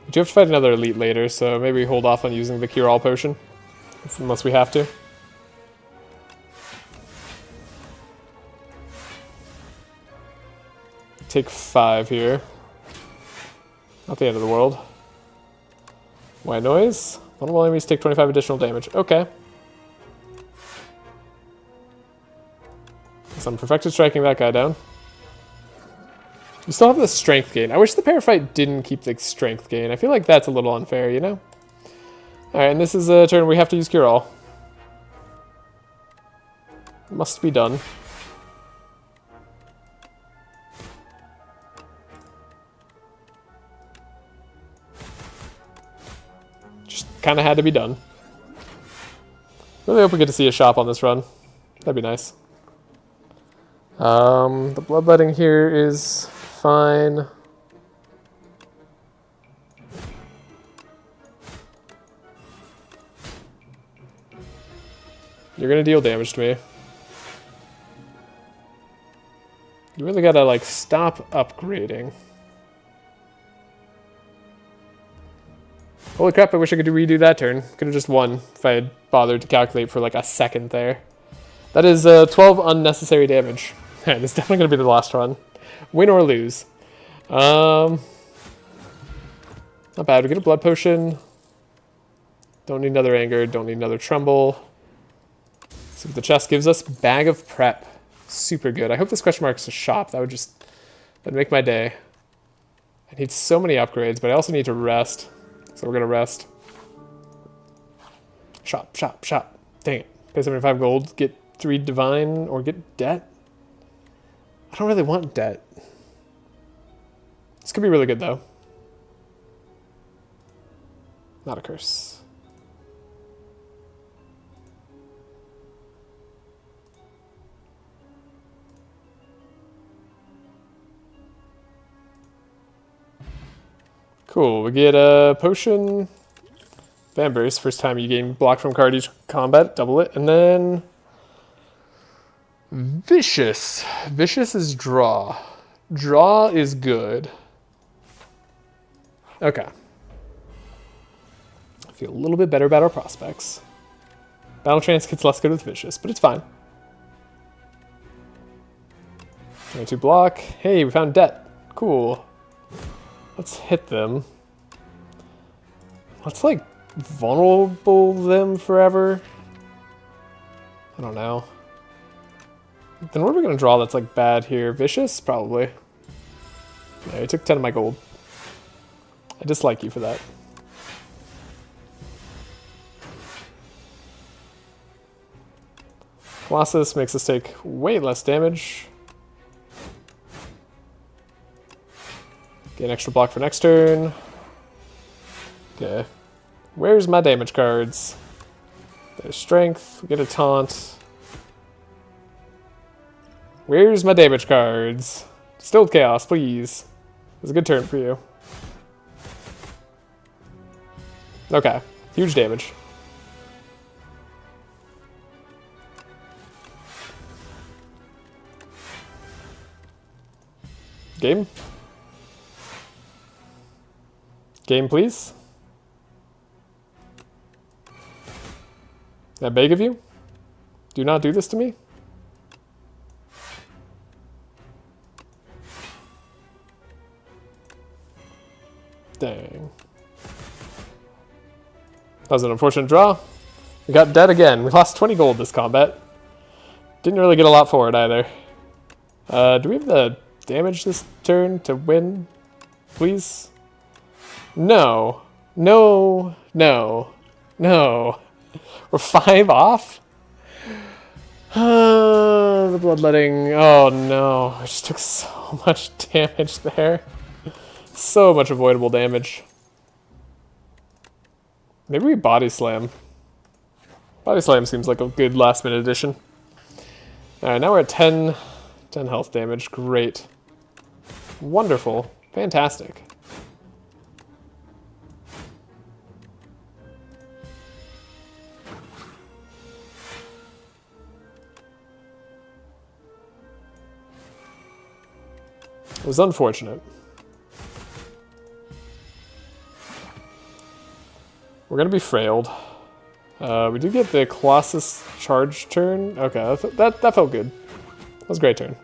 We do have to fight another elite later, so maybe we hold off on using the Cure All potion. Unless we have to. Take 5 here. Not the end of the world. White Noise. Vulnerable enemies take 25 additional damage. Okay. So I'm perfected striking that guy down. You still have the strength gain. I wish the Parafight didn't keep the strength gain. I feel like that's a little unfair, you know? Alright, and this is a turn we have to use Cure All. Must be done. Just kind of had to be done. Really hope we get to see a shop on this run. That'd be nice. The bloodletting here is fine. You're gonna deal damage to me. You really gotta, like, stop upgrading. Holy crap, I wish I could redo that turn. Could have just won if I had bothered to calculate for, like, a second there. That is 12 unnecessary damage. Alright, this is definitely gonna be the last run. Win or lose. Not bad. We get a blood potion. Don't need another anger. Don't need another tremble. See what the chest gives us. Bag of prep. Super good. I hope this question mark's a shop. That'd make my day. I need so many upgrades, but I also need to rest. So we're gonna rest. Shop, shop, shop. Dang it. Pay 75 gold, get 3 divine, or get debt? I don't really want debt. This could be really good though. Not a curse. Cool, we get a potion, Van Burst, first time you gain block from card each combat, double it, and then Vicious. Vicious is draw. Draw is good. Okay. I feel a little bit better about our prospects. Battle Trance gets less good with Vicious, but it's fine. 22 block. Hey, we found debt. Cool. Let's hit them. Let's, like, vulnerable them forever. I don't know. Then what are we going to draw that's, like, bad here? Vicious? Probably. Yeah, he took 10 of my gold. I dislike you for that. Colossus makes us take way less damage. Get an extra block for next turn. Okay. Where's my damage cards? There's strength. We get a taunt. Where's my damage cards? Still chaos, please. It's a good turn for you. Okay. Huge damage. Game? Game, please. I beg of you, do not do this to me. Dang. That was an unfortunate draw. We got dead again. We lost 20 gold this combat. Didn't really get a lot for it either. Do we have the damage this turn to win? Please? No. No. No. No. We're 5 off? The bloodletting. Oh no. I just took so much damage there. So much avoidable damage. Maybe we body slam. Body slam seems like a good last minute addition. Alright, now we're at 10 health damage. Great. Wonderful. Fantastic. It was unfortunate. We're gonna be frailed. We do get the Colossus charge turn. Okay, that felt good. That was a great turn.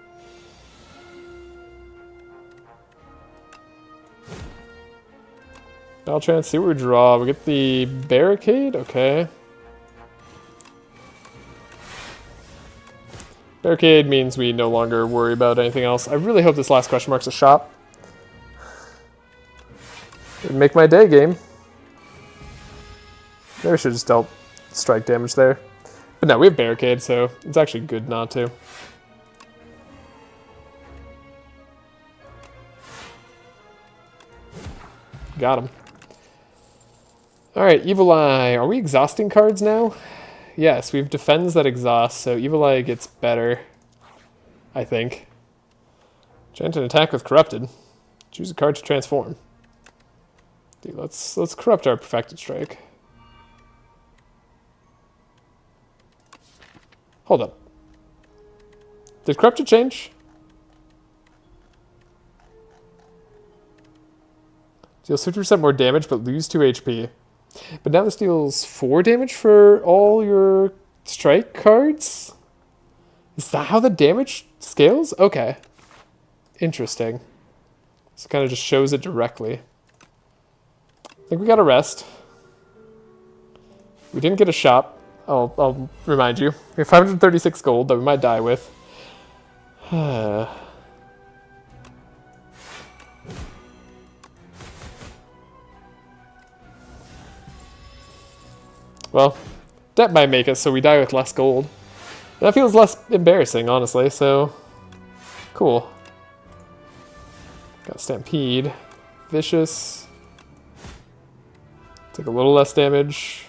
Battle Trance, see what we draw. We get the Barricade, okay. Barricade means we no longer worry about anything else. I really hope this last question mark's a shop. It'd make my day, game. Maybe I should have just dealt strike damage there. But no, we have barricade, so it's actually good not to. Got him. Alright, Evil Eye. Are we exhausting cards now? Yes, we have defends that exhaust, so Evil Eye gets better, I think. Chant an attack with Corrupted. Choose a card to transform. Dude, let's corrupt our Perfected Strike. Hold up. Did Corrupted change? Deals 50% more damage, but lose 2 HP. But now this deals 4 damage for all your strike cards? Is that how the damage scales? Okay. Interesting. So it kind of just shows it directly. I think we got a rest. We didn't get a shop. I'll remind you. We have 536 gold that we might die with. Well, that might make us so we die with less gold. That feels less embarrassing, honestly, so... Cool. Got Stampede. Vicious. Take a little less damage.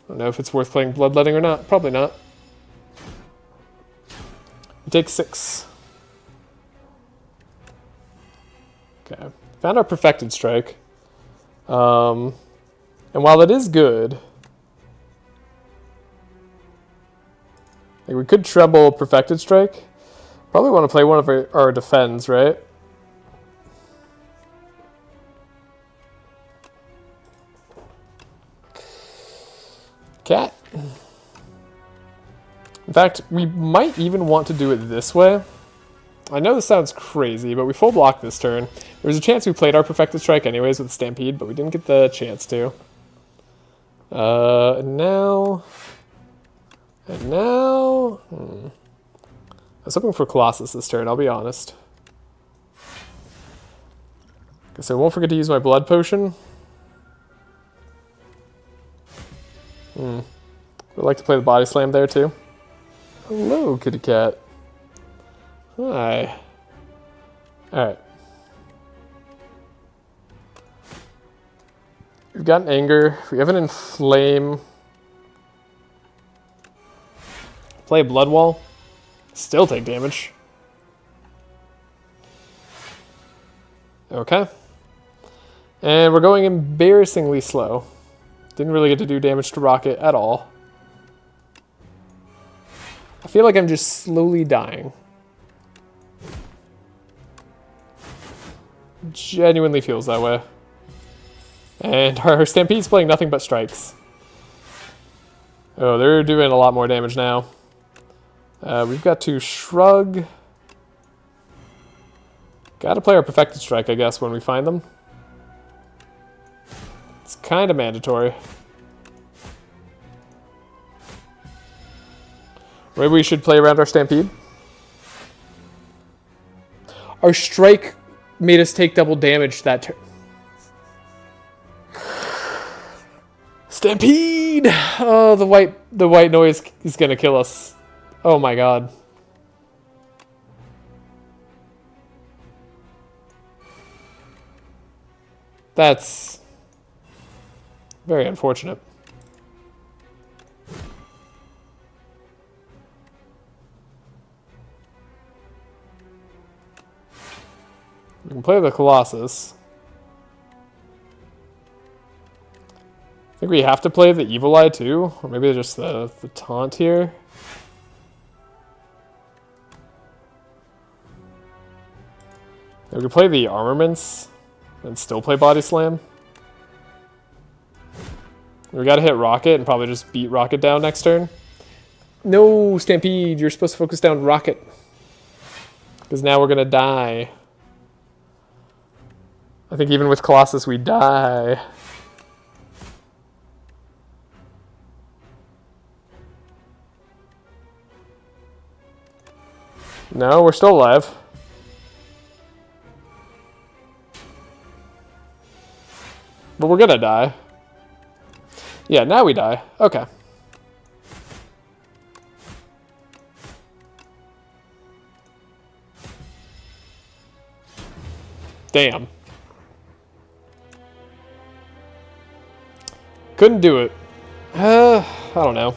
I don't know if it's worth playing Bloodletting or not. Probably not. We take 6. Okay. Found our Perfected Strike. And while it is good... Like we could treble Perfected Strike. Probably want to play one of our defends, right? Cat. In fact, we might even want to do it this way. I know this sounds crazy, but we full blocked this turn. There was a chance we played our Perfected Strike anyways with Stampede, but we didn't get the chance to. And now... I was hoping for Colossus this turn, I'll be honest. Guess I won't forget to use my blood potion. Would like to play the body slam there too. Hello, kitty cat. Hi. Alright. We've got an Anger. We have an Inflame. Play a Blood Wall. Still take damage. Okay. And we're going embarrassingly slow. Didn't really get to do damage to Rocket at all. I feel like I'm just slowly dying. Genuinely feels that way. And our Stampede's playing nothing but strikes. Oh, they're doing a lot more damage now. We've got to Shrug. Gotta play our Perfected Strike, I guess, when we find them. It's kind of mandatory. Maybe we should play around our Stampede. Our Strike made us take double damage that turn. Stampede! Oh, the white noise is gonna kill us. Oh my god. That's very unfortunate. We can play the Colossus. I think we have to play the Evil Eye too, or maybe just the taunt here. We could play the Armaments and still play Body Slam. We gotta hit Rocket and probably just beat Rocket down next turn. No, Stampede, you're supposed to focus down Rocket. Because now we're gonna die. I think even with Colossus we die. No, we're still alive. But we're gonna die. Yeah, now we die. Okay. Damn. Couldn't do it. I don't know.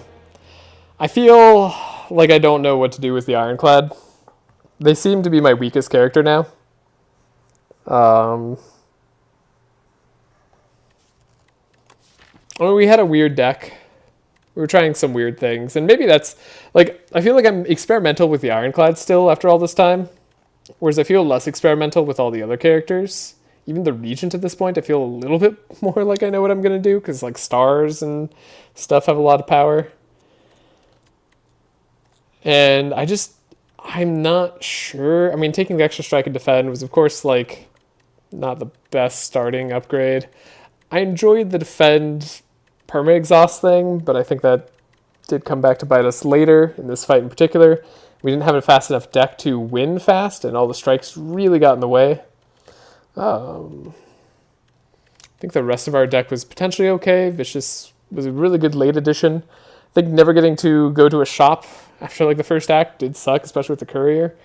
I feel like I don't know what to do with the Ironclad. They seem to be my weakest character now. I mean, we had a weird deck. We were trying some weird things. And maybe that's... Like, I feel like I'm experimental with the Ironclad still after all this time. Whereas I feel less experimental with all the other characters. Even the Regent at this point, I feel a little bit more like I know what I'm going to do. Because, like, stars and stuff have a lot of power. And I'm not sure. I mean, taking the extra strike and defend was, of course, like, not the best starting upgrade. I enjoyed the defend perma-exhaust thing, but I think that did come back to bite us later in this fight in particular. We didn't have a fast enough deck to win fast, and all the strikes really got in the way. I think the rest of our deck was potentially okay. Vicious was a really good late addition. I think never getting to go to a shop after like the first act did suck, especially with the courier.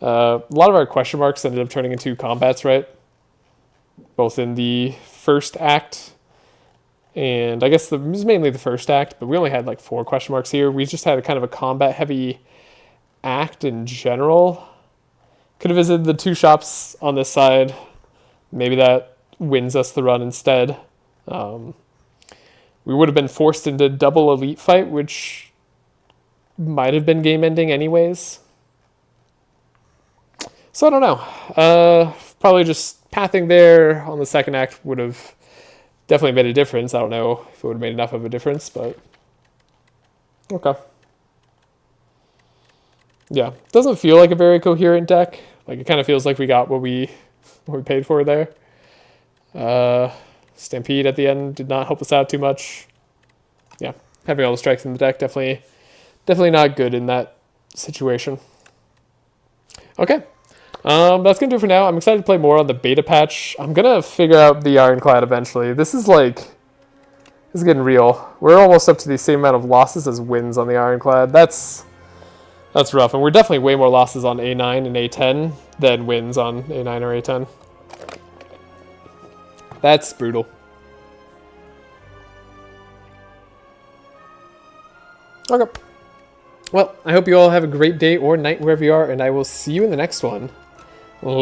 A lot of our question marks ended up turning into combats, right? Both in the first act, and I guess it was mainly the first act, but we only had like 4 question marks here. We just had a kind of a combat-heavy act in general. Could have visited the 2 shops on this side. Maybe that wins us the run instead. We would have been forced into double elite fight, which might have been game-ending anyways. So I don't know. Probably just pathing there on the second act would have definitely made a difference. I don't know if it would have made enough of a difference, but okay. Yeah, doesn't feel like a very coherent deck. Like, it kind of feels like we got what we paid for there. Stampede at the end did not help us out too much. Yeah, having all the strikes in the deck definitely not good in that situation. Okay, that's gonna do it for now. I'm excited to play more on the beta patch. I'm gonna figure out the Ironclad eventually. This is getting real. We're almost up to the same amount of losses as wins on the Ironclad. That's rough, and we're definitely way more losses on A9 and A10 than wins on A9 or A10. That's brutal. Okay. Well, I hope you all have a great day or night wherever you are, and I will see you in the next one.